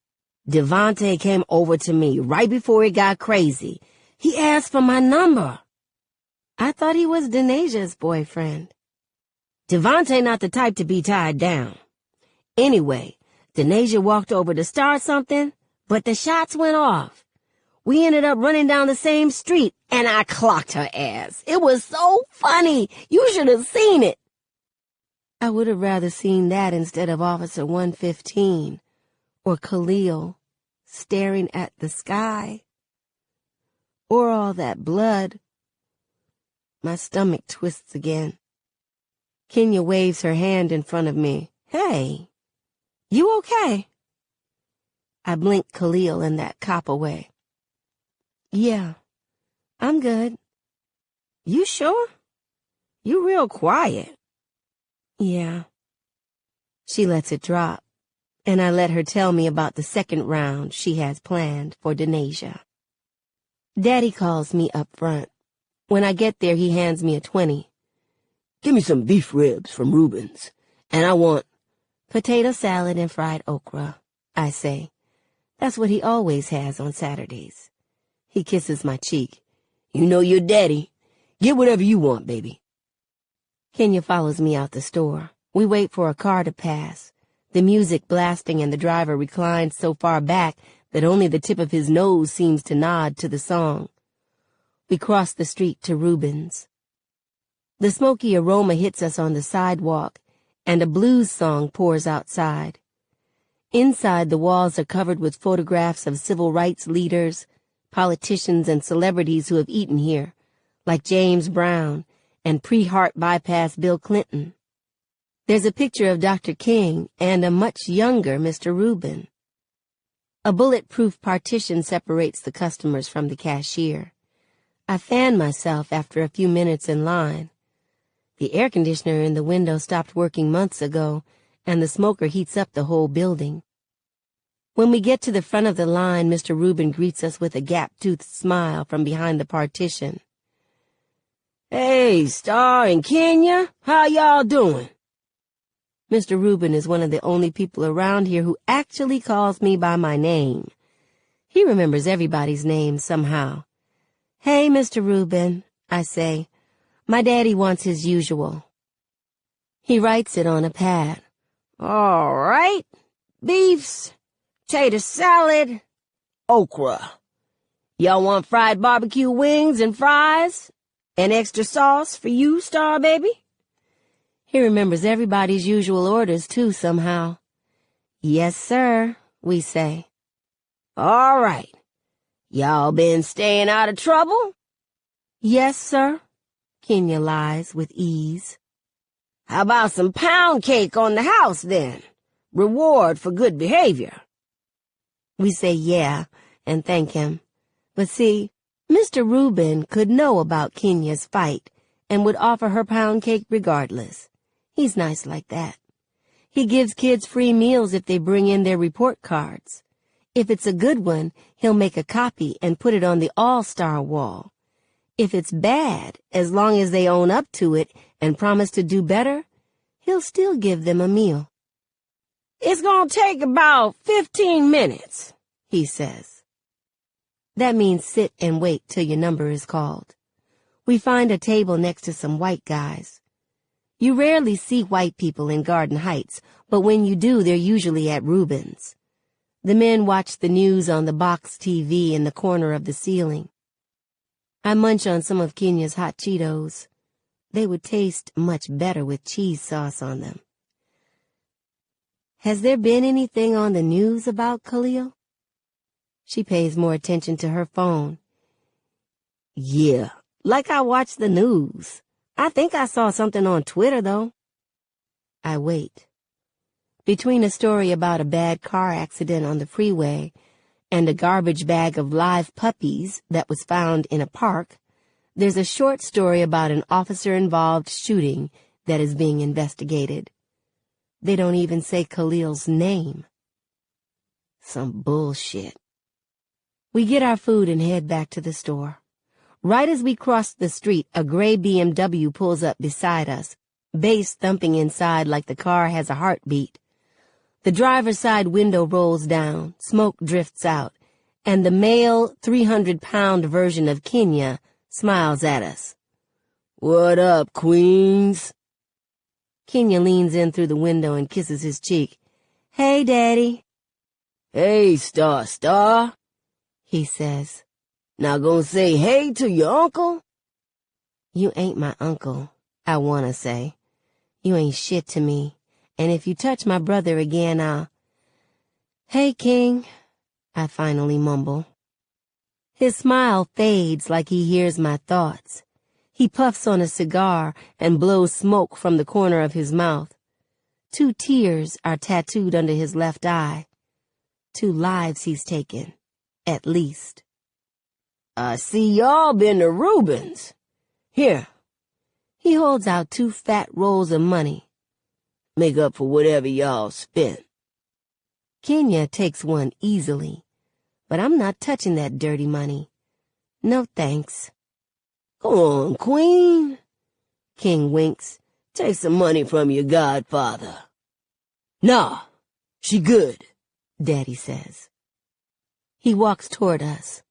Devontae came over to me right before it got crazy. He asked for my number. I thought he was Denasia's boyfriend. Devontae not the type to be tied down. Anyway, Denasia walked over to start something, but the shots went off. We ended up running down the same street, and I clocked her ass. It was so funny. You should have seen it. I would have rather seen that instead of Officer 115 or Khalil staring at the sky or all that blood. My stomach twists again. Kenya waves her hand in front of me. Hey, you okay? I blink Khalil and that cop away. Yeah, I'm good. You sure? You real quiet. Yeah. She lets it drop, and I let her tell me about the second round she has planned for Denasia. Daddy calls me up front. When I get there, he hands me a 20. Give me some beef ribs from Reuben's, and I want potato salad and fried okra, I say. That's what he always has on Saturdays. He kisses my cheek. You know your daddy. Get whatever you want, baby. Kenya follows me out the store. We wait for a car to pass, the music blasting and the driver reclines so far back that only the tip of his nose seems to nod to the song. We cross the street to Reuben's. The smoky aroma hits us on the sidewalk, and a blues song pours outside. Inside, the walls are covered with photographs of civil rights leaders, politicians, and celebrities who have eaten here, like James Brown and pre-heart bypass Bill Clinton. There's a picture of Dr. King and a much younger Mr. Reuben. A bulletproof partition separates the customers from the cashier. I fan myself after a few minutes in line. The air conditioner in the window stopped working months ago, and the smoker heats up the whole building. When we get to the front of the line, Mr. Reuben greets us with a gap-toothed smile from behind the partition. Hey, Star and Kenya, how y'all doing? Mr. Reuben is one of the only people around here who actually calls me by my name. He remembers everybody's name somehow. Hey, Mr. Reuben, I say. My daddy wants his usual. He writes it on a pad. All right, beefs, tater salad, okra. Y'all want fried barbecue wings and fries? And extra sauce for you, Star Baby? He remembers everybody's usual orders, too, somehow. Yes, sir, we say. All right. Y'all been staying out of trouble? Yes, sir, Kenya lies with ease. How about some pound cake on the house, then? Reward for good behavior. We say yeah and thank him. But see, Mr. Reuben could know about Kenya's fight and would offer her pound cake regardless. He's nice like that. He gives kids free meals if they bring in their report cards. If it's a good one, he'll make a copy and put it on the all-star wall. If it's bad, as long as they own up to it and promise to do better, he'll still give them a meal. It's gonna take about 15 minutes, he says. That means sit and wait till your number is called. We find a table next to some white guys. You rarely see white people in Garden Heights, but when you do, they're usually at Rubens. The men watch the news on the box TV in the corner of the ceiling. I munch on some of Kenya's hot Cheetos. They would taste much better with cheese sauce on them. Has there been anything on the news about Khalil? She pays more attention to her phone. Yeah, like I watch the news. I think I saw something on Twitter, though. I wait. Between a story about a bad car accident on the freeway and a garbage bag of live puppies that was found in a park, there's a short story about an officer-involved shooting that is being investigated. They don't even say Khalil's name. Some bullshit. We get our food and head back to the store. Right as we cross the street, a gray BMW pulls up beside us, bass thumping inside like the car has a heartbeat. The driver's side window rolls down, smoke drifts out, and the male 300-pound version of Kenya smiles at us. What up, Queens? Kenya leans in through the window and kisses his cheek. Hey, Daddy. Hey, Star, he says. Now gonna say hey to your uncle? You ain't my uncle, I wanna say. You ain't shit to me, and if you touch my brother again, I'll... Hey, King, I finally mumble. His smile fades like he hears my thoughts. He puffs on a cigar and blows smoke from the corner of his mouth. 2 tears are tattooed under his left eye. 2 lives he's taken, at least. I see y'all been to Rubens. Here. He holds out 2 fat rolls of money. Make up for whatever y'all spent. Kenya takes one easily, but I'm not touching that dirty money. No thanks. Go on, Queen. King winks. Take some money from your godfather. Nah, she good, Daddy says. He walks toward us.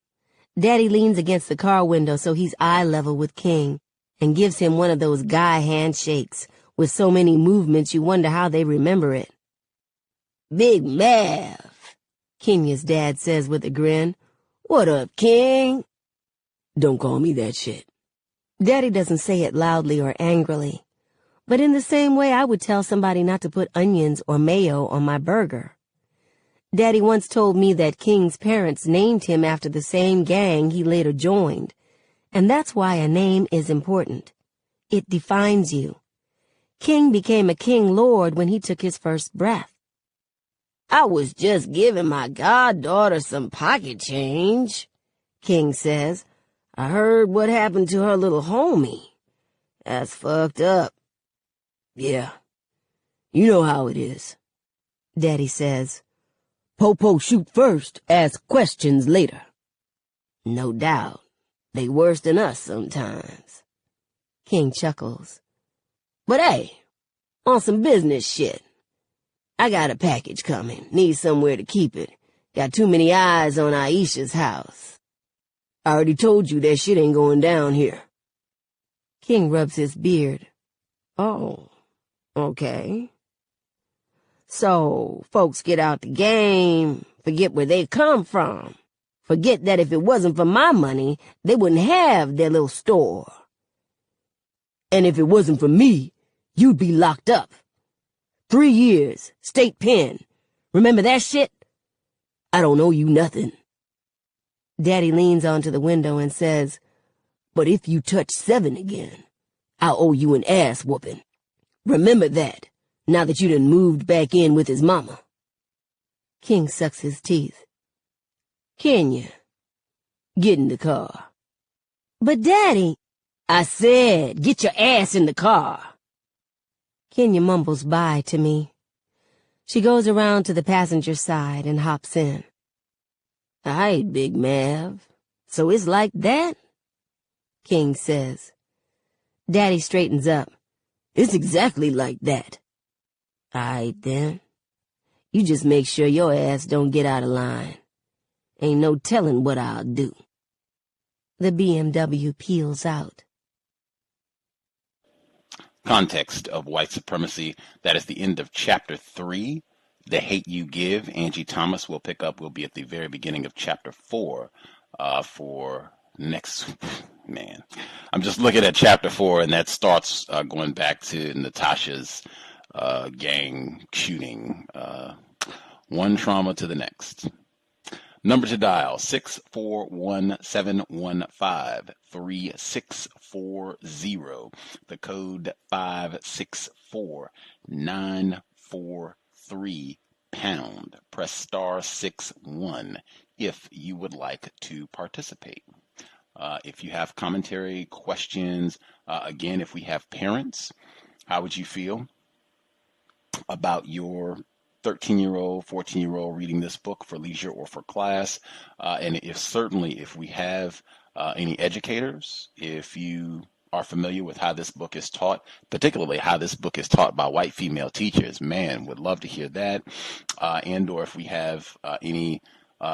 Daddy leans against the car window so he's eye level with King and gives him one of those guy handshakes with so many movements you wonder how they remember it. Big Mav, Kenya's dad says with a grin. What up, King? Don't call me that shit. Daddy doesn't say it loudly or angrily, but in the same way I would tell somebody not to put onions or mayo on my burger. Daddy once told me that King's parents named him after the same gang he later joined, and that's why a name is important. It defines you. King became a king lord when he took his first breath. I was just giving my goddaughter some pocket change, King says. I heard what happened to her little homie. That's fucked up. Yeah, you know how it is, Daddy says. Popo shoot first, ask questions later. No doubt. They worse than us sometimes. King chuckles. But hey, on some business shit. I got a package coming. Need somewhere to keep it. Got too many eyes on Aisha's house. I already told you that shit ain't going down here. King rubs his beard. Oh, okay. So, folks get out the game, forget where they come from. Forget that if it wasn't for my money, they wouldn't have their little store. And if it wasn't for me, you'd be locked up. 3 years, state pen. Remember that shit? I don't owe you nothing. Daddy leans onto the window and says, but if you touch 7 again, I'll owe you an ass whooping. Remember that. Now that you done moved back in with his mama. King sucks his teeth. Kenya, get in the car. But Daddy, I said, get your ass in the car. Kenya mumbles bye to me. She goes around to the passenger side and hops in. All right, Big Mav. So it's like that? King says. Daddy straightens up. It's exactly like that. All right, then. You just make sure your ass don't get out of line. Ain't no telling what I'll do. The BMW peels out. Context of White Supremacy. That is the end of Chapter 3, The Hate You Give. Angie Thomas will pick up. We'll be at the very beginning of Chapter 4 for next. Man, I'm just looking at Chapter 4, and that starts going back to Natasha's gang shooting. One trauma to the next. Number to dial, 641-715-3640. The code 564943#. Press star 61 if you would like to participate. If you have commentary, questions, again, if we have parents, how would you feel about your 13-year-old, 14-year-old reading this book for leisure or for class? And if we have any educators, if you are familiar with how this book is taught, particularly how this book is taught by white female teachers, man, would love to hear that. And or if we have any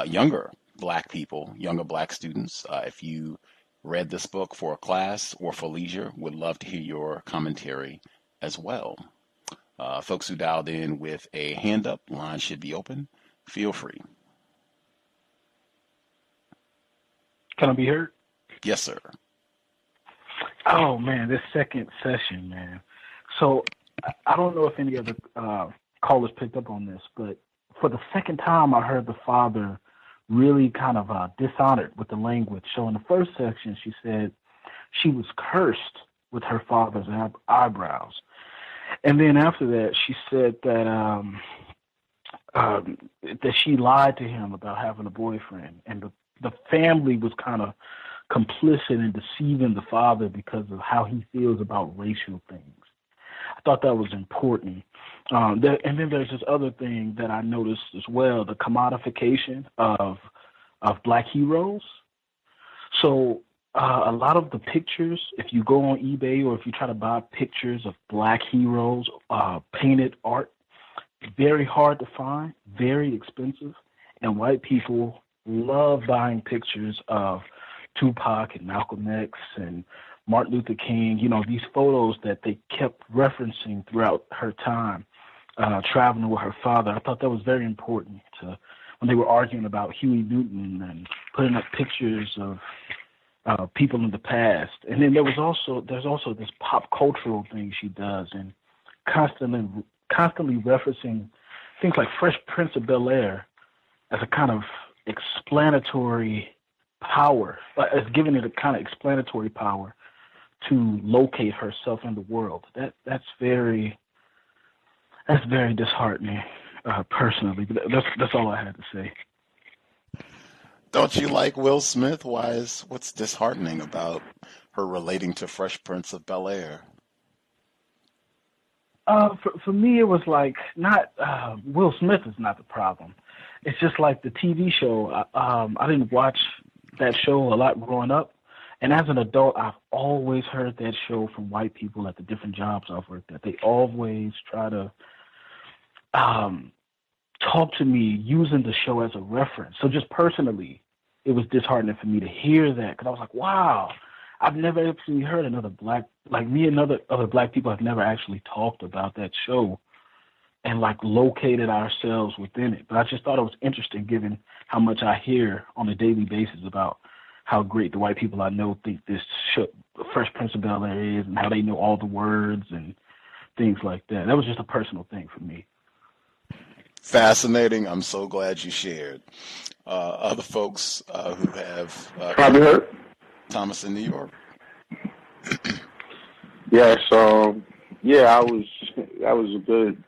younger black people, younger black students, if you read this book for a class or for leisure, would love to hear your commentary as well. Folks who dialed in with a hand up, line should be open. Feel free. Can I be heard? Yes, sir. Oh, man, this second session, man. So I don't know if any other callers picked up on this, but for the second time, I heard the father really kind of dishonored with the language. So in the first section, she said she was cursed with her father's eyebrows. And then after that, she said that that she lied to him about having a boyfriend, and the family was kind of complicit in deceiving the father because of how he feels about racial things. I thought that was important. And then there's this other thing that I noticed as well, the commodification of black heroes. So a lot of the pictures, if you go on eBay or if you try to buy pictures of black heroes, painted art, very hard to find, very expensive, and white people love buying pictures of Tupac and Malcolm X and Martin Luther King, these photos that they kept referencing throughout her time traveling with her father. I thought that was very important when they were arguing about Huey Newton and putting up pictures of people in the past. And then there's also this pop cultural thing she does, and constantly referencing things like Fresh Prince of Bel-Air as a kind of explanatory power, as giving it a kind of explanatory power to locate herself in the world. That's very disheartening, personally. But that's all I had to say. Don't you like Will Smith? What's disheartening about her relating to Fresh Prince of Bel-Air? For me, it was like not Will Smith is not the problem. It's just like the TV show. I didn't watch that show a lot growing up, and as an adult, I've always heard that show from white people at the different jobs I've worked at. They always try to talk to me using the show as a reference. So just personally, it was disheartening for me to hear that, because I was like, wow, I've never actually heard another black, like me and other black people have never actually talked about that show and like located ourselves within it. But I just thought it was interesting given how much I hear on a daily basis about how great the white people I know think this show, Fresh Prince of Bel-Air is, and how they know all the words and things like that. That was just a personal thing for me. Fascinating. I'm so glad you shared. Other folks who have Probably heard. Thomas in New York. Yes, that was a good,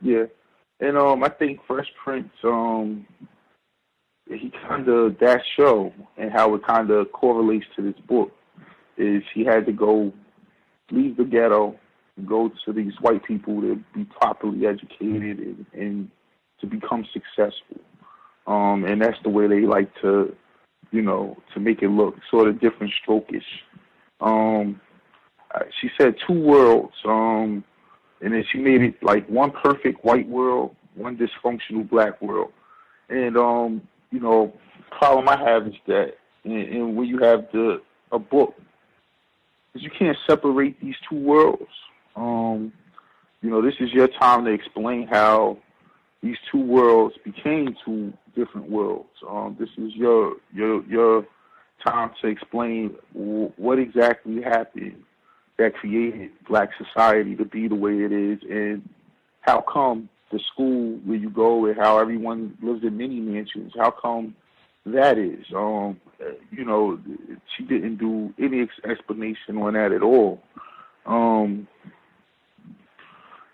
and I think Fresh Prince, he kind of, that show and how it kind of correlates to this book is he had to go leave the ghetto, go to these white people to be properly educated and to become successful. And that's the way they like to, to make it look sort of different strokish. She said two worlds, and then she made it like one perfect white world one dysfunctional black world. And you know, problem I have is that, and when you have a book, is you can't separate these two worlds. You know, this is your time to explain how these two worlds became two different worlds. This is your time to explain what exactly happened that created black society to be the way it is, and how come the school where you go and how everyone lives in mini mansions, how come that is. You know, she didn't do any explanation on that at all.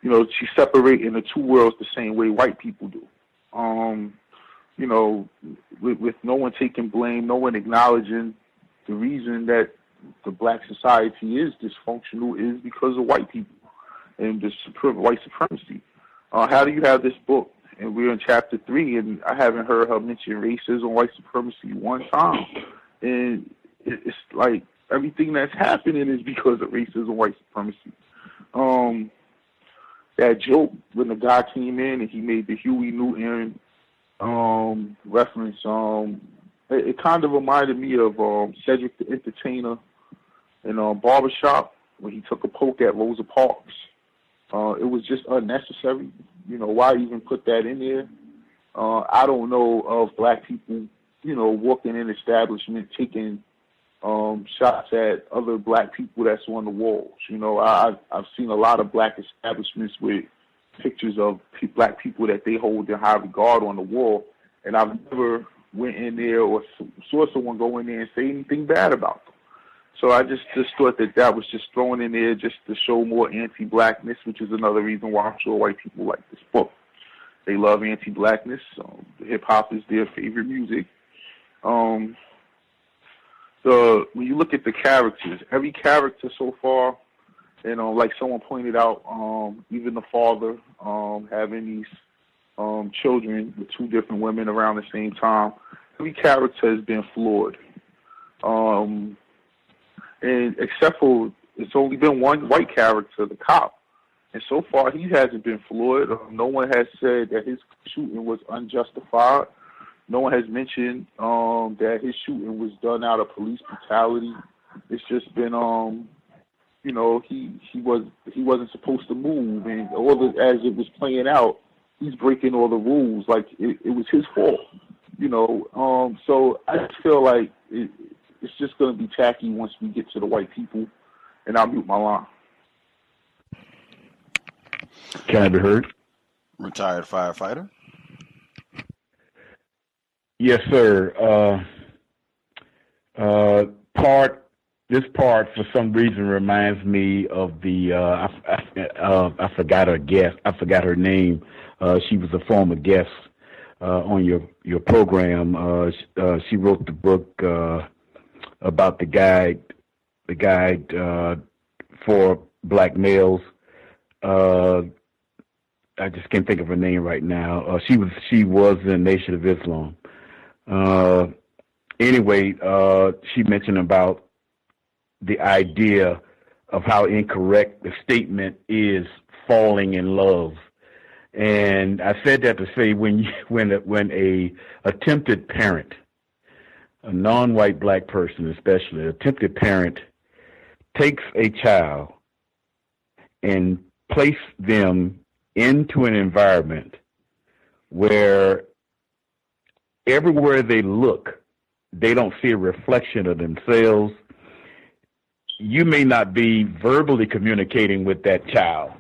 You know, she separating the two worlds the same way white people do. You know, with no one taking blame, no one acknowledging the reason that the black society is dysfunctional is because of white people and the white supremacy. How do you have this book, and we're in chapter 3, and I haven't heard her mention racism, white supremacy one time, and it's like everything that's happening is because of racism, white supremacy. That joke when the guy came in and he made the Huey Newton reference, it kind of reminded me of Cedric the Entertainer in Barbershop when he took a poke at Rosa Parks. It was just unnecessary. You know, why even put that in there? I don't know of black people, you know, walking in establishment taking shots at other black people that's on the walls. You know, I've seen a lot of black establishments with pictures of black people that they hold in high regard on the wall, and I've never went in there or saw someone go in there and say anything bad about them. So I just thought that was just thrown in there just to show more anti-blackness, which is another reason why I'm sure white people like this book. They love anti-blackness. Hip-hop is their favorite music. When you look at the characters, every character so far, you know, like someone pointed out, even the father having these children with two different women around the same time, every character has been flawed. And except for, it's only been one white character, the cop. And so far, he hasn't been flawed. No one has said that his shooting was unjustified. No one has mentioned that his shooting was done out of police brutality. It's just been, you know, he wasn't supposed to move, and as it was playing out, he's breaking all the rules. Like it was his fault, you know. So I just feel like it's just going to be tacky once we get to the white people, and I'll mute my line. Can I be heard? Retired firefighter. Yes, sir. This part for some reason reminds me of the I forgot her guest. I forgot her name. She was a former guest on your program. She wrote the book about the guide for black males. I just can't think of her name right now. She was in the Nation of Islam. Anyway, she mentioned about the idea of how incorrect the statement is falling in love. And I said that to say when a attempted parent, a non-white black person especially, an attempted parent takes a child and place them into an environment where everywhere they look, they don't see a reflection of themselves. You may not be verbally communicating with that child,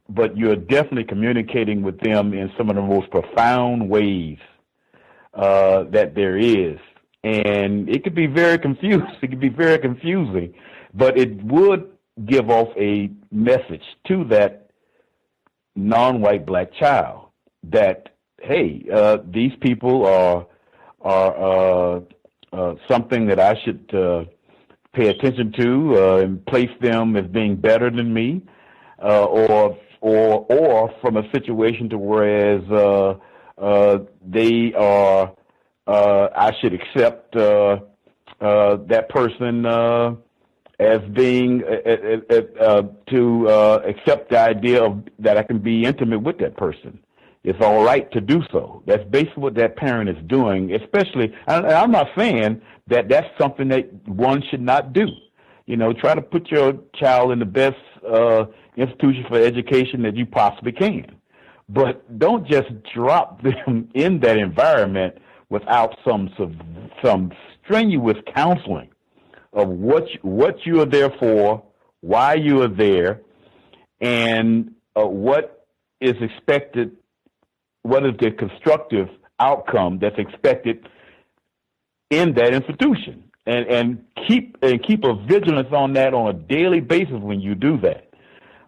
but you're definitely communicating with them in some of the most profound ways that there is. And it could be very confusing. It could be very confusing, but it would give off a message to that non-white black child that, hey, these people are something that I should pay attention to and place them as being better than me, or from a situation to whereas they are, I should accept that person as being to accept the idea of that I can be intimate with that person. it's all right to do so. That's basically what that parent is doing, especially, and I'm not saying that that's something that one should not do. Try to put your child in the best institution for education that you possibly can. But don't just drop them in that environment without some strenuous counseling of what you are there for, why you are there, and what is expected, what is the constructive outcome that's expected in that institution, and keep a vigilance on that on a daily basis when you do that.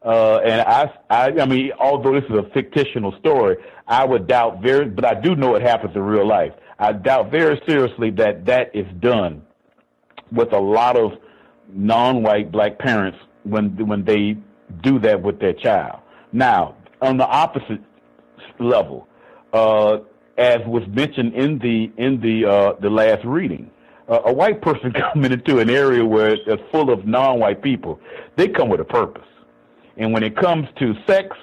And I mean, although this is a fictional story, I would doubt but I do know it happens in real life. I doubt very seriously that is done with a lot of non-white black parents when they do that with their child. Now, on the opposite level, as was mentioned in the last reading, a white person coming into an area where it's full of non-white people, they come with a purpose. And when it comes to sex,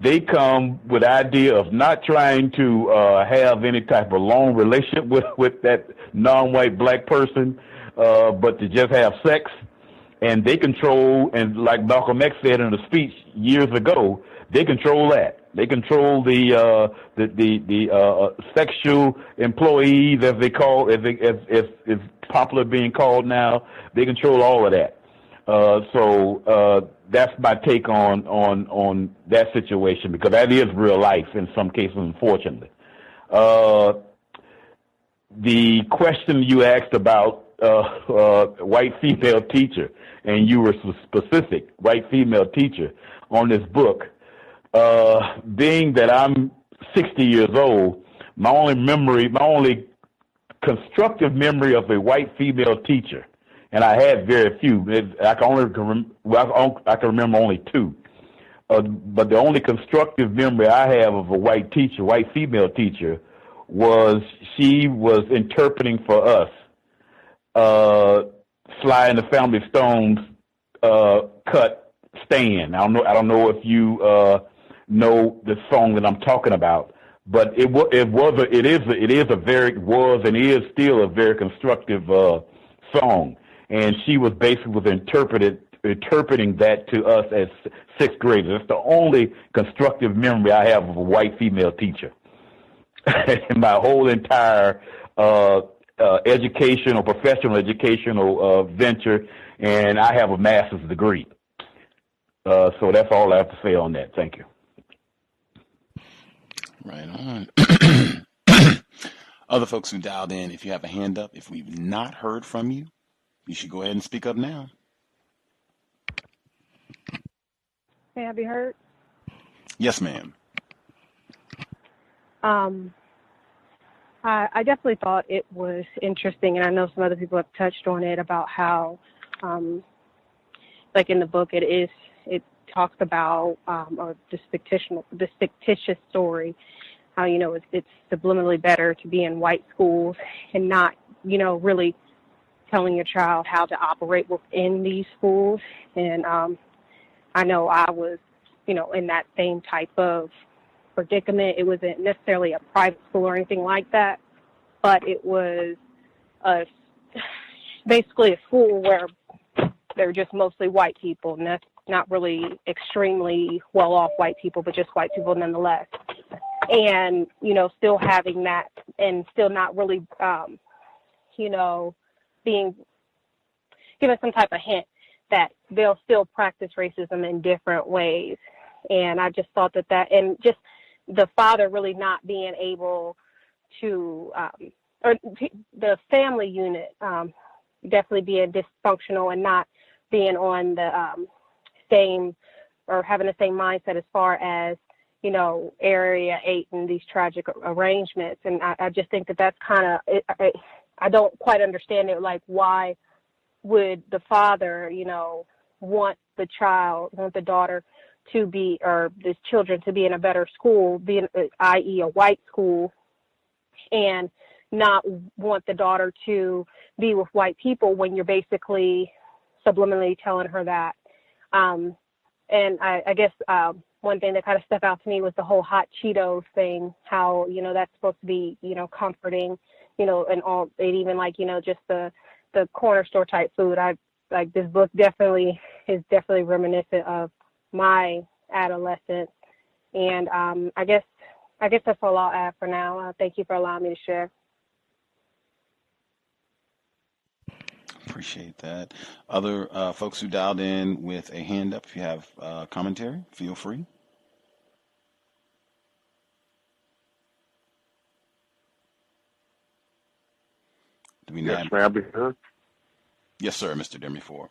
they come with the idea of not trying to have any type of long relationship with that non-white black person, but to just have sex. And they control, and like Malcolm X said in a speech years ago, they control that. They control the sexual employees, as they call, as popular being called now. They control all of that. So that's my take on that situation, because that is real life in some cases, unfortunately. The question you asked about white female teacher, and you were specific, white female teacher, on this book. Being that I'm 60 years old, my only constructive memory of a white female teacher, and I had very few. I can remember only two. But the only constructive memory I have of a white female teacher, was she was interpreting for us Sly and the Family Stone's cut "Stand." I don't know if you know the song that I'm talking about, but it is still a very constructive song, and she was basically interpreting that to us as sixth graders. That's the only constructive memory I have of a white female teacher in my whole entire professional venture, and I have a master's degree. So that's all I have to say on that. Thank you. Right on. Other folks who dialed in, if you have a hand up, if we've not heard from you, you should go ahead and speak up now. May I be heard? Yes, ma'am. I definitely thought it was interesting, and I know some other people have touched on it, about how, like in the book, it talks about this fictitious story, how, it's subliminally better to be in white schools and not, really telling your child how to operate within these schools. And I know I was, in that same type of predicament. It wasn't necessarily a private school or anything like that, but it was basically a school where they're just mostly white people, and that's not really extremely well-off white people, but just white people nonetheless. And, still having that, and still not really, being given some type of hint that they'll still practice racism in different ways. And I just thought that, and just the father really not being able to, or the family unit definitely being dysfunctional and not being on the same, or having the same mindset as far as, Area 8 and these tragic arrangements. And I just think that's kind of, I don't quite understand it. Like, why would the father, want the daughter to be, or the children to be in a better school, i.e. a white school, and not want the daughter to be with white people when you're basically subliminally telling her that. And I guess one thing that kind of stuck out to me was the whole hot Cheetos thing, how, that's supposed to be, comforting, and all, and even like, just the corner store type food. I like this book is definitely reminiscent of my adolescence. And I guess that's all I'll add for now. Thank you for allowing me to share. Appreciate that. Other folks who dialed in with a hand up, if you have commentary, feel free. Do we Yes, have? may I be heard? Yes, sir, Mr. Demi4.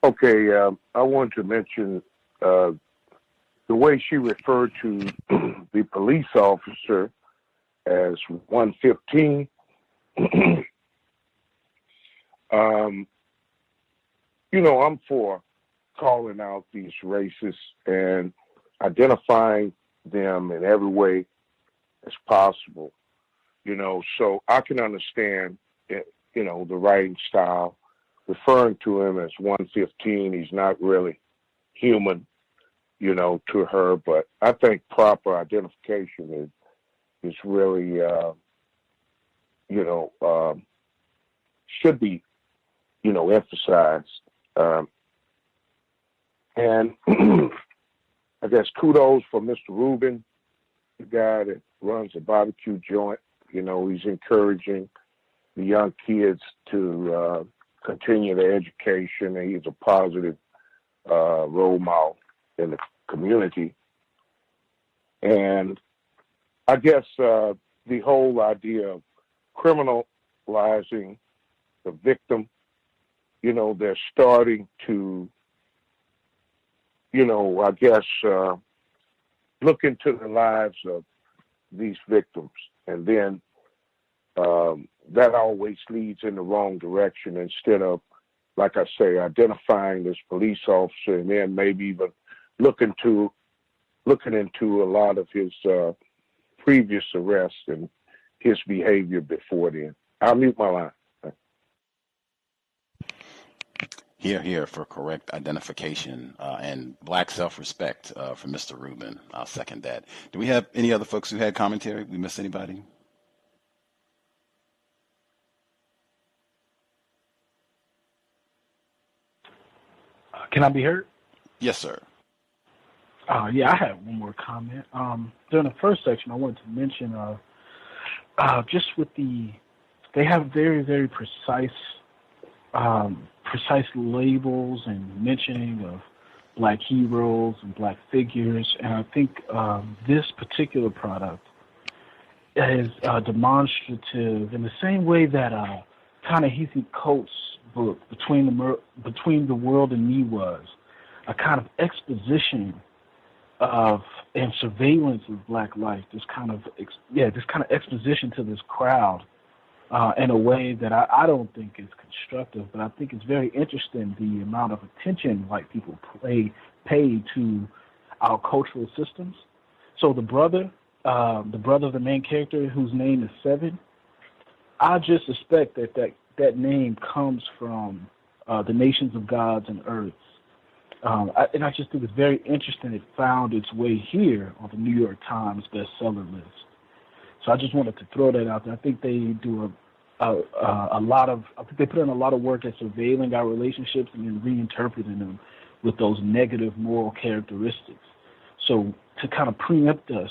Okay, I want to mention the way she referred to the police officer as 115. I'm for calling out these racists and identifying them in every way as possible. So I can understand, the writing style, referring to him as 115. He's not really human, to her, but I think proper identification is really, should be, emphasized. And I guess kudos for Mr. Rubin, the guy that runs a barbecue joint. He's encouraging the young kids to continue their education, and he's a positive role model in the community. And I guess the whole idea of criminalizing the victim, they're starting to, I guess, look into the lives of these victims. And then that always leads in the wrong direction instead of, like I say, identifying this police officer and then maybe even looking into a lot of his previous arrests and his behavior before then. I'll mute my line. Here for correct identification and black self-respect for Mr. Rubin. I'll second that. Do we have any other folks who had commentary? We miss anybody? Can I be heard? Yes, sir. Yeah, I had one more comment. During the first section, I wanted to mention just with they have very, very precise labels and mentioning of black heroes and black figures. And I think this particular product is demonstrative in the same way that Ta-Nehisi Coates' book, Between the World and Me, was a kind of exposition of and surveillance of black life. This kind of exposition to this crowd in a way that I don't think is constructive, but I think it's very interesting the amount of attention white people pay to our cultural systems. So the brother of the main character, whose name is Seven, I just suspect that name comes from the nations of gods and earths. And I just think it's very interesting it found its way here on the New York Times bestseller list. So I just wanted to throw that out there. I think they do I think they put in a lot of work at surveilling our relationships and then reinterpreting them with those negative moral characteristics. So to kind of preempt us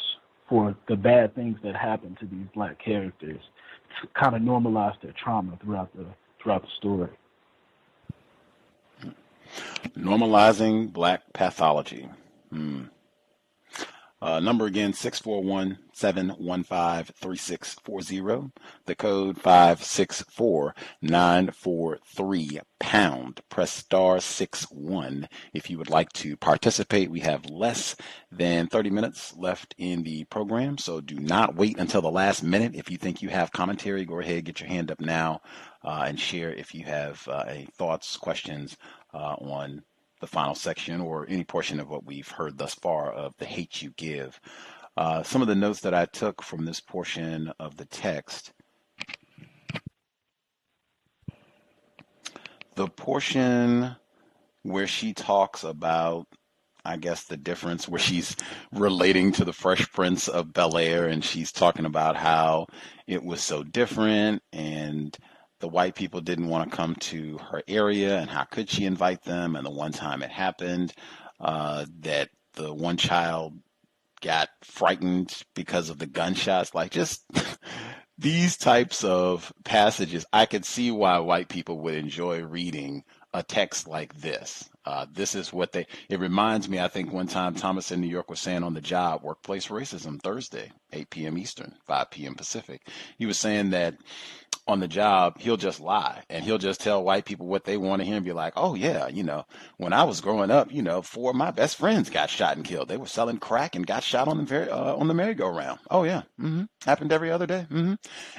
for the bad things that happen to these black characters, to kind of normalize their trauma throughout the story. Normalizing black pathology. Number again, 641-715-3640. The code 564943#. Press *61 if you would like to participate. We have less than 30 minutes left in the program, so do not wait until the last minute. If you think you have commentary, go ahead, get your hand up now and share if you have any thoughts, questions on the final section or any portion of what we've heard thus far of The Hate You Give. Some of the notes that I took from this portion of the text. The portion where she talks about, I guess, the difference where she's relating to the Fresh Prince of Bel-Air, and she's talking about how it was so different and the white people didn't want to come to her area, and how could she invite them? And the one time it happened, that the one child got frightened because of the gunshots. Like, just these types of passages, I could see why white people would enjoy reading a text like this. This is what it reminds me, I think one time Thomas in New York was saying on the job, workplace racism, Thursday, 8 p.m. Eastern, 5 p.m. Pacific. He was saying that on the job, he'll just lie and he'll just tell white people what they want to hear and be like, oh yeah, when I was growing up, 4 of my best friends got shot and killed. They were selling crack and got shot on the merry-go-round. Oh yeah. Happened every other day.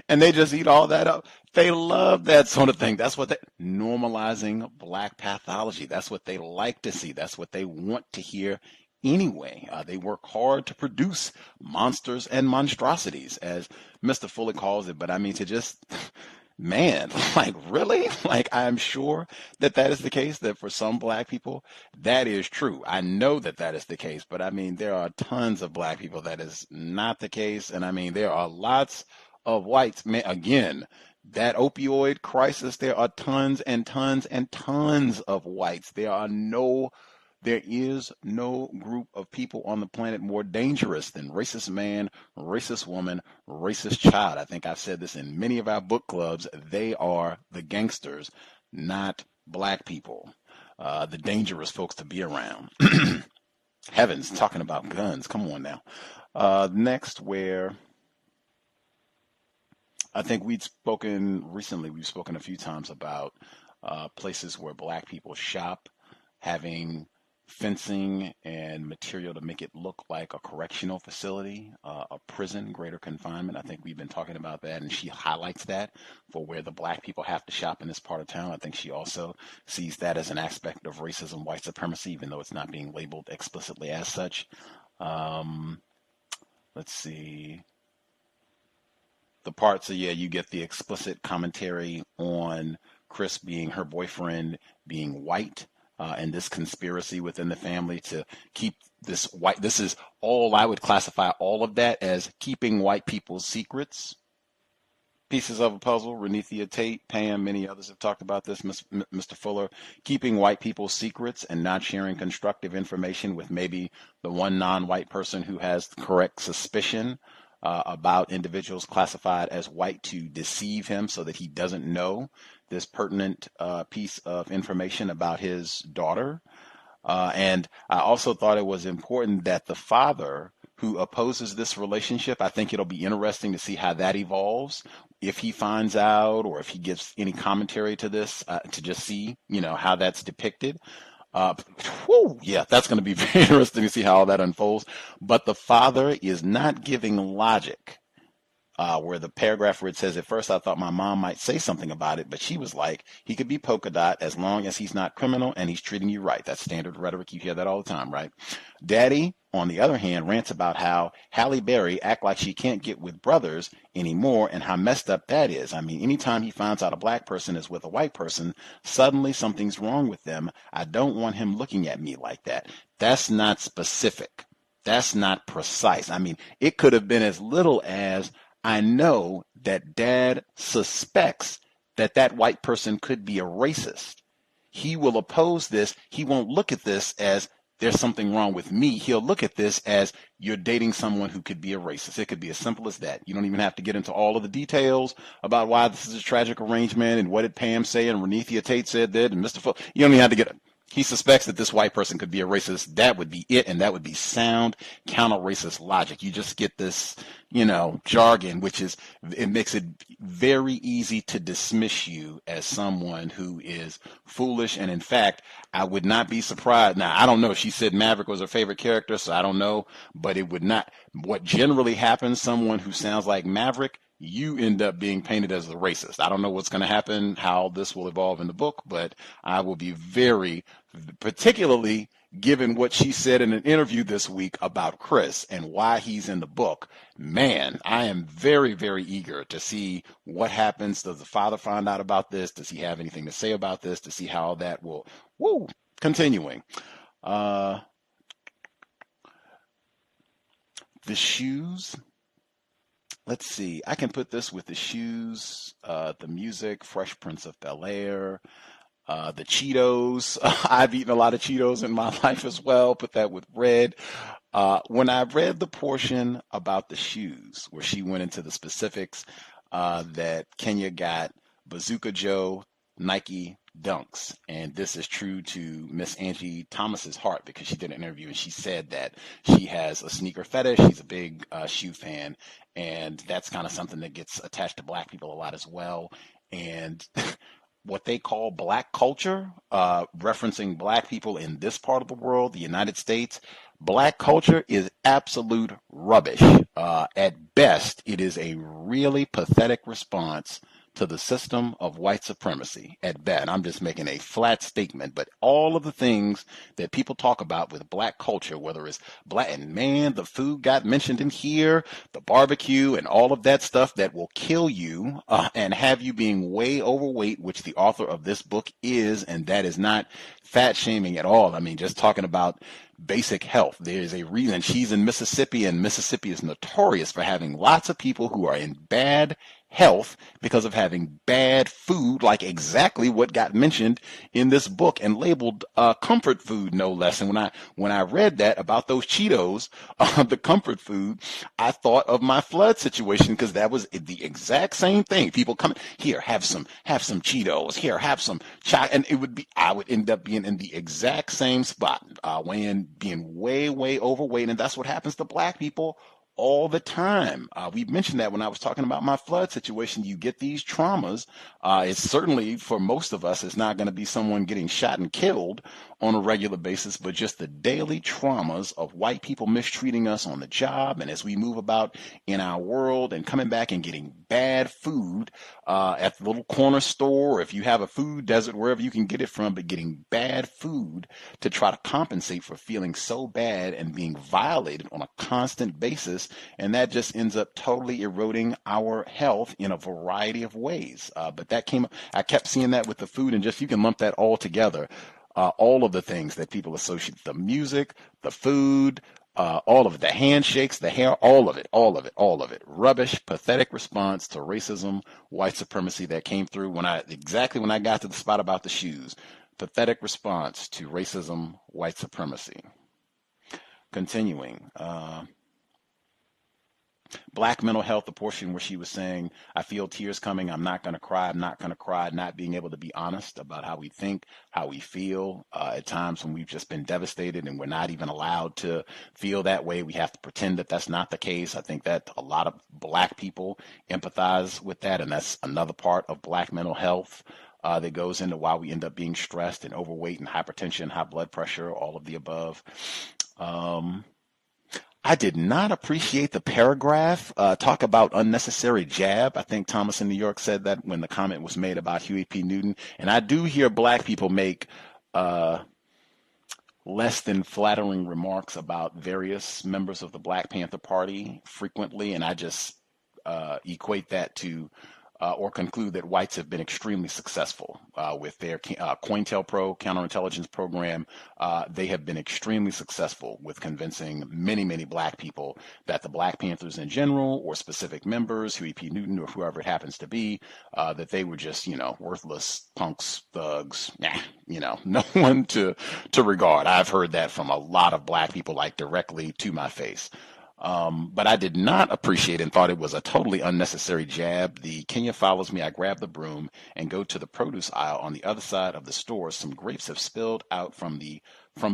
And they just eat all that up. They love that sort of thing. That's what normalizing black pathology. That's what they like to see. That's what they want to hear anyway. They work hard to produce monsters and monstrosities, as Mr. Fuller calls it. But I mean, to just, man, like, really? Like, I'm sure that is the case, that for some black people, that is true. I know that is the case. But I mean, there are tons of black people that is not the case. And I mean, there are lots of whites. Man, again, that opioid crisis, there are tons and tons and tons of whites. There is no group of people on the planet more dangerous than racist man, racist woman, racist child. I think I've said this in many of our book clubs. They are the gangsters, not black people, the dangerous folks to be around. Heavens, talking about guns. Come on now. Next, where I think we've spoken a few times about places where black people shop, having fencing and material to make it look like a correctional facility, a prison, greater confinement. I think we've been talking about that, and she highlights that for where the black people have to shop in this part of town. I think she also sees that as an aspect of racism, white supremacy, even though it's not being labeled explicitly as such. Let's see. The parts, so yeah, you get the explicit commentary on Chris being her boyfriend being white, and this conspiracy within the family to keep this white. This is all, I would classify all of that as keeping white people's secrets. Pieces of a puzzle. Renethia Tate, Pam, many others have talked about this. Mr. Fuller, keeping white people's secrets and not sharing constructive information with maybe the one non-white person who has the correct suspicion about individuals classified as white, to deceive him so that he doesn't know this pertinent piece of information about his daughter. And I also thought it was important that the father who opposes this relationship, I think it'll be interesting to see how that evolves, if he finds out or if he gives any commentary to this, to just see, how that's depicted. Yeah, that's going to be very interesting to see how all that unfolds. But the father is not giving logic. Where the paragraph where it says, at first I thought my mom might say something about it, but she was like, he could be polka dot as long as he's not criminal and he's treating you right. That's standard rhetoric. You hear that all the time, right? Daddy, on the other hand, rants about how Halle Berry act like she can't get with brothers anymore and how messed up that is. I mean, anytime he finds out a black person is with a white person, suddenly something's wrong with them. I don't want him looking at me like that. That's not specific. That's not precise. I mean, it could have been as little as, I know that dad suspects that white person could be a racist. He will oppose this. He won't look at this as there's something wrong with me. He'll look at this as you're dating someone who could be a racist. It could be as simple as that. You don't even have to get into all of the details about why this is a tragic arrangement and what did Pam say and Renethia Tate said that and Mr. You don't even have to get it. He suspects that this white person could be a racist. That would be it, and that would be sound counter-racist logic. You just get this, jargon, it makes it very easy to dismiss you as someone who is foolish. And in fact, I would not be surprised. Now, I don't know. She said Maverick was her favorite character, so I don't know. But it would not. What generally happens, someone who sounds like Maverick, you end up being painted as a racist. I don't know what's going to happen, how this will evolve in the book, but I will be very, particularly given what she said in an interview this week about Chris and why he's in the book. Man, I am very, very eager to see what happens. Does the father find out about this? Does he have anything to say about this? To see how that will, Continuing. The shoes. Let's see. I can put this with the shoes, the music, Fresh Prince of Bel-Air, the Cheetos. I've eaten a lot of Cheetos in my life as well. Put that with red. When I read the portion about the shoes, where she went into the specifics, that Kenya got Bazooka Joe, Nike Dunks. And this is true to Miss Angie Thomas's heart, because she did an interview and she said that she has a sneaker fetish. She's a big shoe fan. And that's kind of something that gets attached to black people a lot as well. And what they call black culture, referencing black people in this part of the world, the United States, black culture is absolute rubbish. At best, it is a really pathetic response to the system of white supremacy. At best, I'm just making a flat statement, but all of the things that people talk about with black culture, whether it's black, and man, the food got mentioned in here, the barbecue and all of that stuff that will kill you and have you being way overweight, which the author of this book is, and that is not fat shaming at all. I mean, just talking about basic health. There's a reason she's in Mississippi, and Mississippi is notorious for having lots of people who are in bad health because of having bad food, like exactly what got mentioned in this book and labeled comfort food, no less. And when I read that about those Cheetos, the comfort food, I thought of my flood situation, because that was the exact same thing. People come here, have some Cheetos, here, have some and I would end up being in the exact same spot, being way overweight, and that's what happens to black people all the time. We mentioned that when I was talking about my flood situation. You get these traumas. It's certainly, for most of us, it's not going to be someone getting shot and killed on a regular basis, but just the daily traumas of white people mistreating us on the job, and as we move about in our world, and coming back and getting bad food at the little corner store, or if you have a food desert, wherever you can get it from, but getting bad food to try to compensate for feeling so bad and being violated on a constant basis. And that just ends up totally eroding our health in a variety of ways. But that I kept seeing that with the food, and just, you can lump that all together. All of the things that people associate, the music, the food, all of it, the handshakes, the hair, all of it. Rubbish, pathetic response to racism, white supremacy that came through when I got to the spot about the shoes. Pathetic response to racism, white supremacy. Continuing. Black mental health, the portion where she was saying, I feel tears coming, I'm not going to cry, not being able to be honest about how we think, how we feel, at times when we've just been devastated and we're not even allowed to feel that way. We have to pretend that that's not the case. I think that a lot of black people empathize with that, and that's another part of black mental health that goes into why we end up being stressed and overweight and hypertension, high blood pressure, all of the above. I did not appreciate the paragraph, talk about unnecessary jab. I think Thomas in New York said that when the comment was made about Huey P. Newton. And I do hear black people make less than flattering remarks about various members of the Black Panther Party frequently. And I just equate that to or conclude that whites have been extremely successful with their COINTELPRO counterintelligence program. They have been extremely successful with convincing many black people that the Black Panthers in general, or specific members, Huey P. Newton or whoever it happens to be, that they were just, worthless punks, thugs, no one to regard. I've heard that from a lot of black people, like directly to my face. But I did not appreciate and thought it was a totally unnecessary jab. The Kenya follows me. I grab the broom and go to the produce aisle on the other side of the store. Some grapes have spilled out from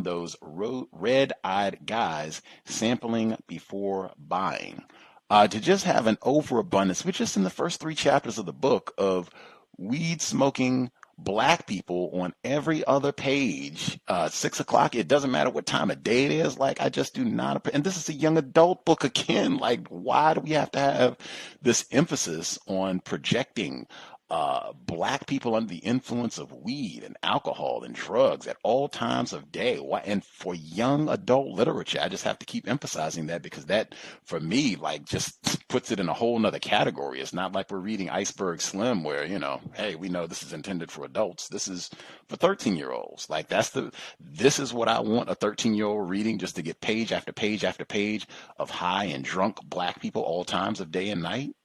those red-eyed guys sampling before buying. To just have an overabundance, which is in the first 3 chapters of the book, of weed smoking black people on every other page, 6 o'clock. It doesn't matter what time of day it is. Like, I just do not. And this is a young adult book again. Like, why do we have to have this emphasis on projecting black people under the influence of weed and alcohol and drugs at all times of day. And for young adult literature, I just have to keep emphasizing that, because that, for me, like, just puts it in a whole nother category. It's not like we're reading Iceberg Slim where, hey, we know this is intended for adults. This is for 13-year-olds. Like, this is what I want a 13-year-old reading, just to get page after page after page of high and drunk black people all times of day and night.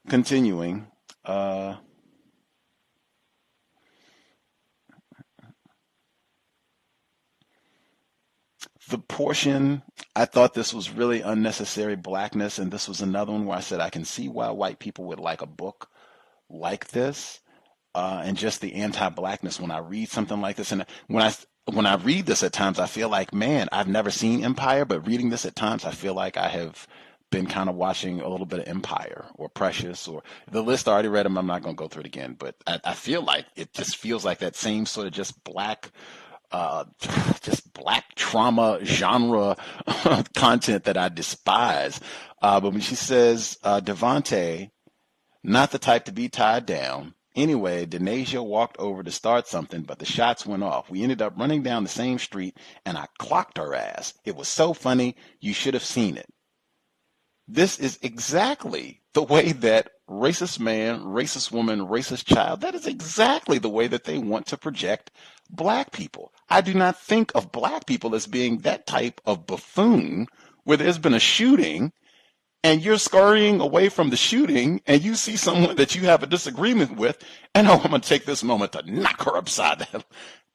Continuing, the portion, I thought this was really unnecessary blackness, and this was another one where I said I can see why white people would like a book like this, and just the anti-blackness when I read something like this. And when I read this at times, I feel like, man, I've never seen Empire, but reading this at times, I feel like I have been kind of watching a little bit of Empire or Precious, or the list. I already read them. I'm not going to go through it again, but I feel like it just feels like that same sort of just black trauma genre content that I despise. But when she says, Devante, not the type to be tied down. Anyway, Denasia walked over to start something, but the shots went off. We ended up running down the same street, and I clocked her ass. It was so funny. You should have seen it. This is exactly the way that racist man, racist woman, racist child, that is exactly the way that they want to project black people. I do not think of black people as being that type of buffoon where there's been a shooting and you're scurrying away from the shooting and you see someone that you have a disagreement with, and I'm going to take this moment to knock her upside the head.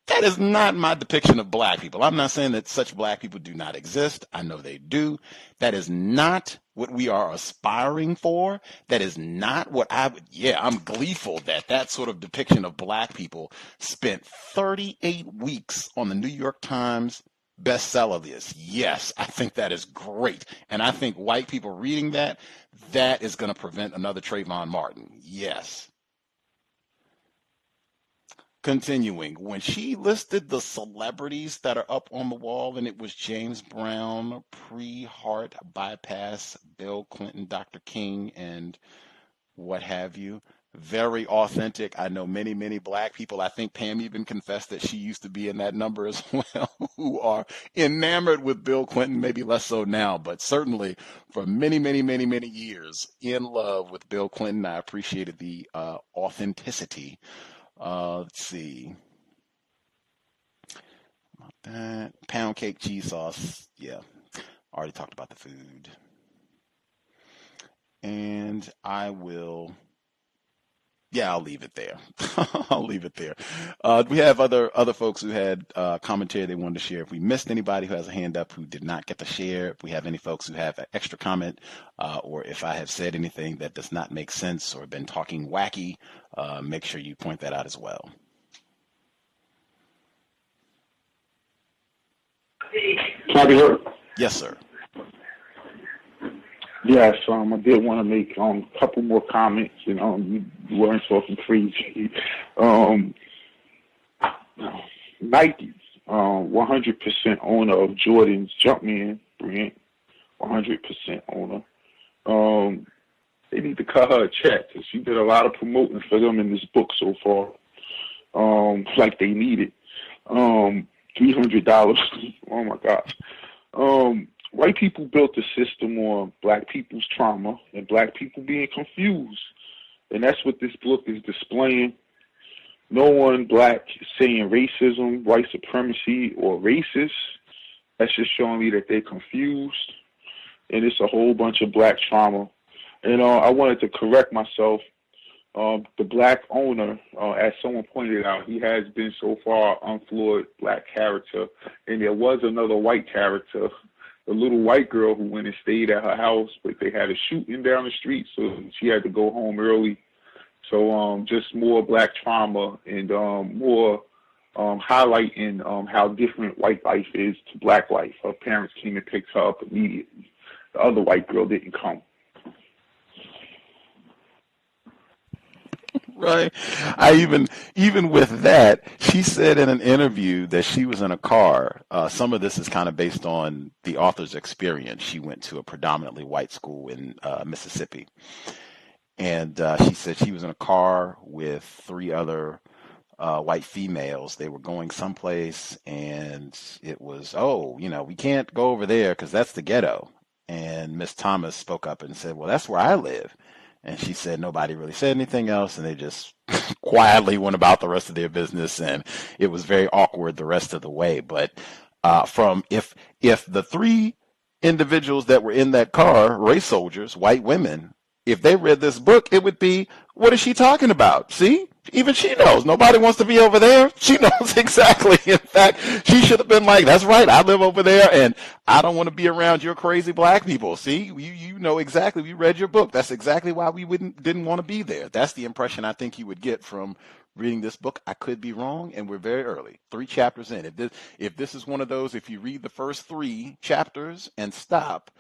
That is not my depiction of black people. I'm not saying that such black people do not exist. I know they do. That is not what we are aspiring for. That is not what I'm gleeful that that sort of depiction of black people spent 38 weeks on the New York Times bestseller list. Yes, I think that is great. And I think white people reading that is going to prevent another Trayvon Martin. Yes. Continuing, when she listed the celebrities that are up on the wall, and it was James Brown, pre-heart bypass, Bill Clinton, Dr. King, and what have you. Very authentic. I know many, many black people. I think Pam even confessed that she used to be in that number as well, who are enamored with Bill Clinton, maybe less so now, but certainly for many, many, many, many years in love with Bill Clinton. I appreciated the authenticity. Let's see. About that. Pound cake, cheese sauce. Yeah. Already talked about the food. And I'll leave it there. I'll leave it there. We have other folks who had commentary they wanted to share. If we missed anybody who has a hand up who did not get to share, if we have any folks who have an extra comment, or if I have said anything that does not make sense or been talking wacky, make sure you point that out as well. Can I be heard? Yes, sir. Yes, I did want to make a couple more comments. You weren't talking crazy. Nike, 100% owner of Jordan's Jumpman brand, 100% owner. They need to cut her a check because she did a lot of promoting for them in this book so far. Like they need it. $300. Oh my gosh. White people built the system on black people's trauma and black people being confused. And that's what this book is displaying. No one black is saying racism, white supremacy, or racist. That's just showing me that they're confused. And it's a whole bunch of black trauma. And I wanted to correct myself. The black owner, as someone pointed out, he has been so far unflawed black character. And there was another white character, the little white girl who went and stayed at her house, but they had a shooting down the street, so she had to go home early. So just more black trauma and more highlighting how different white life is to black life. Her parents came and picked her up immediately. The other white girl didn't come. Right. I even with that, she said in an interview that she was in a car. Some of this is kind of based on the author's experience. She went to a predominantly white school in Mississippi. And she said she was in a car with 3 other white females. They were going someplace, and it was, oh, we can't go over there because that's the ghetto. And Miss Thomas spoke up and said, well, that's where I live. And she said nobody really said anything else, and they just quietly went about the rest of their business, and it was very awkward the rest of the way. But from if the 3 individuals that were in that car, race soldiers, white women, if they read this book, it would be, what is she talking about? See? Even she knows. Nobody wants to be over there. She knows exactly. In fact, she should have been like, that's right, I live over there, and I don't want to be around your crazy black people. See? You know exactly. We read your book. That's exactly why we didn't want to be there. That's the impression I think you would get from reading this book. I could be wrong, and we're very early. 3 chapters in. If this is one of those, if you read the first 3 chapters and stop,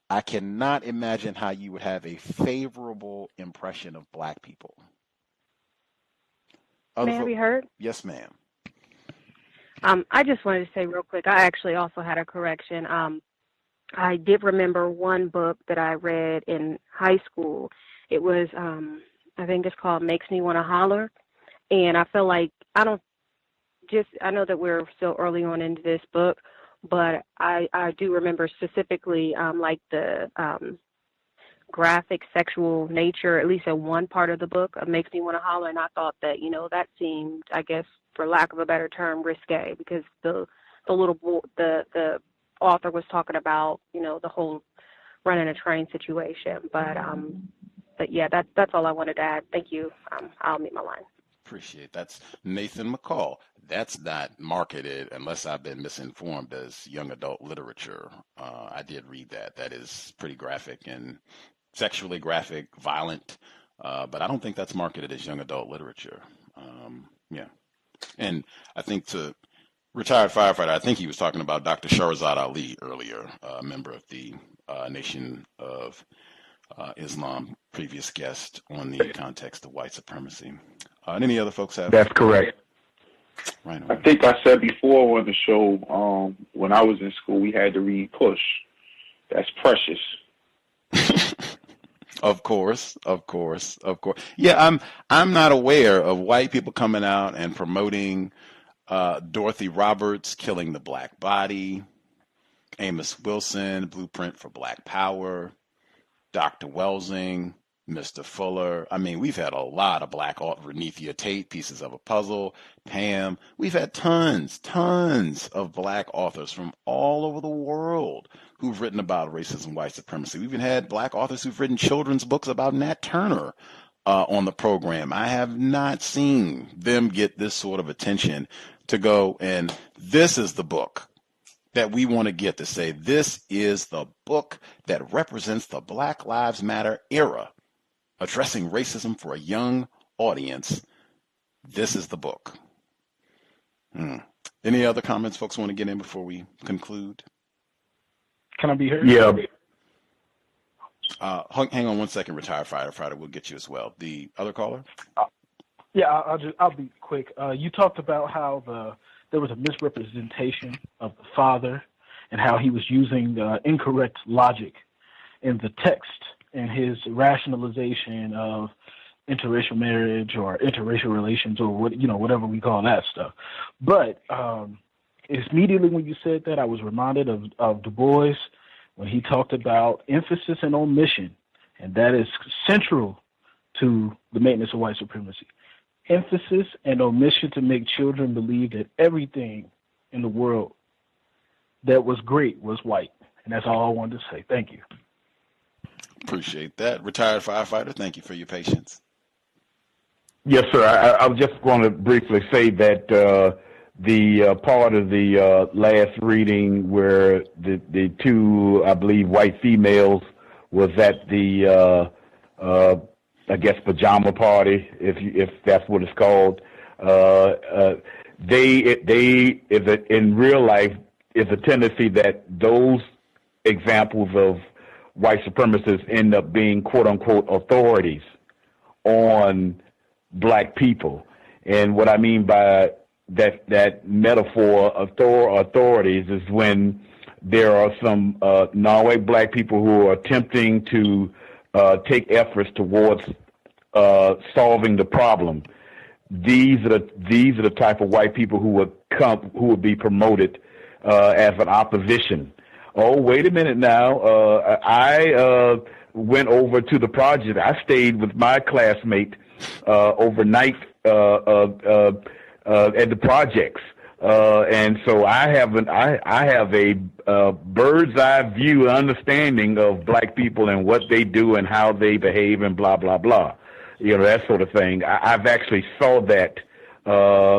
I cannot imagine how you would have a favorable impression of black people. May I be heard? Yes, ma'am. I just wanted to say real quick, I actually also had a correction. I did remember one book that I read in high school. It was, I think it's called Makes Me Want to Holler. And I feel like, I know that we're still early on into this book, but I do remember specifically like the graphic sexual nature, at least in one part of the book, Makes Me Want to Holler, and I thought that, that seemed, I guess, for lack of a better term, risque, because the little boy, the author was talking about, the whole running a train situation. But yeah, that's all I wanted to add. Thank you. I'll mute my line. Appreciate it. That's Nathan McCall. That's not marketed, unless I've been misinformed, as young adult literature. I did read that. That is pretty graphic and sexually graphic, violent, but I don't think that's marketed as young adult literature. Yeah. And I think to retired firefighter, I think he was talking about Dr. Shahrazad Ali earlier, a member of the Nation of Islam, previous guest on the Context of White Supremacy. Any other folks have? That's correct. Right on. I think I said before on the show, when I was in school, we had to read Push. That's Precious. Of course. Yeah, I'm not aware of white people coming out and promoting Dorothy Roberts, Killing the Black Body, Amos Wilson, Blueprint for Black Power, Dr. Welsing, Mr. Fuller. I mean, we've had a lot of black Renethia Tate, Pieces of a Puzzle, Pam. We've had tons of black authors from all over the world who've written about racism, white supremacy. We've even had black authors who've written children's books about Nat Turner on the program. I have not seen them get this sort of attention to go, and this is the book that we want to get, to say this is the book that represents the Black Lives Matter era, addressing racism for a young audience. This is the book. Any other comments folks want to get in before we conclude? Can I be heard? Yeah. Hang on one second, retired firefighter. We'll get you as well. The other caller? Yeah, I'll be quick. You talked about how there was a misrepresentation of the father and how he was using incorrect logic in the text and his rationalization of interracial marriage or interracial relations or whatever we call that stuff. But immediately when you said that, I was reminded of Du Bois when he talked about emphasis and omission, and that is central to the maintenance of white supremacy. Emphasis and omission to make children believe that everything in the world that was great was white. And that's all I wanted to say. Thank you. Appreciate that. Retired firefighter, thank you for your patience. Yes, sir. I was just going to briefly say that the part of the last reading where the 2, I believe, white females was at the I guess pajama party, if that's what it's called. In real life is a tendency that those examples of white supremacists end up being quote unquote authorities on black people. And what I mean by that metaphor, authorities, is when there are some non-white black people who are attempting to take efforts towards solving the problem. These are the type of white people who would be promoted as an opposition. Oh, wait a minute now. I went over to the project. I stayed with my classmate overnight at the projects. And so I have a bird's eye view understanding of black people and what they do and how they behave and blah, blah, blah. That sort of thing. I've actually saw that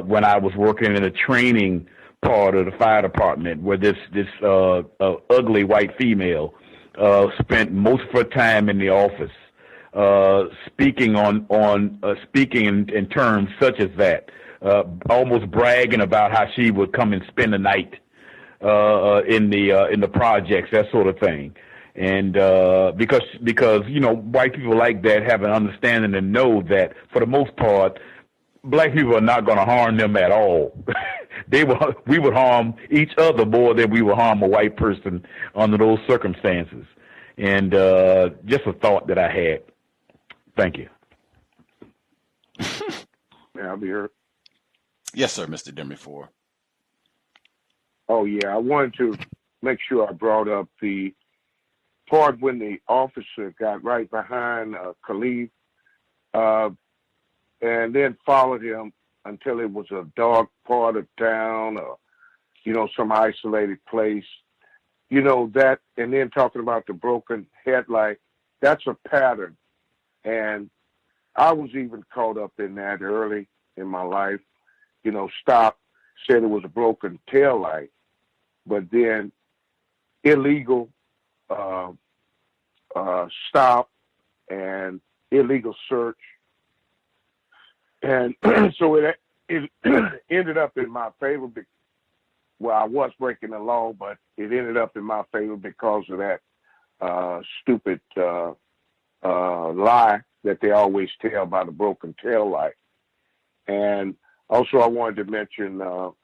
when I was working in a training part of the fire department, where this ugly white female spent most of her time in the office speaking speaking in terms such as that, almost bragging about how she would come and spend the night in the projects, that sort of thing. And because white people like that have an understanding and know that for the most part, black people are not going to harm them at all. We would harm each other more than we would harm a white person under those circumstances. And just a thought that I had. Thank you. May I be heard? Yes, sir, Mr. Demi-Four. Oh, yeah. I wanted to make sure I brought up the part when the officer got right behind Khalif and then followed him until it was a dark part of town or, some isolated place. That, and then talking about the broken headlight, that's a pattern. And I was even caught up in that early in my life. Stop, said it was a broken tail light, but then illegal stop and illegal search. And so it ended up in my favor. Well, I was breaking the law, but it ended up in my favor because of that stupid lie that they always tell about a broken tail light. And also I wanted to mention one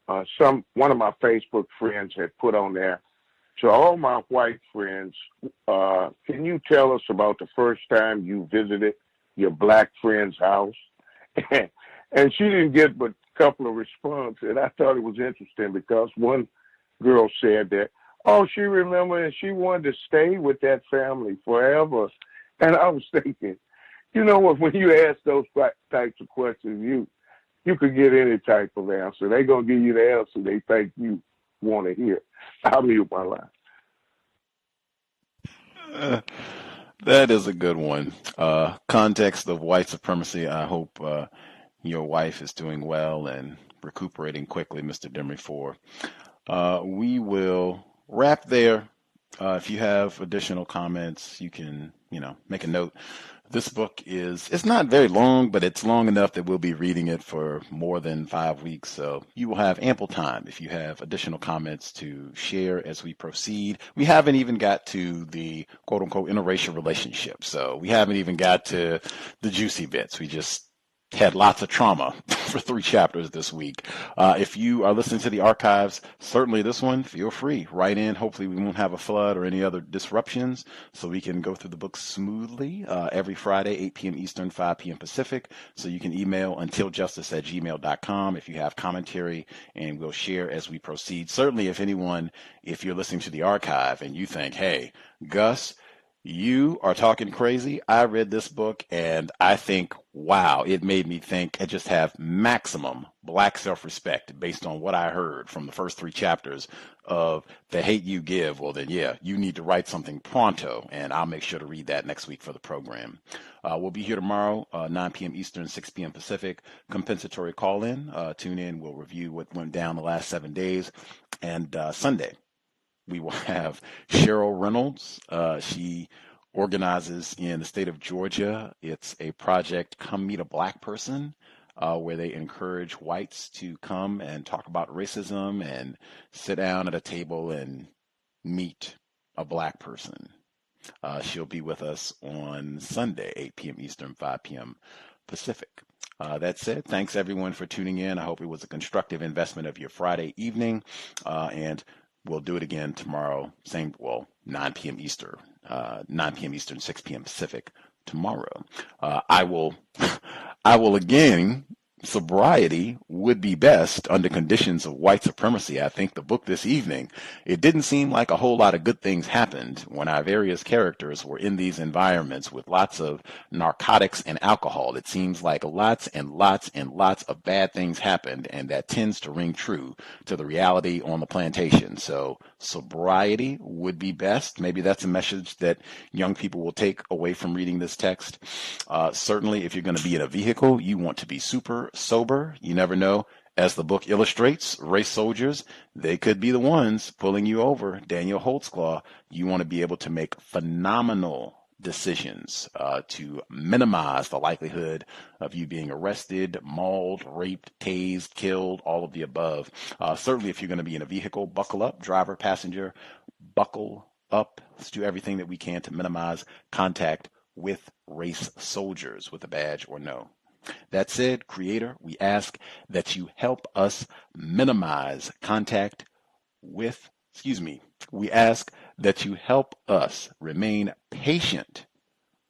of my Facebook friends had put on there, to all my white friends, can you tell us about the first time you visited your black friend's house? And she didn't get but a couple of responses, and I thought it was interesting because one girl said that, she remembered and she wanted to stay with that family forever. And I was thinking, when you ask those types of questions, you could get any type of answer. They're going to give you the answer they think you want to hear. I'll mute my line. That is a good one. Context of White Supremacy. I hope your wife is doing well and recuperating quickly, Mr. Demi-Four. We will wrap there. If you have additional comments, you can, make a note. This book it's not very long, but it's long enough that we'll be reading it for more than 5 weeks. So you will have ample time if you have additional comments to share as we proceed. We haven't even got to the quote unquote interracial relationship. So we haven't even got to the juicy bits. We just had lots of trauma for 3 chapters this week. If you are listening to the archives, certainly this one, feel free. Write in. Hopefully we won't have a flood or any other disruptions so we can go through the book smoothly every Friday, 8 p.m. Eastern, 5 p.m. Pacific. So you can email untiljustice@gmail.com if you have commentary, and we'll share as we proceed. Certainly if you're listening to the archive and you think, hey, Gus, you are talking crazy. I read this book and I think, wow, it made me think and just have maximum black self-respect based on what I heard from the first 3 chapters of The Hate You Give. Well, then, yeah, you need to write something pronto, and I'll make sure to read that next week for the program. We'll be here tomorrow, 9 p.m. Eastern, 6 p.m. Pacific. Compensatory call-in. Tune in. We'll review what went down the last 7 days. And Sunday, we will have Cheryl Reynolds. She organizes in the state of Georgia. It's a project, Come Meet a Black Person, where they encourage whites to come and talk about racism and sit down at a table and meet a black person. She'll be with us on Sunday, 8 p.m. Eastern, 5 p.m. Pacific. That said, thanks everyone for tuning in. I hope it was a constructive investment of your Friday evening, and we'll do it again tomorrow, 9 p.m. Eastern, 6 p.m. Pacific tomorrow. I will I will again, sobriety would be best under conditions of white supremacy. I think the book this evening, it didn't seem like a whole lot of good things happened when our various characters were in these environments with lots of narcotics and alcohol. It seems like lots and lots and lots of bad things happened, and that tends to ring true to the reality on the plantation. So sobriety would be best. Maybe that's a message that young people will take away from reading this text. Certainly, if you're going to be in a vehicle, you want to be super sober. You never know. As the book illustrates, race soldiers, they could be the ones pulling you over. Daniel Holtzclaw, you want to be able to make phenomenal decisions to minimize the likelihood of you being arrested, mauled, raped, tased, killed, all of the above. Certainly, if you're going to be in a vehicle, buckle up, driver, passenger, buckle up. Let's do everything that we can to minimize contact with race soldiers with a badge or no. That said, Creator, we ask that you help us minimize contact with, we ask that you help us remain patient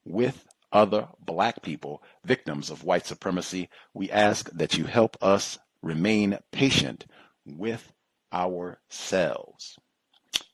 with other Black people, victims of white supremacy. We ask that you help us remain patient with ourselves.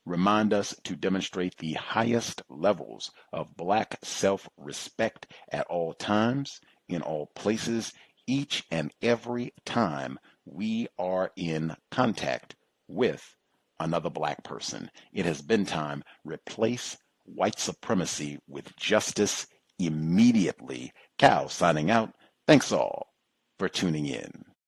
Remind us to demonstrate the highest levels of Black self-respect at all times, in all places, each and every time we are in contact with another Black person. It has been time. Replace white supremacy with justice immediately. Cal signing out. Thanks all for tuning in.